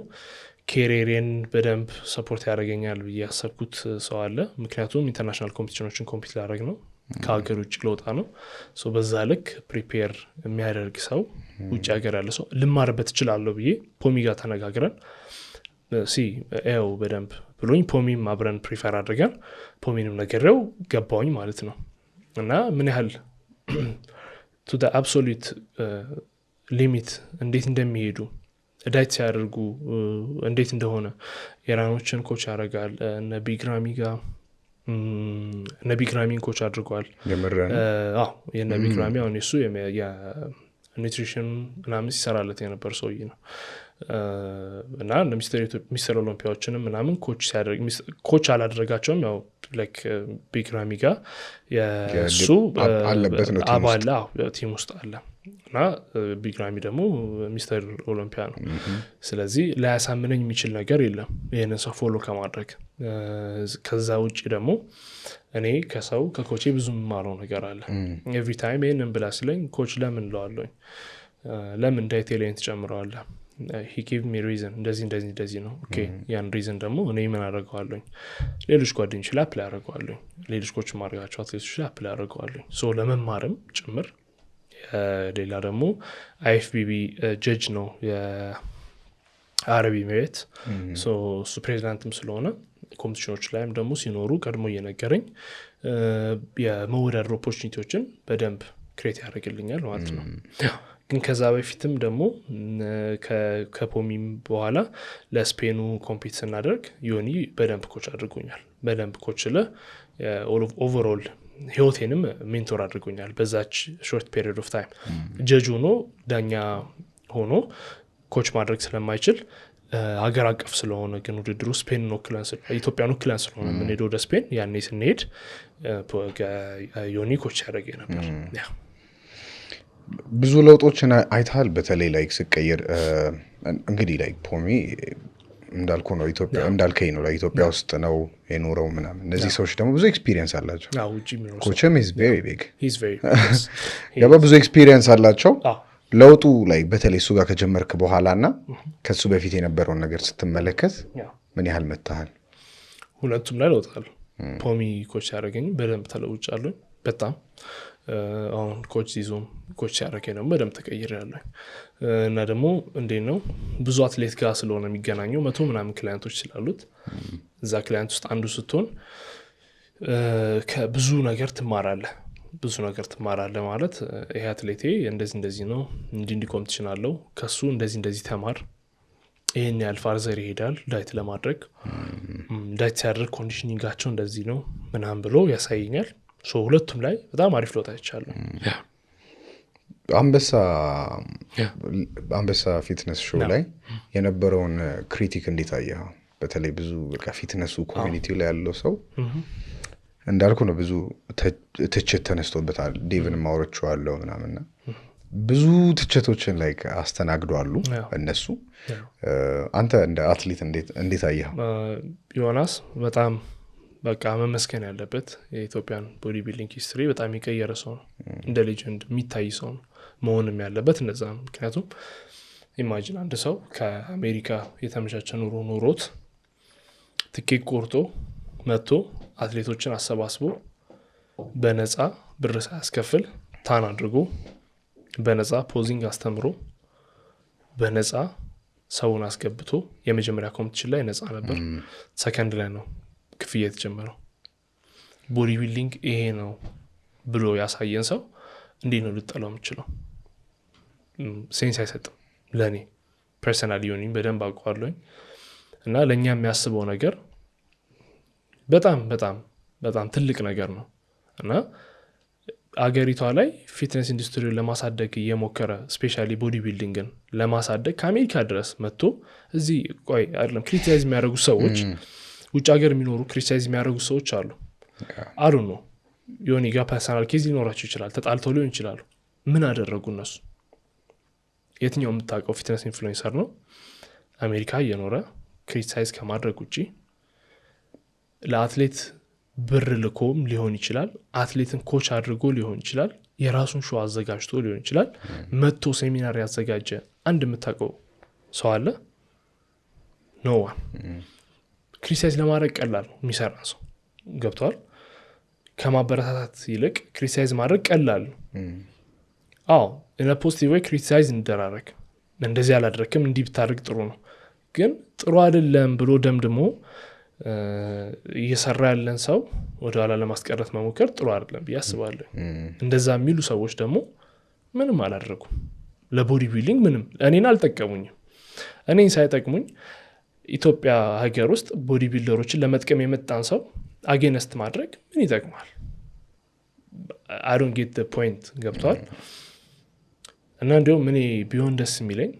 ኬሪየርን በደንብ ሰፖርት ያደርገኛል ብዬ ያሰብኩት ሰው አለ ምክንያቱም ኢንተርናሽናል ኮምፒቲሽኖችን ኮምፒት ላደርግ ነው ከሀገር ውጭ ለውጣ ነው ሶ በዛ ልክ ፕሪፔር የሚያደርግ ሰው ውጭ ሀገር ያለ ሰው ልማርበት ይችላል ብዬ ፖሚ ጋር ተነጋግረን ኤው በደንብ ብሎኝ ፖሚም አብረን ፕሪፈር አድርገን ፖሚንም ነገረው ገባውኝ ማለት ነው እና ምን ያህል to the absolute limit እንዴት እንደሚሄዱ ዳይት ሲያደርጉ እንዴት እንደሆነ የራኖችን ኮች ያደርጋል ነቢግራሚ ጋር ነቢግራሚን ኮች አድርጓል የነቢግራሚ አሁን እሱ የኒውትሪሽን ምናምን ሲሰራለት የነበር ሰውዬ ነው እና ሚስተር ኦሎምፒያዎችንም ምናምን ኮች ሲያደርግ ኮች አላደረጋቸውም ያው ላይክ ቢግራሚ ጋር የሱ አለበት ነው አባላ ቲም ውስጥ አለ እና ቢግራሚ ደግሞ ሚስተር ኦሎምፒያ ነው ስለዚህ ላያሳምነኝ የሚችል ነገር የለም ይሄንን ሰው ፎሎ ከማድረግ ከዛ ውጪ ደግሞ እኔ ከሰው ከኮቼ ብዙ ማረው ነገር አለ every time ይሄንን ብላ ሲለኝ ኮች ለምን ለዋለኝ ለምን ዳይት ኤሌንት ጨምረዋል he gave me reason እንደዚህ ነው ኦኬ ያን reason ደግሞ እኔ ምን አደርጋለሁ ሌሎች ጓደኞች ላይ አፕላይ አደርጋለሁ ሌሎች ኮች ማድረጋቸው አትሌቶች ላይ አፕላይ አደርጋለሁ ሶ ለመማርም ጭምር ሌላ ደግሞ IFBB ጀጅ ነው የአረብ ኤሚሬት ሶ ሱ ፕሬዚዳንትም ስለሆነ ኮምፒቲሽኖች ላይም ደግሞ ሲኖሩ ቀድሞ እየነገረኝ የመወዳደር ኦፖርቹኒቲዎችን በደንብ ክሬት ያደርግልኛል ማለት ነው ግን ከዛ በፊትም ደግሞ ከፖሚም በኋላ ለስፔኑ ኮምፒት ስናደርግ ዮኒ በደንብ ኮች አድርጎኛል በደንብ ኮች ኦቨርኦል ህይወቴንም ሜንቶር አድርጎኛል በዛች ሾርት ፔሪድ ኦፍ ታይም ጀጅ ሆኖ ዳኛ ሆኖ ኮች ማድረግ ስለማይችል ሀገር አቀፍ ስለሆነ ግን ውድድሩ ስፔን ኖክላንስ ኢትዮጵያ ኖክላንስ ስለሆነ ምን ሄዶ ወደ ስፔን ያኔ ስንሄድ ዮኒ ኮች ያደረገ ነበር ብዙ ለውጦችን አይታል በተለይ ላይክ ስቀየር እንግዲህ ላይክ ፖሚ እንዳልኩ ነው ኢትዮጵያ እንዳልከኝ ነው ለኢትዮጵያ ውስጥ ነው የኖረው ምናምን እነዚህ ሰዎች ደግሞ ብዙ ኤክስፒሪየንስ አላቸው ኮችም is very big ያባ ብዙ ኤክስፒሪየንስ አላቸው ለውጡ ላይ በተለይ እሱ ጋር ከጀመርክ በኋላና ከሱ በፊት የነበረውን ነገር ስትመለከት ምን ያህል መታሃል ሁለቱም ላይ ለውጣል ፖሚ ኮች ያደረገኝ በደንብ ተለውጫለሁ በጣም አሁን ኮች ይዞም ኮች ያደረገኝ ነው በደንብ ተቀይሬያለሁ እና ደግሞ እንዴት ነው ብዙ አትሌት ጋር ስለሆነ የሚገናኘው 100 ምናምን ክላይንቶች ስላሉት እዛ ክላይንት ውስጥ አንዱ ስትሆን ከብዙ ነገር ትማራለህ ማለት ይሄ አትሌቴ እንደዚህ ነው እንዲህ ኮምፒቲሽን አለው ከሱ እንደዚህ ተማር ይሄን ያህል ፋርዘር ይሄዳል ዳይት ለማድረግ ዳይት ሲያደርግ ኮንዲሽኒንጋቸው እንደዚህ ነው ምናምን ብሎ ያሳየኛል ሶ ሁለቱም ላይ በጣም አሪፍ ለውጥ አይቻለሁ አንበሳ ፊትነስ ሾው ላይ የነበረውን ክሪቲክ እንዴት አየኸው በተለይ ብዙ በቃ ፊትነሱ ኮሚኒቲው ላይ ያለው ሰው እንዳልኩ ነው ብዙ ትችት ተነስቶበታል ዴቭን ማውረቻለሁ ምናምንና ብዙ ትችቶችን ላይ አስተናግዷሉ እነሱ አንተ እንደ አትሌት እንዴት አየኸው ዮናስ በጣም በቃ መመስገን ያለበት የኢትዮጵያን ቦዲ ቢልዲንግ ሂስትሪ በጣም ይቀየረ ሰው ነው እንደ ሌጀንድ የሚታይ ሰው ነው መሆንም ያለበት እንደዛ ነው ምክንያቱም ኢማጂን አንድ ሰው ከአሜሪካ የተመቻቸ ኑሮ ኖሮት ትኬት ቆርጦ መጥቶ አትሌቶችን አሰባስቦ በነፃ ብር ሳያስከፍል ታን አድርጎ በነፃ ፖዚንግ አስተምሮ በነፃ ሰውን አስገብቶ የመጀመሪያ ኮምፒቲሽን ላይ ነፃ ነበር ሰከንድ ላይ ነው ክፍያ የተጀመረው ቦዲ ቢልዲንግ ይሄ ነው ብሎ ያሳየን ሰው እንዴት ነው ልጠላው የምችለው ሴንስ አይሰጥም ለኔ ፐርሰናሊ ዮኒን በደንብ አውቀዋለሁኝ እና ለኛ የሚያስበው ነገር በጣም በጣም በጣም ትልቅ ነገር ነው እና አገሪቷ ላይ ፊትነስ ኢንዱስትሪውን ለማሳደግ እየሞከረ ስፔሻሊ ቦዲ ቢልዲንግን ለማሳደግ ከአሜሪካ ድረስ መጥቶ እዚህ ቆይ አይደለም ክሪቲሳይዝ የሚያደርጉ ሰዎች ውጭ ሀገር የሚኖሩ ክሪቲሳይዝ የሚያደርጉ ሰዎች አሉ ነው ዮኒ ጋር ፐርሰናል ኬዝ ሊኖራቸው ይችላል ተጣልተው ሊሆን ይችላሉ ምን አደረጉ እነሱ የትኛው የምታውቀው ፊትነስ ኢንፍሉዌንሰር ነው አሜሪካ እየኖረ ክሪቲሳይዝ ከማድረግ ውጪ ለአትሌት ብር ልኮም ሊሆን ይችላል አትሌትን ኮች አድርጎ ሊሆን ይችላል የራሱን ሾው አዘጋጅቶ ሊሆን ይችላል መጥቶ ሴሚናር ያዘጋጀ አንድ የምታውቀው ሰው አለ ኖ ዋን ክሪቲሳይዝ ለማድረግ ቀላል ነው የሚሰራ ሰው ገብቷል ከማበረታታት ይልቅ ክሪቲሳይዝ ማድረግ ቀላል አዎ in a positive way ክሪቲሳይዝ እንደራረግ እንደዚህ ያላደረክም እንዲህ ብታደርግ ጥሩ ነው ግን ጥሩ አይደለም ብሎ ደምድሞ እየሰራ ያለን ሰው ወደ ኋላ ለማስቀረት መሞከር ጥሩ አይደለም ያስባለሁ እንደዛ የሚሉ ሰዎች ደግሞ ምንም አላደረጉም ለቦዲ ቢልዲንግ ምንም እኔን አልጠቀሙኝም እኔን ሳይጠቅሙኝ ኢትዮጵያ ሀገር ውስጥ ቦዲ ቢልደሮችን ለመጥቀም የመጣን ሰው አጌነስት ማድረግ ምን ይጠቅማል I don't get the point ገብቷል እና እንደው ምን ቢሆን ደስ የሚለኝ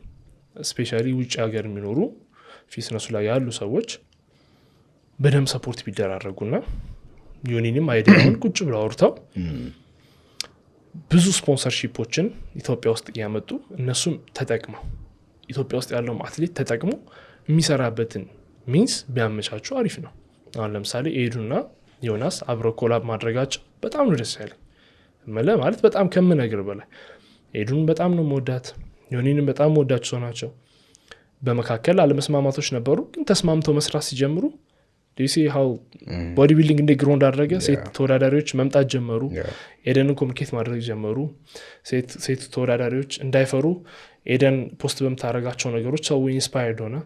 ስፔሻሊ ውጭ ሀገር የሚኖሩ ፊትነሱ ላይ ያሉ ሰዎች በደም ሰፖርት ቢደራረጉና ዮኒንም አይዲያውን ቁጭ ብለው አውርተው ብዙ ስፖንሰርሺፖችን ኢትዮጵያ ውስጥ ያመጡ እነሱም ተጠቅመው ኢትዮጵያ ውስጥ ያለው አትሌት ተጠቅሞ የሚሰራበትን ሚንስ ቢያመቻቹ አሪፍ ነው አሁን ለምሳሌ ኤዱና ዮናስ አብሮ ኮላብ ማድረጋቸው በጣም ነው ደስ ያለኝ ማለት በጣም ከምነግር በላይ ኤዱን በጣም ነው መወዳት ዮኒንም በጣም መወዳቸው ሰው ናቸው በመካከል አለመስማማቶች ነበሩ ግን ተስማምተው መስራት ሲጀምሩ do you see how body building እንደ ግሮ እንዳደረገ ሴት ተወዳዳሪዎች መምጣት ጀመሩ ኤደንን ኮሙኒኬት ማድረግ ጀመሩ ሴት ተወዳዳሪዎች እንዳይፈሩ ኤደን ፖስት በመታረጋቸው ነገሮች ሰው ኢንስፓየርድ ሆነ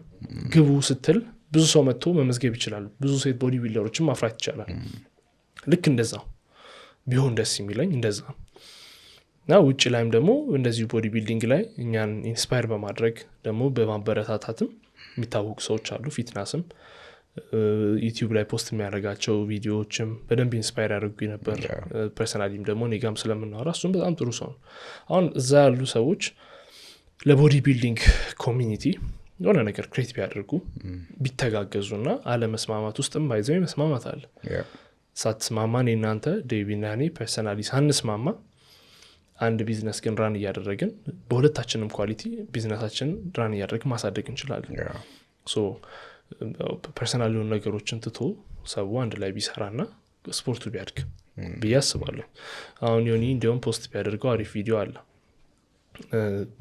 ግቡ ስትል ብዙ ሰው መጥቶ መመዝገብ ይችላል ብዙ ሴት ቦዲ ቢልደሮችን ማፍራት ይችላል ልክ እንደዛ ቢሆን ደስ የሚለኝ እንደዛ እና ውጭ ላይም ደግሞ እንደዚህ ቦዲ ቢልዲንግ ላይ እኛን ኢንስፓየር በማድረግ ደግሞ በማበረታታትም የሚታወቁ ሰዎች አሉ ፊትነስም ዩቲዩብ ላይ ፖስት የሚያደርጋቸው ቪዲዮዎችም በደንብ ኢንስፓየር ያደርጉ ነበር ፐርሰናሊም ደግሞ እኔጋም ስለምናወራ እሱም በጣም ጥሩ ሰው ነው አሁን እዛ ያሉ ሰዎች ለቦዲ ቢልዲንግ ኮሚኒቲ የሆነ ነገር ክሬት ቢያደርጉ ቢተጋገዙና አለመስማማት ውስጥም ባይዘው መስማማት አለ ሳትስማማ እናንተ ዴቪና እኔ ፐርሰናሊ ሳንስማማ አንድ ቢዝነስ ግን ራን እያደረግን በሁለታችንም ኳሊቲ ቢዝነሳችን ራን እያደረግን ማሳደግ እንችላለን ሶ ፐርሰናል የሆኑ ነገሮችን ትቶ ሰው አንድ ላይ ቢሰራና ስፖርቱ ቢያድግ ብዬ አስባለሁ። አሁን ዮኒ እንዲያውም ፖስት ቢያደርገው አሪፍ ቪዲዮ አለ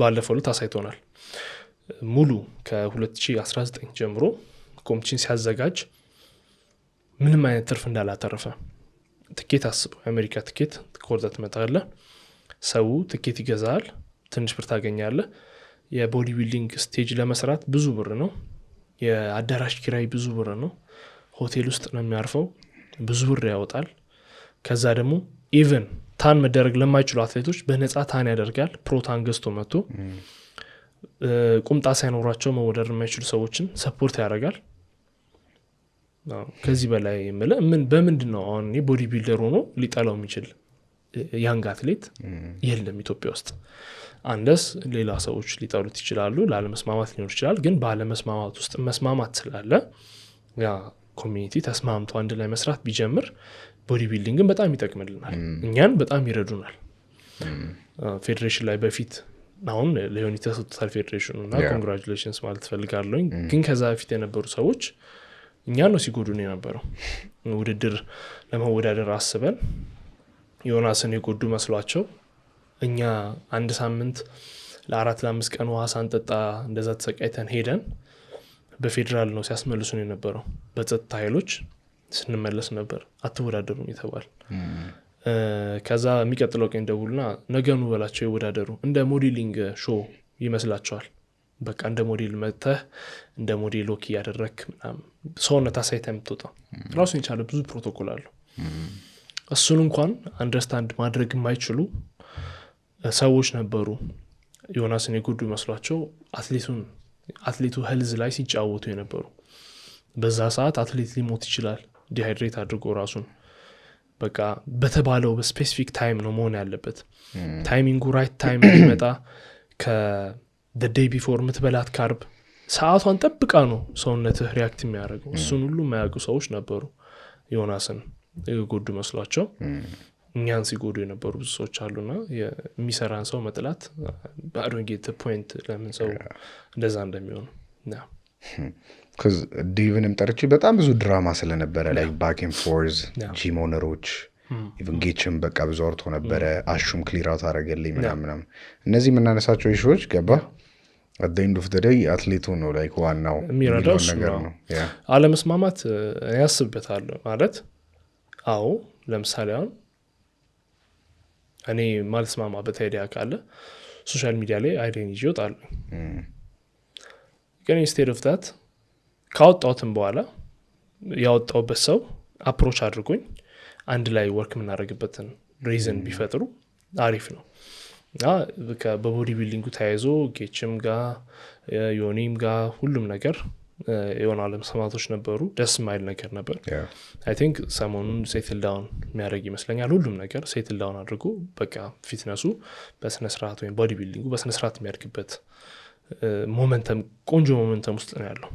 ባለፈው ዕለት አሳይቶናል። ሙሉ ከ2019 ጀምሮ ኮምፒቲሽን ሲያዘጋጅ ምንም አይነት ትርፍ እንዳላተረፈ ትኬት አስበው። የአሜሪካ ትኬት ቆርጠህ ትመጣለህ፣ ሰው ትኬት ይገዛል፣ ትንሽ ብር ታገኛለህ። የቦዲ ቢልዲንግ ስቴጅ ለመስራት ብዙ ብር ነው። የአዳራሽ ኪራይ ብዙ ብር ነው። ሆቴል ውስጥ ነው የሚያርፈው፣ ብዙ ብር ያወጣል። ከዛ ደግሞ ኢቨን ታን መደረግ ለማይችሉ አትሌቶች በነፃ ታን ያደርጋል። ፕሮታን ገዝቶ መጥቶ ቁምጣ ሳይኖራቸው መወዳደር የማይችሉ ሰዎችን ሰፖርት ያደርጋል። ከዚህ በላይ በምንድን ነው አሁን ቦዲ ቢልደር ሆኖ ሊጠላው የሚችል ያንግ አትሌት የለም ኢትዮጵያ ውስጥ። አንደስ ሌላ ሰዎች ሊጠሉት ይችላሉ፣ ላለመስማማት ሊኖር ይችላል። ግን ባለመስማማት ውስጥ መስማማት ስላለ ያ ኮሚኒቲ ተስማምቶ አንድ ላይ መስራት ቢጀምር ቦዲ ቢልዲንግን በጣም ይጠቅምልናል፣ እኛን በጣም ይረዱናል። ፌዴሬሽን ላይ በፊት አሁን ለዮኒ ተሰጥቷል ፌዴሬሽኑ እና ኮንግራቹሌሽንስ ማለት ፈልጋለሁ። ግን ከዛ በፊት የነበሩ ሰዎች እኛን ነው ሲጎዱን የነበረው። ውድድር ለመወዳደር አስበን ዮናስን የጎዱ መስሏቸው እኛ አንድ ሳምንት ለ4-5 ቀን ውሃ ሳንጠጣ እንደዛ ተሰቃይተን ሄደን በፌዴራል ነው ሲያስመልሱን የነበረው። በጸጥታ ኃይሎች ስንመለስ ነበር አትወዳደሩም የተባል። ከዛ የሚቀጥለው ቀን ደውልና ነገኑ በላቸው ይወዳደሩ። እንደ ሞዴሊንግ ሾው ይመስላቸዋል። በቃ እንደ ሞዴል መጥተህ እንደ ሞዴል ወክ እያደረክ ምናምን ሰውነት አሳይተህ የምትወጣው ራሱን የቻለ ብዙ ፕሮቶኮል አለው። እሱን እንኳን አንደርስታንድ ማድረግ የማይችሉ ሰዎች ነበሩ ዮናስን የጎዱ መስሏቸው አትሌቱ ሄልዝ ላይ ሲጫወቱ የነበሩ። በዛ ሰዓት አትሌት ሊሞት ይችላል ዲሃይድሬት አድርጎ ራሱን። በቃ በተባለው በስፔሲፊክ ታይም ነው መሆን ያለበት። ታይሚንጉ ራይት ታይም እንዲመጣ ከደይ ቢፎር ምትበላት ካርብ ሰዓቷን ጠብቃ ነው ሰውነትህ ሪያክት የሚያደርገው። እሱን ሁሉ የማያውቁ ሰዎች ነበሩ ዮናስን የጎዱ መስሏቸው እኛን ሲጎዱ የነበሩ ብዙ ሰዎች አሉና የሚሰራን ሰው መጥላት በአዶንጌት ፖይንት ለምን ሰው እንደዛ እንደሚሆኑ ዲቭንም ጠርቼ በጣም ብዙ ድራማ ስለነበረ ላይ ባክ ኤንድ ፎርዝ ጂም ኦነሮች ኢቨን ጌችም በቃ ብዙ አውርቶ ነበረ። አሹም ክሊር አውት አደረገልኝ ምናምን። እነዚህ የምናነሳቸው ኢሹዎች ገባ at the end of the day አትሌቱ ነው ላይክ ዋናው የሚረዳው ነገር ነው። አለመስማማት ያስብበታል ማለት አዎ። ለምሳሌ አሁን እኔ ማልስማማበት አይዲያ ካለ ሶሻል ሚዲያ ላይ አይዲያን ይዤ እወጣለሁ። ግን instead of that ካወጣሁትም በኋላ ያወጣሁበት ሰው አፕሮች አድርጎኝ አንድ ላይ ወርክ የምናደርግበትን ሪዝን ቢፈጥሩ አሪፍ ነው። በቦዲ ቢልዲንጉ ተያይዞ ጌችም ጋር ዮኒም ጋር ሁሉም ነገር የሆነ አለመስማማቶች ነበሩ። ደስ ማይል ነገር ነበር። አይ ቲንክ ሰሞኑን ሴትል ዳውን የሚያደርግ ይመስለኛል። ሁሉም ነገር ሴትል ዳውን አድርጎ በቃ ፊትነሱ በስነስርዓት ወይም ቦዲ ቢልዲንጉ በስነስርዓት የሚያድግበት ሞመንተም ቆንጆ ሞመንተም ውስጥ ነው ያለው።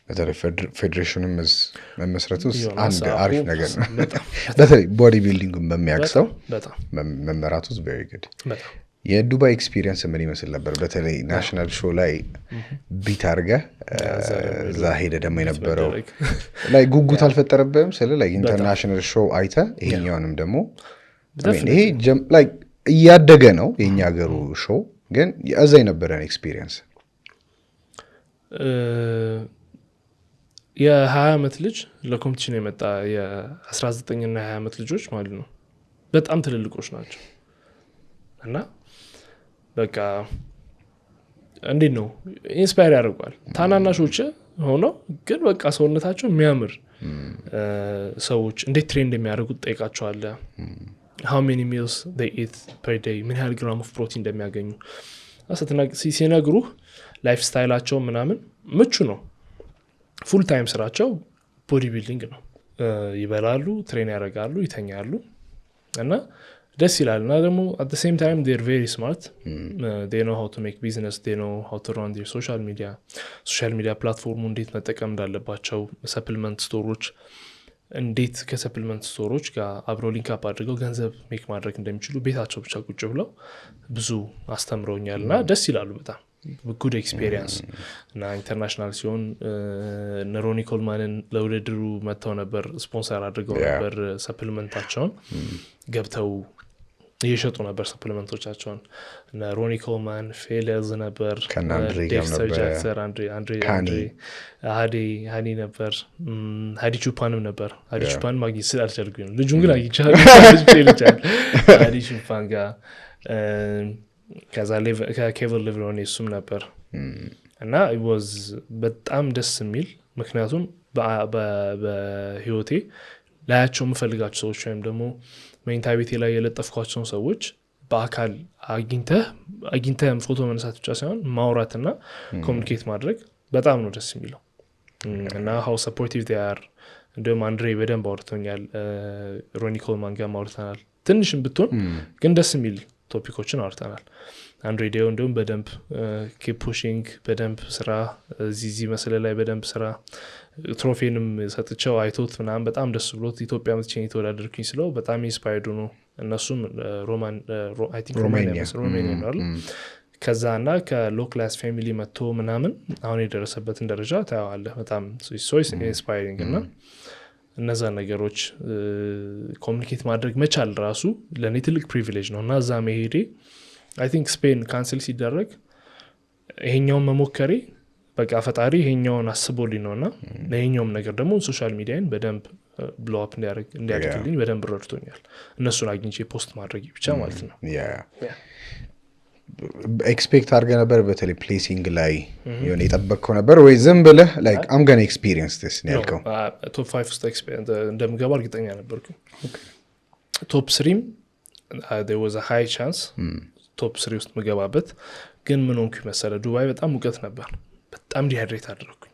በተለይ ፌዴሬሽንም መመስረቱ አንድ አሪፍ ነገር ነው። በተለይ ቦዲ ቢልዲንጉን በሚያቅሰው መመራቱ ቬሪ ጉድ። የዱባይ ኤክስፒሪየንስ ምን ይመስል ነበር? በተለይ ናሽናል ሾው ላይ ቢት አድርገህ እዛ ሄደ ደግሞ የነበረው ላይ ጉጉት አልፈጠረብህም? ስለ ላይ ኢንተርናሽናል ሾው አይተህ ይሄኛውንም ደግሞ ይሄ ላይ እያደገ ነው የኛ ሀገሩ ሾው፣ ግን እዛ የነበረን ኤክስፒሪየንስ የ20 ዓመት ልጅ ለኮምፒቲሽን የመጣ የ19 እና 20 ዓመት ልጆች ማለት ነው በጣም ትልልቆች ናቸው። እና በቃ እንዴት ነው ኢንስፓየር ያደርጓል። ታናናሾች ሆነው ግን በቃ ሰውነታቸው የሚያምር ሰዎች እንዴት ትሬን እንደሚያደርጉት ጠይቃቸዋለህ። how many meals they eat per day፣ ምን ያህል ግራም ኦፍ ፕሮቲን እንደሚያገኙ ሲነግሩህ ላይፍ ስታይላቸው ምናምን ምቹ ነው። ፉል ታይም ስራቸው ቦዲ ቢልዲንግ ነው። ይበላሉ፣ ትሬን ያደርጋሉ፣ ይተኛሉ እና ደስ ይላል። እና ደግሞ at the same time they're very smart. They know how to make business, they know how to run their social media ፕላትፎርሙ እንዴት መጠቀም እንዳለባቸው፣ ሰፕሊመንት ስቶሮች እንዴት ከሰፕሊመንት ስቶሮች ጋር አብረው ሊንክ አፕ አድርገው ገንዘብ ሜክ ማድረግ እንደሚችሉ ቤታቸው ብቻ ቁጭ ብለው ብዙ አስተምረውኛል እና ደስ ይላሉ በጣም። good experience እና ኢንተርናሽናል ሲሆን ሮኒ ኮልማንን ለውድድሩ መጥተው ነበር ስፖንሰር አድርገው ነበር ሰፕሊመንታቸውን ገብተው እየሸጡ ነበር ሰፕሊመንቶቻቸውን እና ሮኒ ኮልማን ፌለርዝ ነበር ዴክስተር ጃክሰን አንድሬ ሃዲ ነበር ሃዲ ቹፓንም ነበር ሃዲ ቹፓን ማግኘት ስላልቻልኩኝ ነው ልጁን ግን አግኝቻለሁ ሃዲ ቹፓን ጋር ከዛ ከኬቨን ሊቭሮኒ እሱም ነበር እና it was በጣም ደስ የሚል ምክንያቱም በህይወቴ ላያቸው የምፈልጋቸው ሰዎች ወይም ደግሞ መኝታ ቤቴ ላይ የለጠፍኳቸውን ሰዎች በአካል አግኝተህ ፎቶ መነሳት ብቻ ሳይሆን ማውራትና ኮሙኒኬት ማድረግ በጣም ነው ደስ የሚለው እና how supportive they are እንደውም አንድሬ በደንብ አውርቶኛል ሮኒ ኮልማን ጋር አውርተናል ትንሽም ብትሆን ግን ደስ የሚል ቶፒኮችን አውርተናል አንድሬ ዴው እንደውም በደንብ keep pushing በደንብ ስራ እዚህ መስለ ላይ በደንብ ስራ ትሮፊንም ሰጥቸው አይቶት ምናምን በጣም ደስ ብሎት ኢትዮጵያ መጥቼ ተወዳደርኩኝ ስለው በጣም ኢንስፓየርድ ነው እነሱም I think ሮማኒያ ነው ከዛና ከሎ ክላስ ፋሚሊ መጥቶ ምናምን አሁን የደረሰበትን ደረጃ ታያዋለህ በጣም so inspiring እና እነዛ ነገሮች ኮሙኒኬት ማድረግ መቻል ራሱ ለኔ ትልቅ ፕሪቪሌጅ ነውና እዛ መሄዴ I think ስፔን ካንሰል ሲደረግ ይሄኛውን መሞከሬ በቃ ፈጣሪ ይሄኛውን አስቦልኝ ነውና ለይሄኛውም ነገር ደግሞ ሶሻል ሚዲያን በደንብ ብሎ አፕ እንዲያደርግልኝ በደንብ ረድቶኛል እነሱን አግኝቼ ፖስት ማድረግ ብቻ ማለት ነው ኤክስፔክት አድርገ ነበር በተለይ ፕሌሲንግ ላይ የሆነ የጠበቅከው ነበር ወይ ዝም ብለህ like I'm going to experience this ያልከው ቶፕ 5 ውስጥ ኤክስፔሪየንስ እንደምገባ እርግጠኛ ነበርኩ ቶፕ 3 there was a high chance ቶፕ 3 ውስጥ መገባበት ግን ምን ሆንኩ መሰለ ዱባይ በጣም ሙቀት ነበር በጣም ዲሃይድሬት አደረኩኝ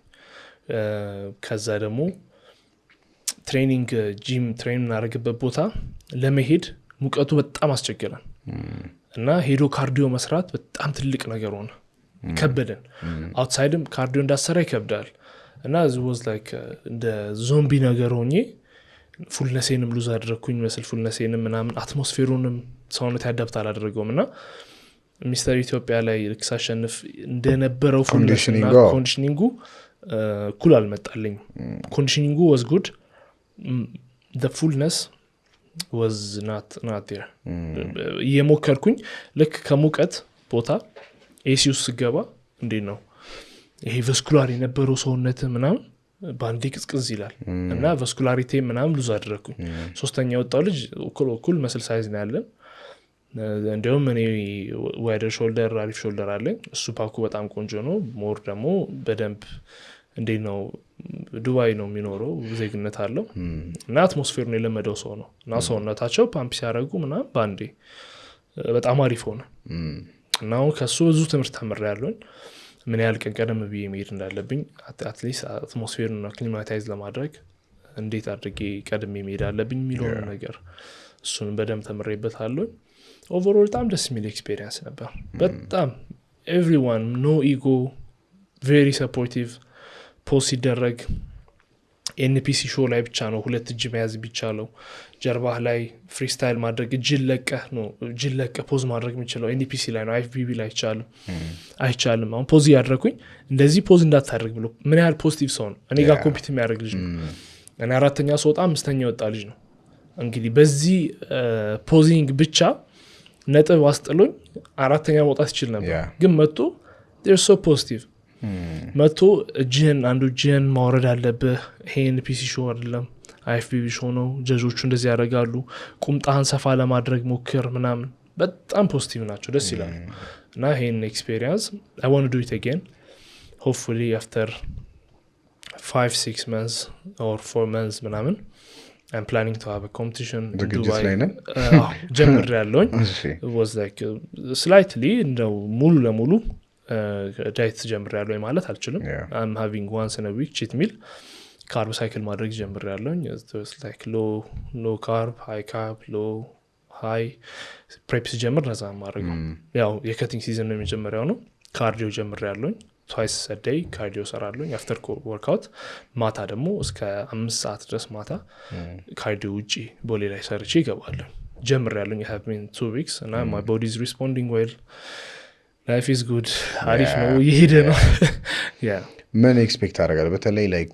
ከዛ ደግሞ ትሬኒንግ ጂም ትሬን እናደርግበት ቦታ ለመሄድ ሙቀቱ በጣም አስቸገረን እና ሄዶ ካርዲዮ መስራት በጣም ትልቅ ነገር ሆነ ከበደን አውትሳይድም ካርዲዮ እንዳሰራ ይከብዳል እና it was like እንደ ዞምቢ ነገር ሆኜ ፉልነሴንም ሉዝ አደረኩኝ መስል ፉልነሴንም ምናምን አትሞስፌሩንም ሰውነት ያዳብታ አላደረገውምና ሚስተር ኢትዮጵያ ላይ ልክሳሸንፍ እንደነበረው ኮንዲሽኒንጉ ኩል አልመጣልኝ ኮንዲሽኒንጉ was good the fullness was not there የሞከርኩኝ ልክ ከሙቀት ቦታ ኤሲዩስ ገባ እንዴ ነው ይሄ ቫስኩላር የነበረው ሰውነት ምናምን ባንዲ ቅዝቅዝ ይላል እና ቫስኩላሪቲ ምናምን ሉዝ አደረኩኝ ሶስተኛ ወጣው ልጅ ኩል መስል ሳይዝ ነው ያለን እንደውም እኔ ዋይደር ሾልደር አሪፍ ሾልደር አለኝ እሱ ፓኩ በጣም ቆንጆ ነው ሞር ደግሞ በደንብ እንዴ ነው ዱባይ ነው የሚኖረው ዜግነት አለው እና አትሞስፌሩን የለመደው ሰው ነው እና ሰውነታቸው ፓምፕ ሲያደርጉ ምናምን ባንዴ በጣም አሪፍ ሆነ እና ከሱ ብዙ ትምህርት ተምሬያለሁ ምን ያህል ቀደም ብዬ መሄድ እንዳለብኝ አትሊስት አትሞስፌሩን አክሊማታይዝ ለማድረግ እንዴት አድርጌ ቀደም መሄድ አለብኝ የሚለው ነገር እሱን በደንብ ተምሬበታለሁ ኦቨርኦል በጣም ደስ የሚል ኤክስፒሪየንስ ነበር በጣም everyone no ego very supportive ፖስት ሲደረግ ኤንፒሲ ሾው ላይ ብቻ ነው ሁለት እጅ መያዝ ቢቻለው ጀርባህ ላይ ፍሪስታይል ማድረግ እጅን ለቀህ ፖዝ ማድረግ የሚችለው ኤንፒሲ ላይ ነው አይኤፍቢቢ ላይ አይቻልም አሁን ፖዝ ያደረኩኝ እንደዚህ ፖዝ እንዳታደርግ ብሎ ምን ያህል ፖዚቲቭ ሰው ነው እኔ ጋር ኮምፒት የሚያደርግ ልጅ ነው እኔ አራተኛ ሰው ወጣ አምስተኛ ወጣ ልጅ ነው እንግዲህ በዚህ ፖዚንግ ብቻ ነጥብ አስጥሎኝ አራተኛ መውጣት ይችላል ነበር ግን መጥቶ they're so positive መጥቶ አንዱ እጅህን ማውረድ አለብህ ይሄን ፒሲ ሾው አይደለም አይኤፍቢቢ ሾው ነው ጀጆቹ እንደዚህ ያደርጋሉ ቁምጣህን ሰፋ ለማድረግ ሞክር ምናምን በጣም ፖዚቲቭ ናቸው ደስ ይላል እና ይሄን ኤክስፒሪየንስ I want to do it again hopefully after 5-6 months or 4 months ምናምን I'm planning to have a competition in Dubai ጀምር ያለውኝ it was like slightly እንደው ሙሉ ለሙሉ ዳይት ጀምር ያለው ማለት አልችልም I'm having once in a week cheat meal carb cycle ማድረግ ጀምር ያለውኝ it was like low carb high carb low high preps ጀምር ነዛ ማድረግ ያው የከቲንግ ሲዝን ነው የሚጀምረው ነው ካርዲዮ ጀምር ያለውኝ twice a day cardio ሰራለሁኝ after workout ማታ ደግሞ እስከ 5 ሰዓት ድረስ ማታ ካርዲዮ ውጪ ቦሌ ላይ ሰርቼ ይገባለሁ ጀምር ያለውኝ I have been 2 weeks and my body is responding well ላይፍ ኢዝ ጉድ አሪፍ ነው እየሄደ ነው ያ ምን ኤክስፔክት አደርጋለሁ በተለይ ላይ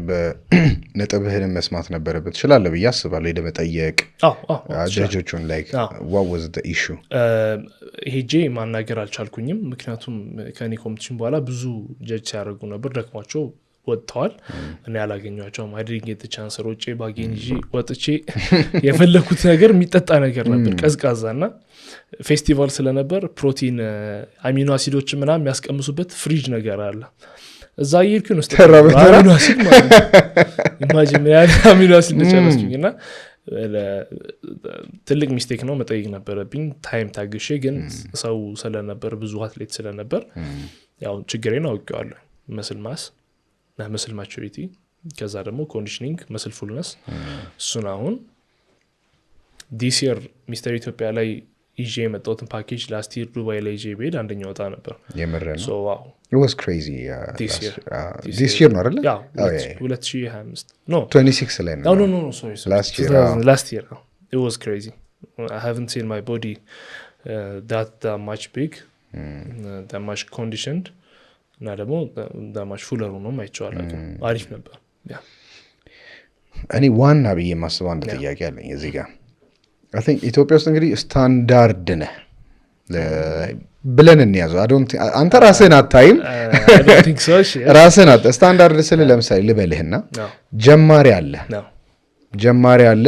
በነጥብህን መስማት ነበረበት ትችላለህ ብዬ አስባለሁ ሄደ መጠየቅ ጀጆቹን like what was the issue ሄጄ ማናገር አልቻልኩኝም ምክንያቱም ከኔ ኮምፒቲሽን በኋላ ብዙ ጀጅ ሲያደርጉ ነበር ደክሟቸው ወጥተዋል እኔ ያላገኘኋቸውም አይዲንግ የተቻንስ ሮጬ ባጌን ይዤ ወጥቼ የፈለኩት ነገር የሚጠጣ ነገር ነበር ቀዝቃዛና ፌስቲቫል ስለነበር ፕሮቲን አሚኖ አሲዶች ምናምን የሚያስቀምሱበት ፍሪጅ ነገር አለ እዛ ይርኩን ውስጥ አሚኖ አሲድ ማለት ኢማጂን ያለ አሚኖ አሲድ እንደጨረስኩኝና ትልቅ ሚስቴክ ነው መጠየቅ ነበረብኝ ታይም ታግሼ ግን ሰው ስለነበር ብዙ አትሌት ስለነበር ያው ችግሬን አውቄዋለሁ መስል ማስ መስል ማቹሪቲ ከዛ ደግሞ ኮንዲሽኒንግ መስል ፉልነስ እሱን አሁን ዲስ ይር ሚስተር ኢትዮጵያ ላይ ይዤ የመጣሁትን ፓኬጅ ላስት ይር ዱባይ ላይ ይዤ ብሄድ አንደኛ ወጣ ነበር የምረን so wow it was crazy this year no አይደል 2025 no 26 ላይ ነው no sorry last year it was crazy I haven't seen my body that much big that much conditioned እና ደግሞ that much fuller ሆኖ ማይቻል አሪፍ ነበር ያ እኔ ዋና ብዬ ማስበው አንድ ጥያቄ አለኝ እዚህ ጋር I think ኢትዮጵያ ውስጥ እንግዲህ ስታንዳርድ ነህ ብለን እንያዘው አንተ ራስህን አታይም I don't think so ራስህን ስታንዳርድ ስለ ለምሳሌ ልበልህና ጀማሪ አለ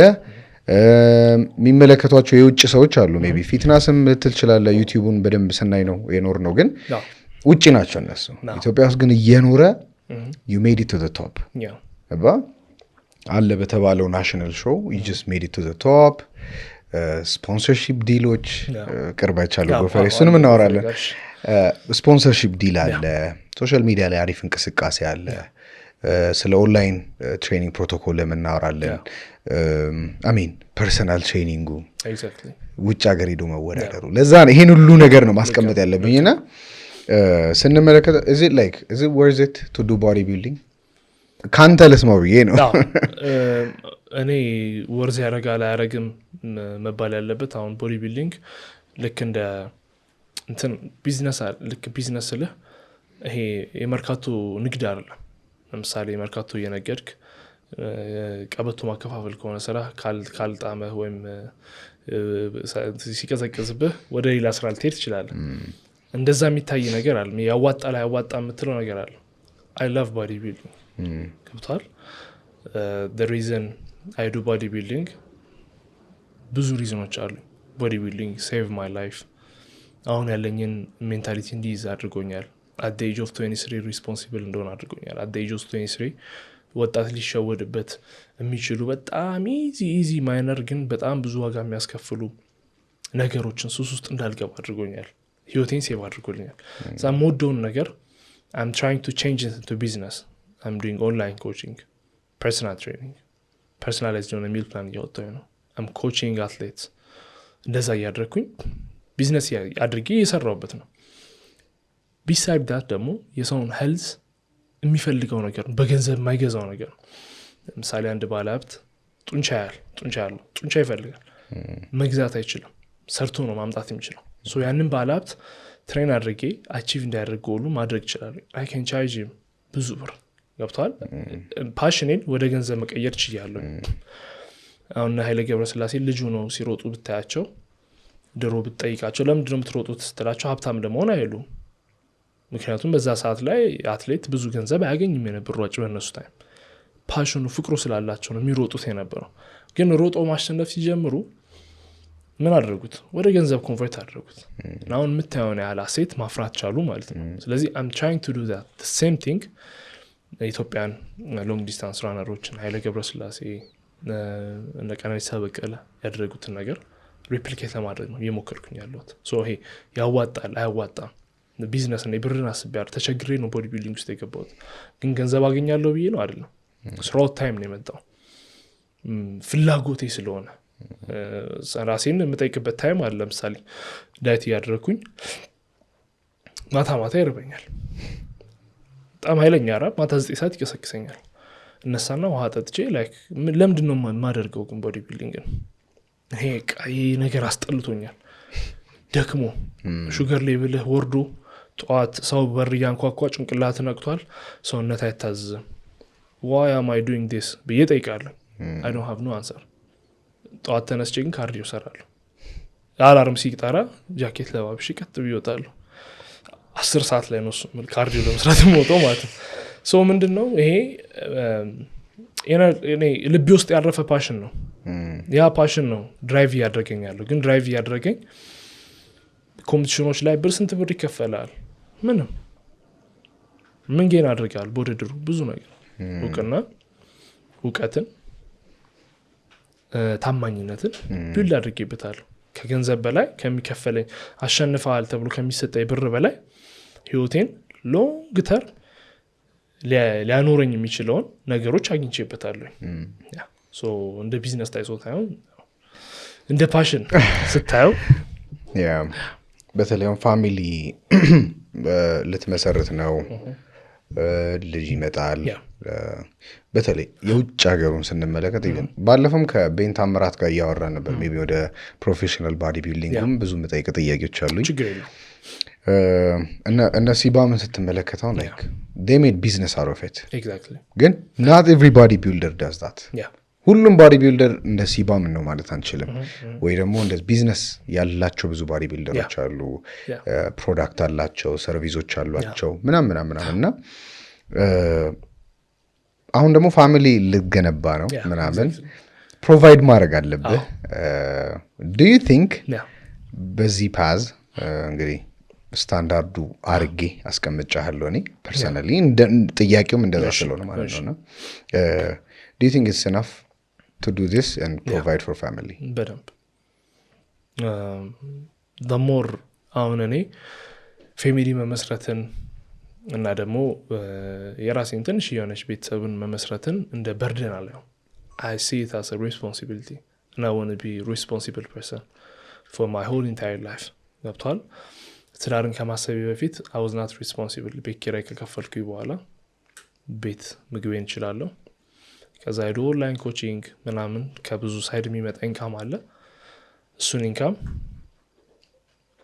የሚመለከቷቸው የውጭ ሰዎች አሉ ሜቢ ፊትነስም ልትል ይችላል ዩቲዩብን በደንብ ስናይ ነው የኖር ነው ግን ውጭ ናቸው እነሱ ኢትዮጵያ ውስጥ ግን እየኖረ you made it to the top አለ በተባለው ናሽናል ሾው you just made it to the top ስፖንሰርሺፕ ዲሎች ቅርባቻሉ በፈረሱንም እናወራለን ስፖንሰርሺፕ ዲል አለ ሶሻል ሚዲያ ላይ አሪፍ እንቅስቃሴ አለ ስለ ኦንላይን ትሬኒንግ ፕሮቶኮል ለምናወራለን አሚን ፐርሰናል ትሬኒንጉ exactly ውጭ ሀገር ሄዶ መወዳደሩ ለዛ ነው ይሄን ሁሉ ነገር ነው ማስቀመጥ ያለብኝና ስንመለከት is it worth it to do bodybuilding ካንተ ለስማው ብዬ ነው እኔ ወርዝ ያረጋል አያረግም መባል ያለበት አሁን ቦዲ ቢልዲንግ ልክ እንደ እንትን ቢዝነስ ልህ ይሄ የመርካቶ ንግድ አይደለም ለምሳሌ የመርካቶ እየነገድክ ቀበቶ ማከፋፈል ከሆነ ስራ ካልጣመህ ወይም ሲቀዘቅዝብህ ወደ ሌላ ስራ ልትሄድ ትችላለህ እንደዛ የሚታይ ነገር አለ ያዋጣ ላይ ያዋጣ የምትለው ነገር አለ I love bodybuilding ገብቷል the reason I do bodybuilding ብዙ ሪዝኖች አሉ bodybuilding saved my life አሁን ያለኝን ሜንታሊቲ እንዲይዝ አድርጎኛል at the age of 23 responsible እንደሆነ አድርጎኛል at the age of 23 ወጣት ሊሸወድበት የሚችሉ በጣም ኢዚ ማይነር ግን በጣም ብዙ ዋጋ የሚያስከፍሉ ነገሮችን ሱስ ውስጥ እንዳልገባ አድርጎኛል ህይወቴን ሴቭ አድርጎልኛል ዛ ሞዶን ነገር I'm trying to change it into business I'm doing online coaching personal training personalized on a meal plan እያወጣሁ ነው I'm coaching athletes እንደዛ ያደረኩኝ ቢዝነስ አድርጌ እየሰራሁበት ነው beside that ደግሞ የሰውን ሄልዝ የሚፈልገው ነገር በገንዘብ የማይገዛው ነገር ለምሳሌ አንድ ባለሀብት ጡንቻ ይፈልጋል መግዛት አይችልም ሰርቶ ነው ማምጣት የሚችለው ሶ ያንን ባለሀብት ትሬን አድርጌ አቺቭ እንዲያደርግ ጎሉ ማድረግ ይችላል I can charge him ብዙ ብር ገብቷል ፓሽኔን ወደ ገንዘብ መቀየር ይችላል አሁን ኃይለ ገብረስላሴ ልጅ ነው ሲሮጡ ብታያቸው ድሮ ብትጠይቃቸው ለምንድን ነው የምትሮጡት ስትላቸው ሀብታም ለመሆን አይሉም ምክንያቱም በዛ ሰዓት ላይ አትሌት ብዙ ገንዘብ አያገኝም የነበር ሯጭ በእነሱ ታይም ፓሽኑ ፍቅሩ ስላላቸው ነው የሚሮጡት የነበረው ግን ሮጦ ማሸነፍ ሲጀምሩ ምን አደረጉት ወደ ገንዘብ ኮንቨርት አደረጉት አሁን የምታየውን ያህል አሴት ማፍራት ቻሉ ማለት ነው ስለዚህ I'm trying to do that the same thing ኢትዮጵያን ሎንግ ዲስታንስ ራነሮችን ኃይለ ገብረስላሴ እነ ቀነኒሳ በቀለ ያደረጉትን ነገር ሪፕሊኬት ለማድረግ ነው እየሞከርኩኝ ያለሁት ሶ ይሄ ያዋጣል አያዋጣም ቢዝነስ ነው ብርን አስቤያለሁ ተቸግሬ ነው ቦዲ ቢልዲንግ ውስጥ የገባሁት ግን ገንዘብ አገኛለሁ ብዬ ነው አይደለም ስራው ታይም ነው የመጣው ፍላጎቴ ስለሆነ ራሴን የምጠይቅበት ታይም አለ ለምሳሌ ዳይት ያደረኩኝ ማታ ይርበኛል በጣም ኃይለኛ ራብ ማታ 9 ሰዓት ይቀሰቅሰኛል እነሳና ውሃ ጠጥቼ ላይክ ለምንድን ነው የማደርገው ግን ቦዲ ቢልዲንግ ይሄ ነገር አስጠልቶኛል ደክሞ ሹገር ሌቭልህ ወርዶ ጧት ሰው በር ያንኳኳ ጭንቅላት ነቅቷል ሰውነት አይታዘዝም why am I doing this ብዬ ጠይቃለሁ I don't have no answer ጧት ተነስቼ ግን ካርዲዮ ሰራለሁ አላርም ሲጠራ ጃኬት ለባብሽ ቀጥ ብዬ እወጣለሁ 10 ሰዓት ላይ ነው ካርዲዮ ለመስራት የምወጣው ማለት ነው ሶ ምንድነው ይሄ እኔ ልቤ ውስጥ ያረፈ ፓሽን ነው ያ ፓሽን ነው ድራይቭ ያደርገኛል ግን ድራይቭ ያደርገኝ ኮምፒቲሽኖች ላይ ስንት ብር ይከፈላል ምንም ምን ጌን አድርጋል በውድድሩ ብዙ ነገር እውቀትን ታማኝነትን ቢልድ አድርጌበታለሁ ከገንዘብ በላይ ከሚከፈለኝ አሸንፈዋል ተብሎ ከሚሰጠኝ ብር በላይ ህይወቴን ሎንግ ተርም ሊያኖረኝ የሚችለውን ነገሮች አግኝቼበታለሁ ያ ሶ እንደ ቢዝነስ ታይሶታው እንደ ፓሽን ስታየው ያ በተለይም ፋሚሊ ልትመሰርት ነው ልጅ ይመጣል በተለይ የውጭ ሀገሩን ስንመለከት ይሄን ባለፈም ከቤን ታምራት ጋር ያወራን ነበር ሜቢ ወደ ፕሮፌሽናል ባዲ ቢልዲንግም ብዙ መጠይቅ ጥያቄዎች አሉኝ እና ሲባምን ስትመለከተው like they made business out of it exactly ግን not every body builder does that ሁሉም ባዲ ቢልደር እንደ ሲባም ነው ማለት አንችልም ወይ ደግሞ እንደ ቢዝነስ ያላቸው ብዙ ባዲ ቢልደሮች አሉ ፕሮዳክት አላቸው ሰርቪሶች አሏቸው ምናምናምናምና አሁን ደግሞ ፋሚሊ ልገነባ ነው ምናምን ፕሮቫይድ ማድረግ አለብህ do you think በዚህ ፓዝ እንግዲህ ስታንዳርዱ አርጌ አስቀምጫለሁ እኔ ፐርሰናሊ ጥያቄውም እንደዛ ስለሆነ ማለት ነውና do you think it's enough to do this and provide for family በደንብ the more አሁን እኔ ፋሚሊ መመስረትን እና ደግሞ የራሴን ትንሽ የሆነች ቤተሰብን መመስረትን እንደ በርደን አለው I see it as a responsibility and I want to be a responsible person for my whole entire life ገብቷል ትዳርን ከማሰብ በፊት I was not responsible ቤት ኪራይ ከከፈልኩኝ በኋላ ቤት ምግቤን እችላለሁ ከዛ ሄዶ ኦንላይን ኮቺንግ ምናምን ከብዙ ሳይድ የሚመጣ ኢንካም አለ እሱን ኢንካም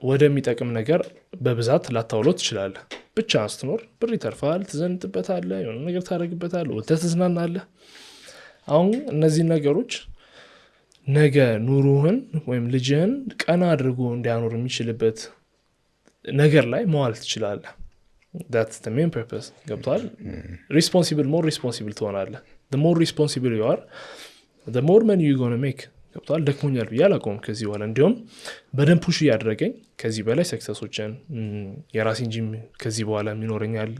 ወደሚጠቅም ነገር በብዛት ላታውለው ትችላለህ ብቻ አስተኖር ብር ይተርፋል ትዘንጥበታለህ የሆነ ነገር ታደርግበታለህ ወተትዝናናለህ አሁን እነዚህ ነገሮች ነገ ኑሮህን ወይም ልጅህን ቀና አድርጎ እንዲያኖር የሚችልበት ነገር ላይ መዋል ትችላለህ that's the main purpose ገብቷል more responsible ትሆናለህ the more responsible you are the more money you're going to make ገብቷል ደክሞኛል ያላቆም ከዚህ በኋላ እንዲሁም በደንብ ፑሽ ያደረገኝ ከዚህ በላይ ሰክሰሶችን የራሴን ጂም ከዚህ በኋላ የሚኖረኛል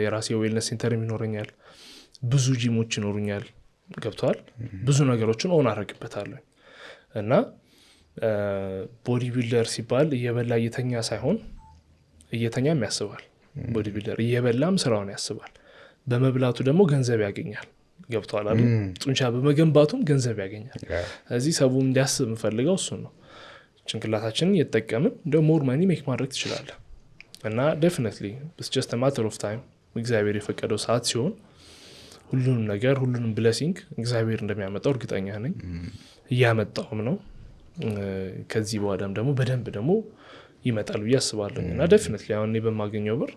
የራሴ ዌልነስ ሴንተር የሚኖረኛል ብዙ ጂሞች ይኖሩኛል ገብቷል ብዙ ነገሮችን ኦን አደርግበታለሁ እና ቦዲ ቢልደር ሲባል እየበላ እየተኛ ሳይሆን እየተኛም ያስባል ቦዲ ቢልደር እየበላም ስራውን ያስባል በመብላቱ ደግሞ ገንዘብ ያገኛል ገብቷል አይደል ጡንቻ በመገንባቱም ገንዘብ ያገኛል ስለዚህ ሰው እንዲያስብ ፈልገው እሱ ነው ጭንቅላታችንን እየተጠቀምን ደግሞ ሞር ማኒ ሜክ ማድረግ ትችላለህ እና definitely it's just a matter of time እግዚአብሔር የፈቀደው ሰዓት ሲሆን ሁሉንም ነገር ሁሉንም ብሌሲንግ እግዚአብሔር እንደሚያመጣው እርግጠኛ ነኝ እያመጣውም ነው ከዚህ በኋላም ደግሞ በደንብ ደግሞ ይመጣል ያስባለሁ እና definitely አሁን እኔ በማገኘው ብር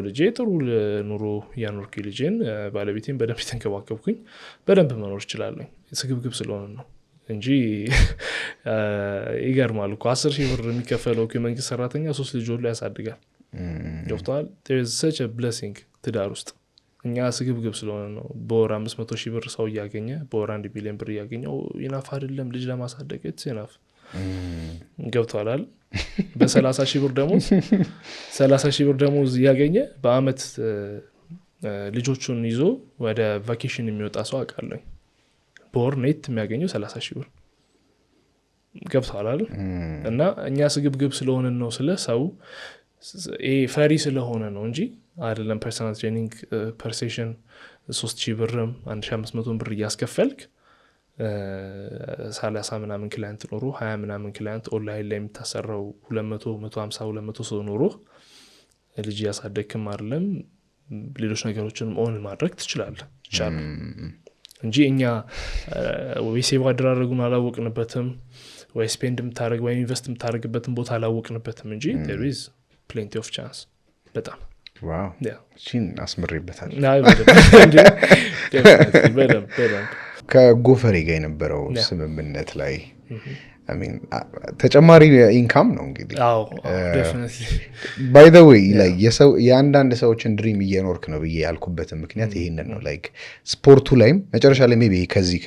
ልጄ ጥሩ ኑሮ ያኖርኩ ልጄን ባለቤቴን በደንብ ተንከባከብኩኝ በደንብ መኖር ይችላል ስግብግብ ስለሆነ ነው እንጂ ይገርማል እኮ 10,000 ብር የሚከፈለው ከመንግስት ሰራተኛ 3 ልጅ ሁሉ ያሳድጋል ገብቷል there is such a blessing ትዳር ውስጥ እኛ ስግብግብ ስለሆነ ነው በወር 500,000 ብር ሰው ያገኘ በወር 1 ቢሊዮን ብር ያገኘው ይናፍ አይደለም ልጅ ለማሳደግ ይናፍ ገብቷል በ30,000 ብር ደሞዝ 30,000 ብር ደሞዝ ያገኘ በአመት ልጆቹን ይዞ ወደ ቫኬሽን የሚወጣ ሰው አውቃለሁ በወር ኔት የሚያገኘው 30,000 ብር ገብቷል እና እኛ ስግብግብ ስለሆነ ነው ስለ ሰው ፈሪ ስለሆነ ነው እንጂ አይደለም ፐርሰናል ትሬኒንግ ፐር ሴሽን 3,000 ብርም 1,500 ብር ያስከፈልክ 30 ምናምን ክላይንት ኖሮ 20 ምናምን ክላይንት ኦንላይን ላይ የምታሰራው 200 150 200 ሰው ኖሮ ልጅ ያሳደግክም አይደለም ሌሎች ነገሮችንም ኦን ማድረግ ትችላለህ እንጂ እኛ ወይሴ ባደረጉን አላወቅንበትም ወይ ስፔንድ የምታደርግ ወይ ኢንቨስት የምታደርግበትን ቦታ አላወቅንበትም እንጂ there is plenty of chance በጣም ዋው እቺን አስምሬበታል በደንብ ከጎፈሬ ጋር የነበረው ስምምነት ላይ ተጨማሪ ኢንካም ነው እንግዲህ ባይ ዘ ዌይ ላይ የአንዳንድ ሰዎችን ድሪም እየኖርክ ነው ብዬ ያልኩበት ምክንያት ይሄንን ነው ላይክ ስፖርቱ ላይም መጨረሻ ላይ ሜቢ ከዚህ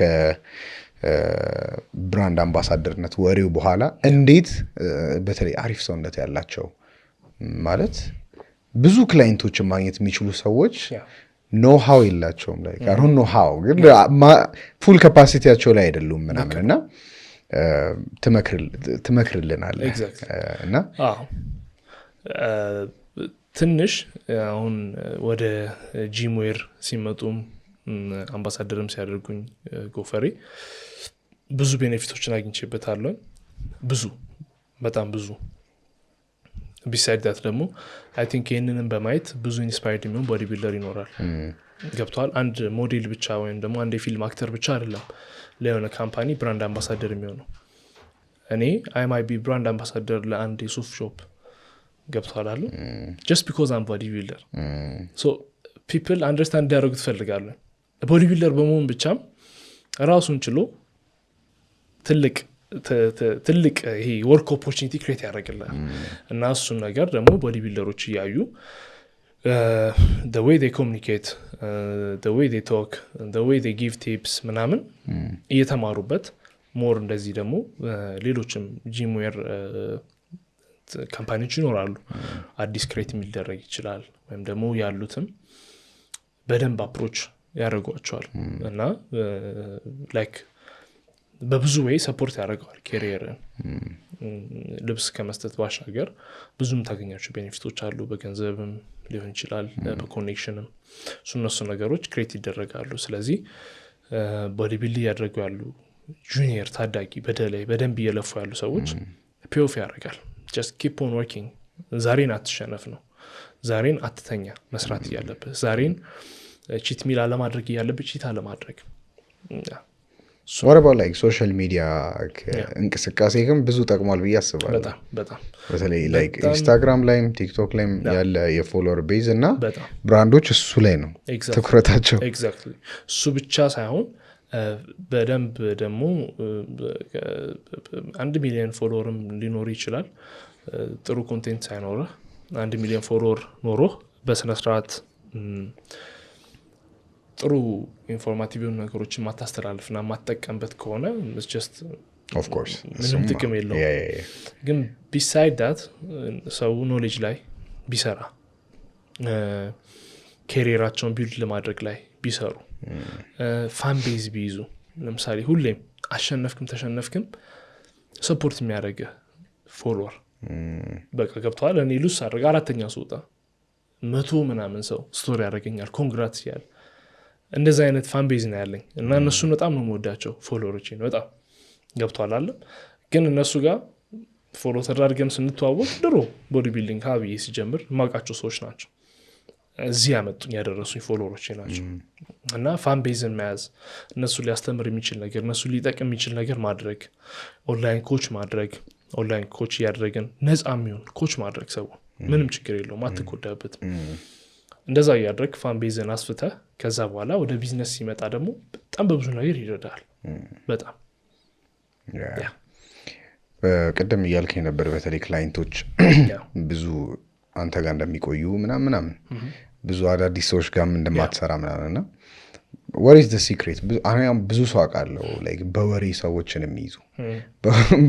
ከብራንድ አምባሳደርነት ወሬው በኋላ እንዴት በተለይ አሪፍ ሰውነት ያላቸው ማለት ብዙ ክላይንቶችን ማግኘት የሚችሉ ሰዎች ኖ ሃው የላቸውም ላይ አሁን ኖ ሃው ግን ፉል ካፓሲቲያቸው ላይ አይደሉም ምናምንና ትመክርልናለህ እና ትንሽ አሁን ወደ ጂምዌር ሲመጡም አምባሳደርም ሲያደርጉኝ ጎፈሬ ብዙ ቤኔፊቶችን አግኝቼበታለሁ በጣም ብዙ ቢሳይድ ዳት ደግሞ አይ ቲንክ ይሄንንም በማየት ብዙ ኢንስፓየርድ የሚሆን ቦዲ ቢልደር ይኖራል ገብቷል አንድ ሞዴል ብቻ ወይም ደግሞ አንድ የፊልም አክተር ብቻ አይደለም ለሆነ ካምፓኒ ብራንድ አምባሳደር የሚሆነው እኔ አይ ማይ ቢ ብራንድ አምባሳደር ለአንድ የሱፍ ሾፕ ገብቷል አይደል just because I'm body builder so people understand ያደርጉት ፈልጋለሁ ቦዲ ቢልደር በመሆን ብቻም ራሱን ችሎ ትልቅ ይሄ ወርክ ኦፖርቹኒቲ ክሬት ያደርግልናል እና እሱን ነገር ደግሞ ቦዲ ቢልደሮች ያዩ the way they communicate the way they talk the way they give tips ምናምን እየተማሩበት ሞር እንደዚህ ደግሞ ሌሎችም ጂምዌር ካምፓኒዎች ይኖራሉ አዲስ ክሬት የሚደረግ ይችላል ወይም ደግሞ ያሉትም በደንብ አፕሮች ያደርጓቸዋል እና ላይክ በብዙ ወይ ሰፖርት ያደርጋል ካሪየርን ልብስ ከመስጠት ባሻገር ብዙም ታገኛቸው ቤኔፊቶች አሉ በገንዘብም ሊሆን ይችላል በኮኔክሽንም እነሱ ነገሮች ክሬት ይደረጋሉ ስለዚህ ቦዲ ቢልዲንግ ያደርጉ ያሉ ጁኒየር ታዳጊ በደንብ እየለፉ ያሉ ሰዎች ፔኦፍ ያደርጋል just keep on working ዛሬን አትሸነፍ ነው ዛሬን አትተኛ መስራት ያለብህ ዛሬን ቺት ሚል አለማድረግ ያለብህ ቺት አለማድረግ what about like social media እንቅስቃሴ ግን ብዙ ጠቅሟል ብዬ አስባለሁ በጣም በተለይ like ኢንስታግራም ላይም ቲክቶክ ላይም ያለ የፎሎወር ቤዝ እና ብራንዶች እሱ ላይ ነው ትኩረታቸው ኤግዛክትሊ እሱ ብቻ ሳይሆን በደንብ ደግሞ 1 ሚሊዮን ፎሎወርም ሊኖር ይችላል ጥሩ ኮንቴንት ሳይኖር 1 ሚሊዮን ፎሎወር ኖሮ በስነ ስርዓት ጥሩ ኢንፎርማቲቭ ነገሮችን ማታስተላልፍና ማትጠቀምበት ከሆነ it's just of course ምንም ጥቅም የለውም ግን beside that ሰው ኖሌጅ ላይ ቢሰራ ካሪየራቸውን ቢልድ ለማድረግ ላይ ቢሰሩ ፋን ቤዝ ቢይዙ ለምሳሌ ሁሌም አሸነፍክም ተሸነፍክም ሰፖርት የሚያደርግ ፎሎወር በቃ ገብቷል እኔ ሉስ አድርጋ አራተኛ ሰውጣ 100 ምናምን ሰው ስቶሪ ያደርገኛል ኮንግራትስ ያለ እንደዛ አይነት ፋን ቤዝ ነው ያለኝ እና እነሱን በጣም ነው የምወዳቸው ፎሎወሮቼን በጣም ገብቷል አለ ግን እነሱ ጋር ፎሎ ተደርገን ስንተዋወቅ ድሮ ቦዲ ቢልዲንግ ሀብዬ ሲጀምር ማቃቸው ሰዎች ናቸው እዚህ ያመጡኝ ያደረሱኝ ፎሎወሮቼ ናቸው እና ፋን ቤዝን መያዝ እነሱ ሊያስተምር የሚችል ነገር እነሱ ሊጠቅም የሚችል ነገር ማድረግ ኦንላይን ኮች ያደረገን ነፃ የሚሆን ኮች ማድረግ ሰው ምንም ችግር የለውም አትጎዳበት እንደዛ ያደረክ ፋን ቤዝን አስፍተ ከዛ በኋላ ወደ ቢዝነስ ሲመጣ ደግሞ በጣም በብዙ ነገር ይረዳል በጣም በቀደም እያልከኝ ነበር በተለይ ክላይንቶች ብዙ አንተ ጋር እንደሚቆዩ ምናምን ብዙ አዳዲስ ሰዎች ጋር እንደማትሰራ ምናምንና what is the secret ብዙ ሰው አውቃለሁ like በወሬ ሰዎችን የሚይዙ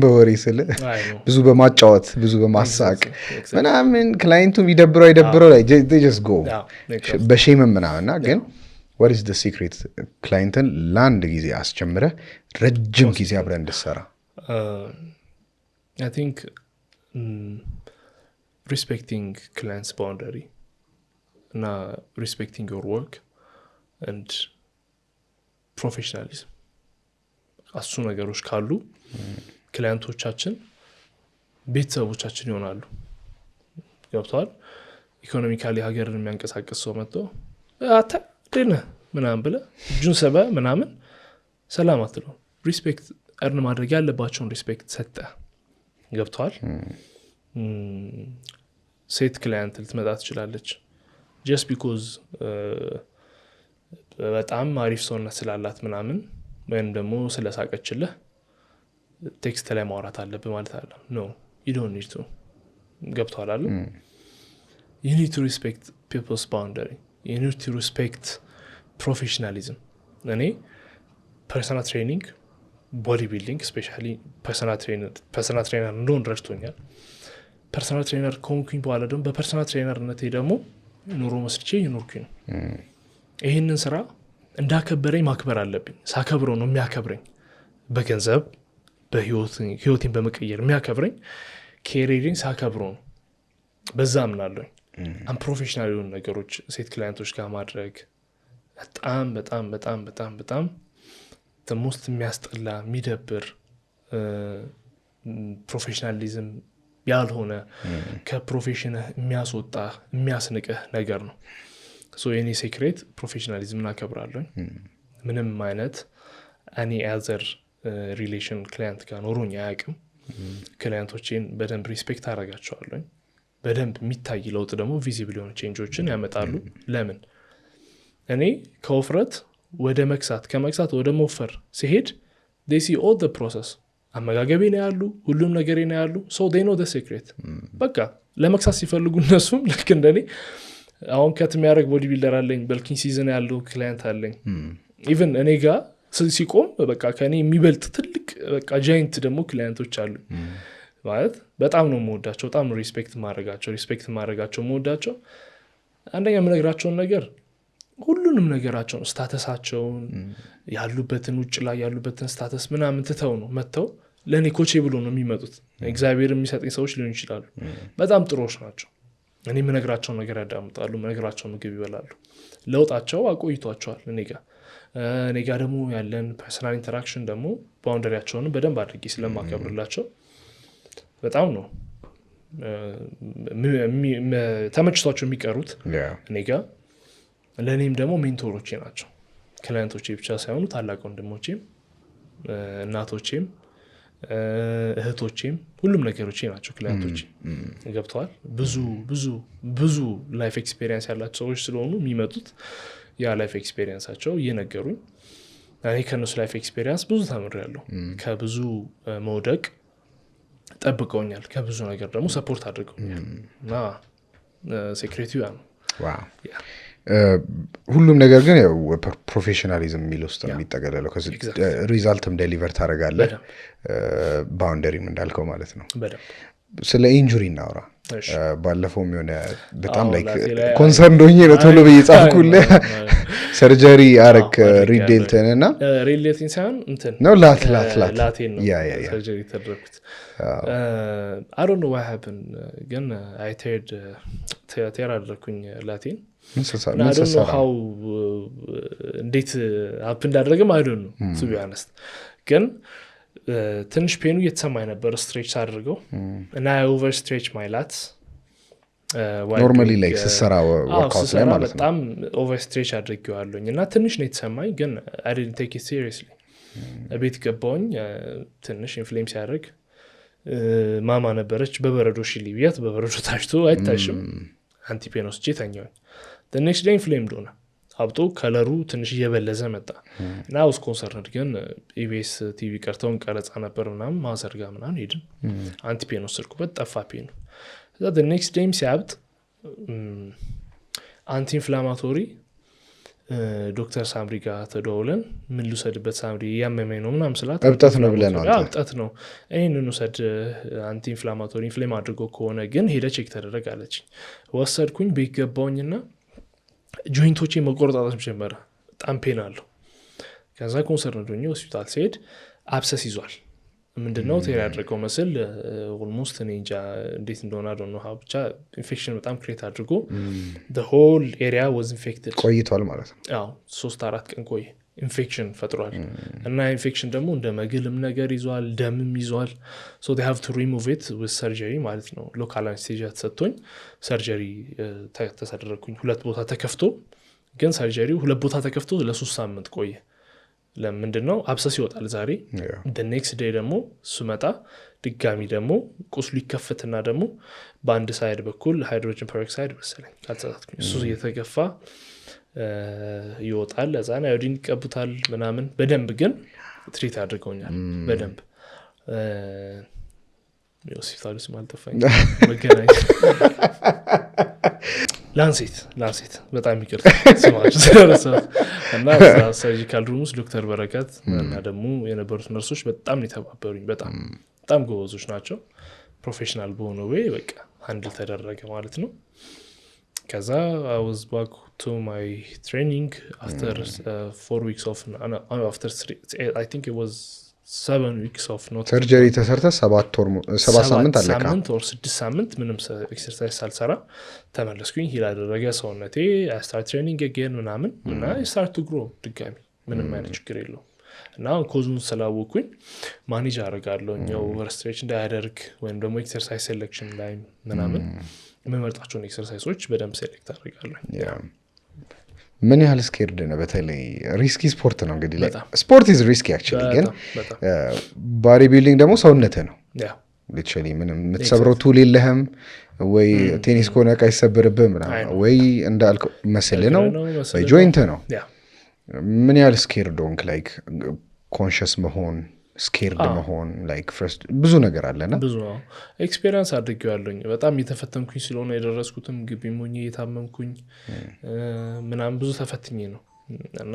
በወሬ ስለ ብዙ በማጫወት ብዙ በማሳቅ ምናምን ክላይንቱ ይደብረው like they just go በሼም ምናምንና ግን what is the secret ክላይንትን ለአንድ ጊዜ አስጀምረ ረጅም ጊዜ አብረን እንድትሰራ I think respecting client's boundary እና respecting your work and professionalism አሱ ነገሮች ካሉ ክላይንቶቻችን ቤተሰቦቻችን ይሆናሉ ገብቷል ኢኮኖሚካሊ ሀገርን የሚያንቀሳቅስ ሰው መጥቶ አታ ደነ ምናምን ብለ ጁን ሰበ ምናምን ሰላም አትለው ሪስፔክት እርን ማድረግ ያለባቸውን ሪስፔክት ሰጠ ገብቷል ሴት ክላይንት ልትመጣ ትችላለች just because በጣም አሪፍ ሰውነት ስላላት ምናምን ወይም ደግሞ ስለሳቀችልህ ቴክስት ላይ ማውራት አለብህ ማለት አይደለም no you don't need to ገብቷል አይደል you need to respect people's boundary you need to respect professionalism እኔ personal training body building especially personal trainer እንደሆን ረድቶኛል personal trainer ኮንኩኝ በኋላ ደግሞ በpersonal trainerነቴ ደግሞ ኑሮ መስርቼ ይኖርኩኝ ይሄንን ስራ እንዳከበረኝ ማክበር አለብኝ ሳከብረው ነው የሚያከብረኝ በገንዘብ በህይወቴን በመቀየር የሚያከብረኝ ኬሪሪን ሳከብረው ነው በዛ ምናለኝ አም ፕሮፌሽናል የሆኑ ነገሮች ሴት ክላይንቶች ጋር ማድረግ በጣም በጣም በጣም በጣም በጣም ተሞስት የሚያስጠላ የሚደብር ፕሮፌሽናሊዝም ያልሆነ ከፕሮፌሽን የሚያስወጣ የሚያስንቅህ ነገር ነው ሶ የኔ ሴክሬት ፕሮፌሽናሊዝምን አከብራለሁ ምንም አይነት አኒ አዘር ሪሌሽን ክላይንት ጋር ኖሮኝ አያውቅም ክላይንቶቼን በደንብ ሪስፔክት አደርጋቸዋለሁ በደንብ የሚታይ ለውጥ ደግሞ ቪዚብል የሆኑ ቼንጆችን ያመጣሉ ለምን እኔ ከውፍረት ወደ መክሳት ከመክሳት ወደ መወፈር ሲሄድ they see all the process አመጋገቤ ነው ያሉ ሁሉም ነገሬ ነው ያሉ so they know the secret በቃ ለመክሳት ሲፈልጉ እነሱም ልክ እንደኔ አሁን ከት የሚያደርግ ቦዲ ቢልደር አለኝ በልኪንግ ሲዝን ያለው ክላይንት አለኝ ኢቭን እኔ ጋር ሲቆም በቃ ከኔ የሚበልጥ ትልቅ በቃ ጃይንት ደግሞ ክላይንቶች አሉ ማለት በጣም ነው የምወዳቸው በጣም ነው ሪስፔክት ማድረጋቸው የምወዳቸው አንደኛ የምነግራቸውን ነገር ሁሉንም ነገራቸውን ስታተሳቸውን ያሉበትን ውጭ ላይ ያሉበትን ስታተስ ምናምን ትተው ነው መተው ለኔ ኮቼ ብሎ ነው የሚመጡት እግዚአብሔር የሚሰጠኝ ሰዎች ሊሆን ይችላሉ በጣም ጥሩዎች ናቸው እኔ የምነግራቸው ነገር ያዳምጣሉ የምነግራቸው ምግብ ይበላሉ ለውጣቸው አቆይቷቸዋል እኔ ጋር ደግሞ ያለን ፐርሰናል ኢንተራክሽን ደግሞ ባውንደሪያቸውን በደንብ አድርጌ ስለማከብርላቸው በጣም ነው ተመችቷቸው የሚቀሩት እኔ ጋር ለኔም ደግሞ ሜንቶሮቼ ናቸው ክላይንቶቼ ብቻ ሳይሆኑ ታላቅ ወንድሞቼም እናቶቼም እህቶቼም ሁሉም ነገሮቼ ናቸው ክላይንቶቼ ገብተዋል ብዙ ብዙ ብዙ ላይፍ ኤክስፒሪየንስ ያላቸው ሰዎች ስለሆኑ የሚመጡት ያ ላይፍ ኤክስፒሪየንሳቸው እየነገሩኝ እኔ ከነሱ ላይፍ ኤክስፒሪየንስ ብዙ ተምሬያለሁ ከብዙ መውደቅ ጠብቀውኛል ከብዙ ነገር ደግሞ ሰፖርት አድርገውኛል እና ሴክሬቲቭ ነው ዋው ሁሉም ነገር ግን ያው ፕሮፌሽናሊዝም የሚለው ውስጥ ነው የሚጠቀለለው ሪዛልትም ዴሊቨር ታደርጋለህ ባውንደሪም እንዳልከው ማለት ነው ስለ ኢንጁሪ እናውራ ባለፈውም የሆነ በጣም ላይክ ኮንሰርን ዶኝ ነው ቶሎ በየጻፍኩልህ ሰርጀሪ አረክ ሪዴልተን እና ሪሌቲን ሳይሆን እንትን ነው ላት ላቴን ነው ሰርጀሪ ተደረኩት I don't know what happened ግን I tear አደረኩኝ ላቴን I don't know how እንዴት አፕ እንዳደረገም I don't know to be honest ግን ትንሽ ፔኑ እየተሰማኝ ነበር ስትሬች አድርገው እና I overstretch my lats ኖርማሊ ላይክ ስሰራ ወርክአውት ላይ ማለት ነው በጣም overstretch አድርጌዋለሁኝ እና ትንሽ ነው የተሰማኝ ግን I didn't take it seriously ቤት ገባሁኝ ትንሽ ኢንፍሌም ሲያደርግ ማማ ነበረች በበረዶ ሽሊ ቢያት በበረዶ ታሽቶ አይታሽም አንቲፔን ወስጄ ተኛሁኝ the next day inflamed ሆነ አብጦ ከለሩ ትንሽ እየበለዘ መጣ እና አውስ ኮንሰርንድ ግን ኢቢኤስ ቲቪ ቀርተውን ቀረጻ ነበር ምናምን ማዘርጋ ምናምን ሄድን አንቲፔን ወሰድኩበት ጠፋ ፔኑ the next day ሲያብጥ አንቲ ኢንፍላማቶሪ ዶክተር ሳምሪ ጋር ተደውለን ምን ልውሰድበት ሳምሪ ያመመኝ ነው ምናምን ስላት እብጠት ነው ብለህ ነው እብጠት ነው እኔን ወሰድ አንቲ ኢንፍላማቶሪ ኢንፍሌም አድርጎ ከሆነ ግን ሄደ ቼክ ተደረግ አለች ወሰድኩኝ ቤት ገባሁኝና ጆይንቶቼ መቆረጣጣት ጀመረ በጣም ፔን አለው ከዛ ኮንሰርን ዶኝ ሆስፒታል ሲሄድ አብሰስ ይዟል ምንድነው ቴሪ ያደረገው መስል ኦልሞስት እኔ እንጃ እንዴት እንደሆነ I don't know how ብቻ ኢንፌክሽን በጣም ክሬት አድርጎ the whole area was infected ቆይቷል ማለት ነው አዎ 3-4 ቀን ቆየ ኢንፌክሽን ፈጥሯል እና ኢንፌክሽን ደግሞ እንደ መግልም ነገር ይዟል ደምም ይዟል so they have to remove it with surgery ማለት ነው ሎካል አነስቴዚያ ተሰጥቶኝ ሰርጀሪ ተሰደረኩኝ ሁለት ቦታ ተከፍቶ ግን ሰርጀሪው ሁለት ቦታ ተከፍቶ ለ3 ሳምንት ቆየ ለምንድነው አብሰስ ይወጣል ዛሬ the next day ደግሞ ስመጣ ድጋሚ ደግሞ ቁስሉ ይከፈትና ደግሞ በአንድ ሳይድ በኩል ሃይድሮጅን ፐሮክሳይድ መሰለኝ ካልተሳሳትኩኝ እሱ እየተገፋ ይወጣል ለዛና አዮዲን ይቀቡታል ምናምን በደንብ ግን ትሪት አድርገውኛል በደንብ ዮሲፋሉስ ማልተፋኝ መገናኝ ላንሴት በጣም ይቅርታ ስማችሁ ስለረሳሁ እና ሰርጂካል ሩምስ ዶክተር በረከት እና ደግሞ የነበሩት ነርሶች በጣም የተባበሩኝ በጣም ጎበዞች ናቸው ፕሮፌሽናል በሆነ ወይ በቃ ሃንድል ተደረገ ማለት ነው ከዛ I was back to my training after 4 weeks of after 3 I think it was 7 weeks of not surgery ተሰርተ 7 ሳምንት አለካ 7 or 6 ሳምንት ምንም ኤክሰርሳይዝ ሳልሰራ ተመለስኩኝ ሂል አደረገ ሰውነቴ I start training again ምናምን እና I start to grow ድጋሚ ምንም አይነት ችግር የለው እና ኮዙን ስላወኩኝ ማኔጅ አደርጋለሁ ነው ኦቨርስትሬች እንዳያደርግ ወይም ደግሞ ኤክሰርሳይዝ ሴሌክሽን ላይ ምናምን መመርጣቸውን ኤክሰርሳይዞች በደንብ ሴሌክት አደርጋለሁ ምን ያህል ስኬርድ ነው በተለይ ሪስኪ ስፖርት ነው እንግዲህ ስፖርት is risky actually ግን ቦዲ ቢልዲንግ ደግሞ ሰውነቴ ነው literally ምንም የምትሰብረው ቱል የለህም ወይ ቴኒስ ኮነ ካይሰበረብህ ምናምን ወይ እንዳልከው መስል ነው ወይ ጆይንት ነው ምን ያህል ስኬርድ ሆንክ ላይክ ኮንሺየስ መሆን ስኬርድ መሆን ላይክ ፈርስት ብዙ ነገር አለና ብዙ ኤክስፒሪየንስ አድርጌዋለሁ በጣም የተፈተንኩኝ ስለሆነ የደረስኩትም ግቢ ሞኝ የታመምኩኝ ምናምን ብዙ ተፈትኜ ነው እና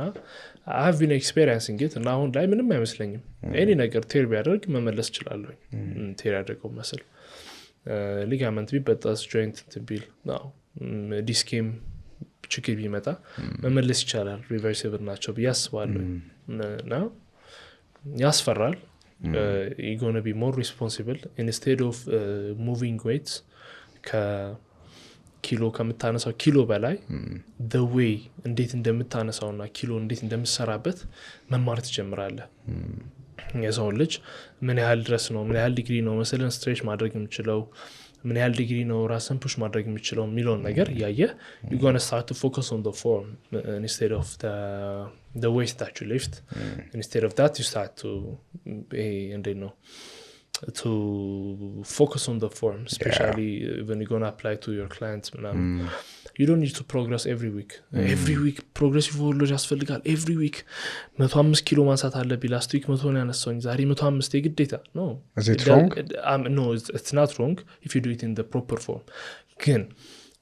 I have been experiencing it እና አሁን ላይ ምንም አይመስለኝም any ነገር ቴር ቢያደርግ መመለስ እችላለሁ ቴር ያደርገው መስል ሊጋመንት ቢበጣስ ጆይንት ትቢል ነው ዲስኬም ችግር ቢመጣ መመለስ ይቻላል ሪቨርሲብል ናቸው ቢያስባለሁ እና ያስፈራል you're going to be more responsible instead of moving weights ከኪሎ ከምታነሳው ኪሎ በላይ the way እንዴት እንደምታነሳውና ኪሎ እንዴት እንደምትሰራበት መማር ትጀምራለህ የሰው ልጅ ምን ያህል ድረስ ነው ምን ያህል ዲግሪ ነው መሰለን ስትሬች ማድረግ የምችለው ምን ያህል ዲግሪ ነው ራስን ፑሽ ማድረግ የምችለው ሚሊዮን ነገር ያየ you're going to start to focus on the form instead of the weight that you lift instead of that you start to to focus on the form especially when you're going to apply to your clients you don't need to progress every week progressive volume ያስፈልጋል every week 105 ኪሎ ማንሳት አለብኝ last week 100 ነው ያነሳውኝ ዛሬ 105 የግዴታ no is it wrong no it's not wrong if you do it in the proper form ግን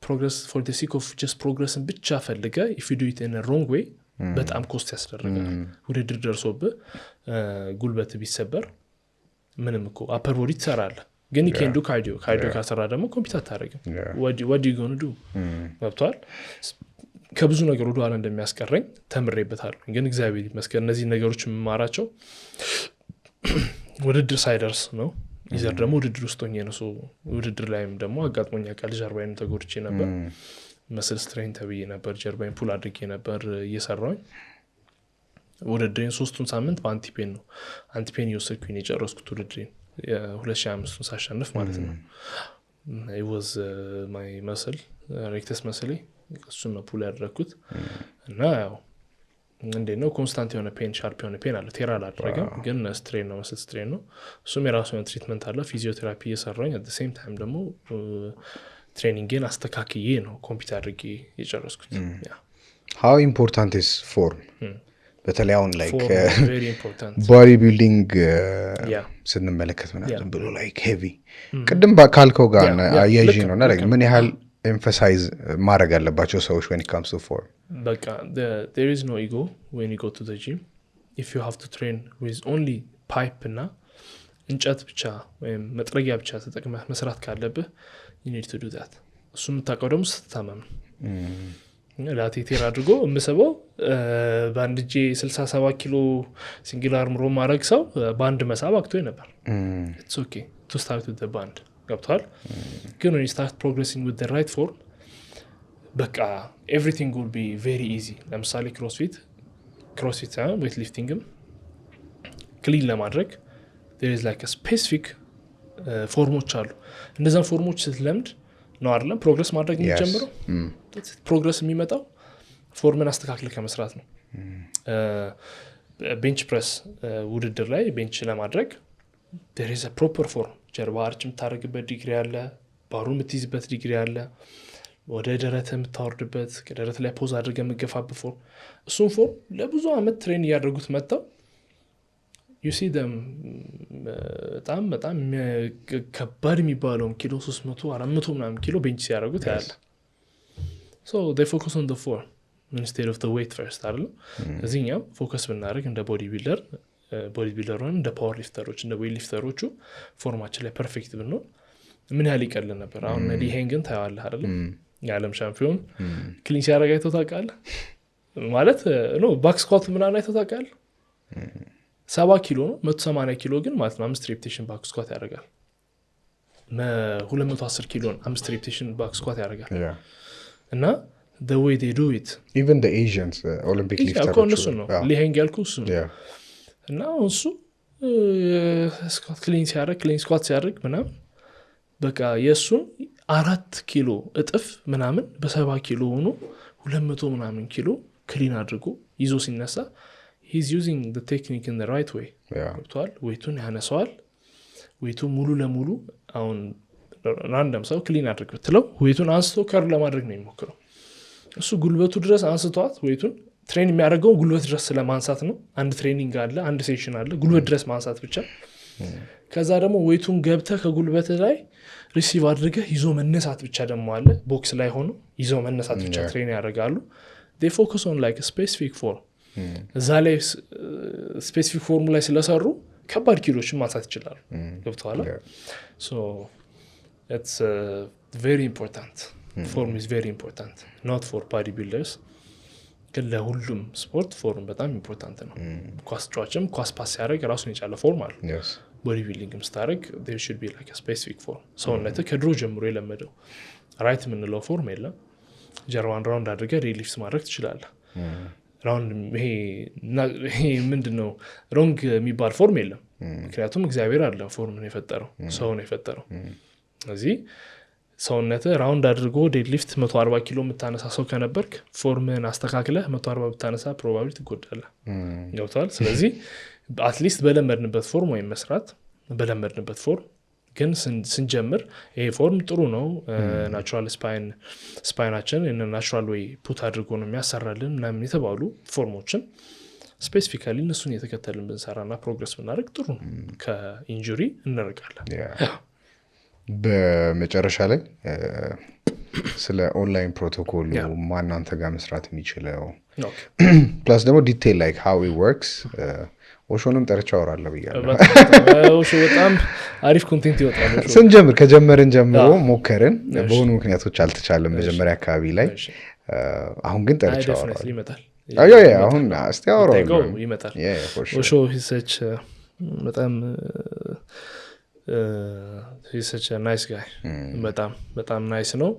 progress for the sake of just progressing ብቻ ፈልገ if you do it in a wrong way በጣም ኮስት ያስደርጋል ውድድር ደርሶብህ ጉልበት ቢሰበር ምንም እኮ upper body ትሰራለህ ግን you can do cardio ካሰራ ደግሞ ኮምፒውተር ታደርግም what do you going to do ወጥቷል ከብዙ ነገር ወደ ኋላ እንደሚያስቀረኝ ተምሬበታለሁ ግን እግዚአብሔር ይመስገን እነዚህ ነገሮች መማራቸው ውድድር ሳይደርስ ነው ይዘር ደግሞ ውድድር ውስጥ ሆኜ ነው ውድድር ላይም ደግሞ አጋጥሞኛ ቃል ጀርባዬን ተጎድቼ ነበር መስል ስትሬን ተብዬ ነበር ጀርባዬን ፑል አድርጌ ነበር እየሰራሁኝ ውድድሬን 3 ሳምንት በአንቲፔን ነው አንቲፔን እየወሰድኩኝ የጨረስኩት ውድድሬን 2005 ሳሻነፍ ማለት ነው it was my muscle rectus muscle እሱን ነው ፑል ያደረኩት እና ያው እንደነው ኮንስታንት የሆነ ፔን ሻርፕ የሆነ ፔን አለ ቴራ አላደረገም ግን ስትሬን ነው መስል ስትሬን ነው እሱም የራሱ የሆነ ትሪትመንት አለ ፊዚዮቴራፒ እየሰራሁኝ at the same time ደግሞ ትሬኒንግን አስተካክዬ ነው ኮምፒውተር አድርጌ የጨረስኩት how important is form በተለይ አሁን ላይክ ቦዲ ቢልዲንግ ስንመለከት ምናምን ብሎ ላይክ ሄቪ ቅድም ካልከው ጋር አያይዤ ነውና ላይክ ምን ያህል ኤምፋሳይዝ ማድረግ አለባቸው ሰዎች when it comes to form በቃ there is no ego when you go to the gym if you have to train with only pipe እና እንጨት ብቻ ወይም መጥረጊያ ብቻ ተጠቅመህ መስራት ካለብህ you need to do that እሱም ታቀው ደግሞ ስትታመም ላቴቴር አድርጎ መስበው ባንድ ጂ 67 ኪሎ ሲንግል አርም ሮ ማድረግ ሰው ባንድ መሳብ አክቶኝ ነበር it's okay to start with the band ገብቷል ግን when you start progressing with the right form በቃ everything will be very easy ለምሳሌ ክሮስፊት weight lifting ክሊን ለማድረግ there is like a specific ፎርሞች አሉ እነዛን ፎርሞች ስትለምድ ነው አይደለም ፕሮግረስ ማድረግ የሚጀምረው ፕሮግረስ የሚመጣው ፎርምን አስተካክለ ከመስራት ነው ቤንች ፕሬስ ውድድር ላይ ቤንች ለማድረግ there is a proper form ጀርባ አርች የምታደርግበት ዲግሪ አለ ባሩን የምትይዝበት ዲግሪ አለ ወደ ደረት የምታወርድበት ከደረት ላይ ፖዝ አድርገህ የምትገፋበት ፎርም እሱን ፎርም ለብዙ አመት ትሬን እያደረጉት መጣው you see them በጣም ከባድ የሚባለው ኪሎ 300 400 ምናምን ኪሎ ቤንች ሲያደርጉት ያለ so they focus on the form instead of the weight first አይደል እዚህኛም ፎከስ ብናደርግ እንደ ቦዲ ቢልደር እንደ ፓወር ሊፍተሮች እንደ ዌይት ሊፍተሮቹ ፎርማችን ላይ ፐርፌክት ብንሆን ምን ያህል ይቀል ነበር አሁን ሊሄንግን ታያለህ አይደል የዓለም ሻምፒዮን ክሊን ሲያደርግ አይተው ታውቃለህ ማለት ነው ባክ ስኳት ምናምን አይተው ታውቃለህ 70 ኪሎ ነው 180 ኪሎ ግን ማለት ነው 5 ሬፕቴሽን ባክ ስኳት ያደርጋል 210 ኪሎ 5 ሬፕቴሽን ባክ ስኳት ያደርጋል እና the way they do it even the Asians Olympic lifters ነው ሊሄንግ ያልኩ እሱ እና እሱ ስኳት ክሊን ስኳት ሲያደርግ ምናምን በቃ የሱን 4 ኪሎ እጥፍ ምናምን በ70 ኪሎ ሆኖ 200 ምናምን ኪሎ ክሊን አድርጎ ይዞ ሲነሳ he's using the technique in the right way ገብቷል ዌቱን ያነሳዋል ዌቱ ሙሉ ለሙሉ አሁን ራንደም ሰው ክሊን አድርግ ብትለው ዌቱን አንስቶ ከር ለማድረግ ነው የሚሞክረው እሱ ጉልበቱ ድረስ አንስቷት ዌቱን ትሬን የሚያደርገው ጉልበት ድረስ ስለማንሳት ነው አንድ ትሬኒንግ አለ አንድ ሴሽን አለ ጉልበት ድረስ ማንሳት ብቻ ከዛ ደግሞ ዌቱን ገብተህ ከጉልበት ላይ ሪሲቭ አድርገህ ይዞ መነሳት ብቻ ደግሞ አለ ቦክስ ላይ ሆኖ ይዞ መነሳት ብቻ ትሬን ያደርጋሉ they focus on like a specific form እዛ ላይ ስፔሲፊክ ፎርሙላ ላይ ስለሰሩ ከባድ ኪሎችን ማንሳት ይችላሉ ገብቷል so it's very important form is very important not for bodybuilders ግን ለሁሉም ስፖርት ፎርም በጣም ኢምፖርታንት ነው ኳስ ጫዋችም ኳስ ፓስ ያደርግ ራሱን የቻለ ፎርም አለ ቦዲ ቢልዲንግም ስታደርግ there should be like a specific form ሰውነትህ ከድሮ ጀምሮ የለመደው ራይት የምንለው ፎርም የለም ጀርባን ራውንድ አድርገህ ሪሊፍት ማድረግ ትችላለህ ራውንድ ይሄ ምንድነው ሮንግ የሚባል ፎርም የለም ምክንያቱም እግዚአብሔር አይደለም ፎርምን የፈጠረው ሰው ነው የፈጠረው ስለዚህ ሰውነትህ ራውንድ አድርጎ ዴድሊፍት 140 ኪሎ የምታነሳ ሰው ከነበርክ ፎርምን አስተካክለህ 140 ብታነሳ ፕሮባብሊ ትጎዳለህ ገብቷል ስለዚህ አትሊስት በለመድንበት ፎርም ወይ መስራት በለመድንበት ፎርም ግን ስንጀምር ይሄ ፎርም ጥሩ ነው ናቹራል ስፓይናችን እና ናቹራል ወይ ፑት አድርጎ ነው የሚያሰራልን ምናምን የተባሉ ፎርሞችን ስፔሲፊካሊ እነሱን የተከተልን ብንሰራና ፕሮግረስ ብናደርግ ጥሩ ነው ከኢንጁሪ እንርቃለን በመጨረሻ ላይ ስለ ኦንላይን ፕሮቶኮል ማን አንተ ጋር መስራት የሚችለው ፕላስ ደግሞ ዲቴል ላይክ how it works ኦሾንም ጠርቻ አወራለሁ ብያለሁ ኦሾ በጣም አሪፍ ኮንቴንት ይወጣል ስንጀምር ከጀመርን ጀምሮ ሞከርን በሆኑ ምክንያቶች አልተቻለም መጀመሪያ አካባቢ ላይ አሁን ግን ጠርቻ አወራለሁ ይመጣል አሁን እስቲ አወራለሁ ይመጣል ኦሾ ሂሰች በጣም he's such a nice guy በጣም ናይስ ነው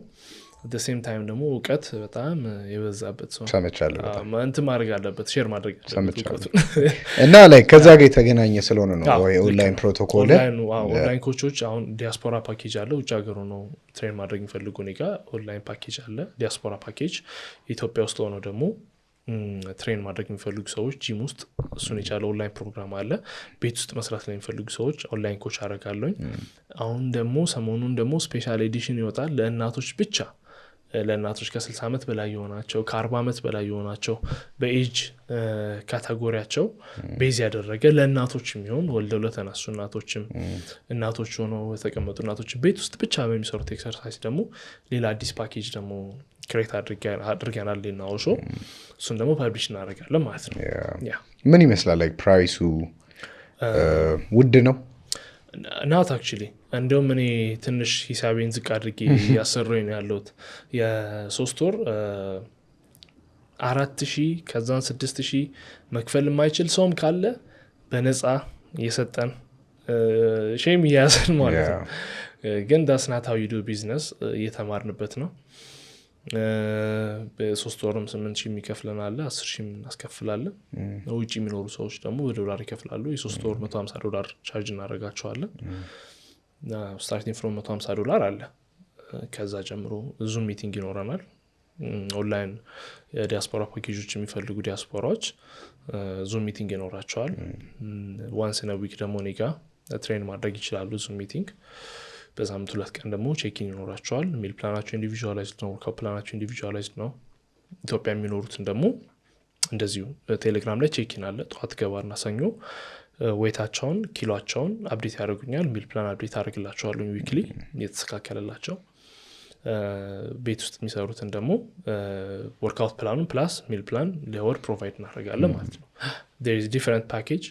at the same time ደግሞ እውቀት በጣም የበዛበት ሰው ሰምቻለሁ እንትን ማድረግ አለበት ሼር ማድረግ አለበት እና ላይ ከዛ ጋር የተገናኘ ስለሆነ ነው ወይ ኦንላይን ፕሮቶኮል ኦንላይን ኮቾች አሁን ዲያስፖራ ፓኬጅ አለ ውጭ ሀገር ነው ትሬን ማድረግ የሚፈልጉ ኔጋ ኦንላይን ፓኬጅ አለ ዲያስፖራ ፓኬጅ ኢትዮጵያ ውስጥ ሆኖ ደግሞ ትሬን ማድረግ የሚፈልጉ ሰዎች ጂም ውስጥ እሱን የቻለ ኦንላይን ፕሮግራም አለ ቤት ውስጥ መስራት ላይ የሚፈልጉ ሰዎች ኦንላይን ኮች አደርጋለሁ አሁን ደግሞ ሰሞኑን ደግሞ ስፔሻል ኤዲሽን ይወጣል ለእናቶች ብቻ ለእናቶች ከ60 ዓመት በላይ የሆናቸው ከ40 ዓመት በላይ የሆናቸው በኤጅ ካቴጎሪያቸው ቤዝ ያደረገ ለእናቶች የሚሆን ወልደው ለተነሱ እናቶች ሆነው የተቀመጡ እናቶች ቤት ውስጥ ብቻ በሚሰሩት ኤክሰርሳይዝ ደግሞ ሌላ አዲስ ፓኬጅ ደግሞ ክሬት አድርገናል ለናውሾ እሱን ደግሞ ፐብሊሽ እናደርጋለን ማለት ነው ምን ይመስላል ላይክ ፕራይሱ ውድ ነው not actually እንደውም እኔ ትንሽ ሂሳቤን ዝቅ አድርጌ ያሰሩኝ ያለሁት የ3 ወር 4000 ከዛን 6000 መክፈል የማይችል ሰውም ካለ በነፃ እየሰጠን ሼም ያሰን ማለት ነው ግን that's not how you do business እየተማርንበት ነው በ3 ወርም 8000 የሚከፍለን አለ 10000 እናስከፍላለን ውጪ የሚኖሩ ሰዎች ደግሞ በዶላር ይከፍላሉ የ3 ወር $150 ቻርጅ እናደርጋቸዋለን ስታርቲንግ ፍሮም $150 አለ ከዛ ጀምሮ ዙም ሚቲንግ ይኖረናል ኦንላይን የዲያስፖራ ፓኬጆች የሚፈልጉ ዲያስፖራዎች ዙም ሚቲንግ ይኖራቸዋል ዋንስ ኢን አ ዊክ ደግሞ እኔ ጋር ትሬን ማድረግ ይችላሉ ዙም ሚቲንግ በሳምንት 2 ቀን ደግሞ ቼኪን ይኖራቸዋል ሚል ፕላናቸው ኢንዲቪጁዋላይዝድ ነው ፕላናቸው ኢንዲቪጁዋላይዝድ ነው ኢትዮጵያ የሚኖሩትን ደግሞ እንደዚሁ ቴሌግራም ላይ ቼኪን አለ ጧት ገባና ሰኞ ዌታቸውን ኪሎአቸውን አፕዴት ያደርጉኛል ሚል ፕላን አፕዴት አደርግላቸዋለሁ ዊክሊ የተስተካከለላቸው ቤት ውስጥ የሚሰሩትን ደግሞ ወርክአውት ፕላኑን ፕላስ ሚል ፕላን ለወር ፕሮቫይድ እናደርጋለን ማለት ነው there is different package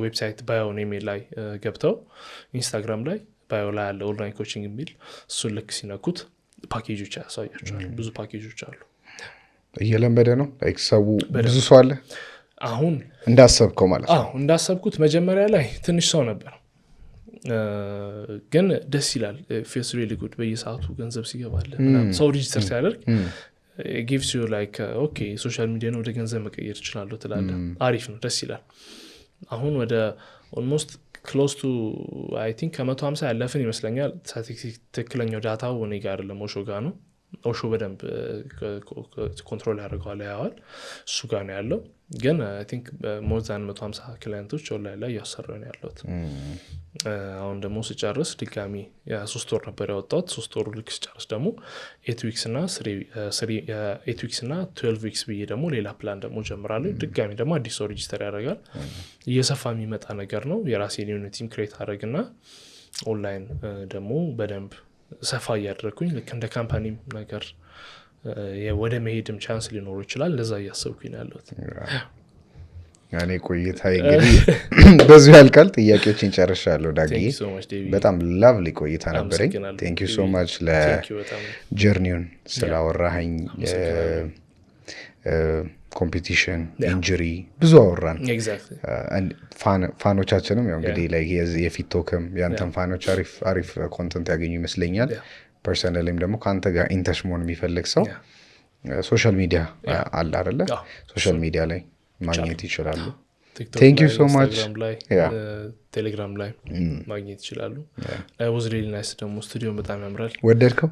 ዌብሳይት ባዮ ኔሜል ላይ ገብተው ኢንስታግራም ላይ ባዮ ላይ አለ ኦንላይን ኮቺንግ የሚል እሱን ልክ ሲነኩት ፓኬጆች ያሳያቸዋል ብዙ ፓኬጆች አሉ እየለመደ ነው ላይክ ሰው ብዙ ሰው አለ አሁን እንዳሰብከው ማለት ነው እንዳሰብኩት መጀመሪያ ላይ ትንሽ ሰው ነበር ግን ደስ ይላል feels really good በየሰዓቱ ገንዘብ ሲገባል ሰው ሬጂስተር ሲያደርግ it gives you like okay ሶሻል ሚዲያ ነው ወደ ገንዘብ መቀየር ይችላል ትላለህ አሪፍ ነው ደስ ይላል አሁን ወደ almost close to I think ከ150 ያለፈን ይመስለኛል ትክክለኛው ዳታው እኔ ጋር አይደለም ኦሾ ጋር ነው ኦሾ በደንብ ኮንትሮል ያደርጋል ያዋል እሱ ጋር ነው ያለው ግን I think more than 150 ክላይንቶች ኦንላይን ላይ ያሰራው ነው ያለው አሁን ደግሞ ሲጨርስ ድጋሚ ያ3 ወር ነበር ያወጣሁት 3 ወር ልክ ሲጨርስ ደግሞ 8 weeks እና 8 weeks እና 12 weeks ብዬ ደግሞ ሌላ ፕላን ደግሞ ጀምራለሁ ድጋሚ ደግሞ አዲስ ሰው ሬጂስተር ያደርጋል እየሰፋ የሚመጣ ነገር ነው የራሴን ዩኒቲም ክሬት አደርግና ኦንላይን ደግሞ በደንብ ሰፋ ያደረኩኝ ልክ እንደ ካምፓኒ ነገር ወደ መሄድም ቻንስ ሊኖር ይችላል ለዛ ያሰብኩኝ ያለሁት ያኔ ቆይታ እንግዲህ በዚህ ያልቃል ጥያቄዎችን ጨርሻለሁ ዳጊ በጣም ላቭሊ ቆይታ ነበረኝ thank you so much ለጀርኒውን ስላወራኸኝ ኮምፒቲሽን ኢንጁሪ ብዙ አወራን ፋኖቻችንም ያው እንግዲህ ላይ የፊቶክም ያንተን ፋኖች አሪፍ ኮንተንት ያገኙ ይመስለኛል ፐርሰናሊም ደግሞ ካንተ ጋር ኢንተች መሆን የሚፈልግ ሰው ሶሻል ሚዲያ አለ አይደለ ሶሻል ሚዲያ ላይ ማግኘት ይችላሉ thank you so much ቴሌግራም ላይ ማግኘት ይችላሉ I was really nice ደግሞ ስቱዲዮ በጣም ያምራል ወደድከው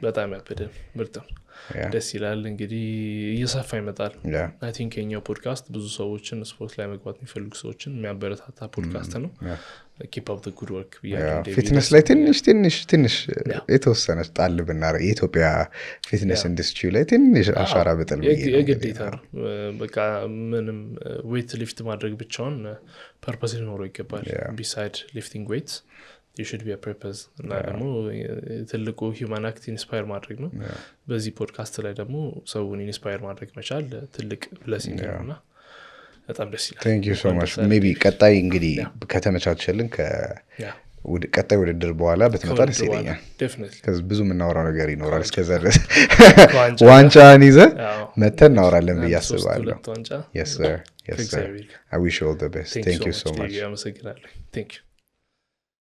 በጣም ያበደ ምርጥ ደስ ይላል እንግዲህ እየሰፋ ይመጣል I think የኛው ፖድካስት ብዙ ሰዎችን ስፖርት ላይ መግባት የሚፈልጉ ሰዎችን የሚያበረታታ ፖድካስት ነው keep up the good work ፊትነስ ላይ ትንሽ የተወሰነ ጣል ብናረ የኢትዮጵያ ፊትነስ ኢንዱስትሪ ላይ ትንሽ አሻራ በጥል የግዴታ በቃ ምንም ዌት ሊፍት ማድረግ ብቻውን ፐርፐስ ሊኖረው ይገባል beside lifting weights you should be a purpose እና ደግሞ ትልቁ human act ኢንስፓየር ማድረግ ነው በዚህ ፖድካስት ላይ ደግሞ ሰውን ኢንስፓየር ማድረግ መቻል ትልቅ ብለሲንግ ነውና በጣም ደስ ይላል thank you so much maybe ቀጣይ እንግዲህ ከተመቻቸልን ቀጣይ ውድድር በኋላ በተመጣ ደስ ይለኛል definitely ከዚ ብዙ የምናወራው ነገር ይኖራል እስከዛ ድረስ ዋንጫን ይዘህ መተን እናወራለን ብዬ አስባለሁ yes sir I wish you all the best thank you so much thank you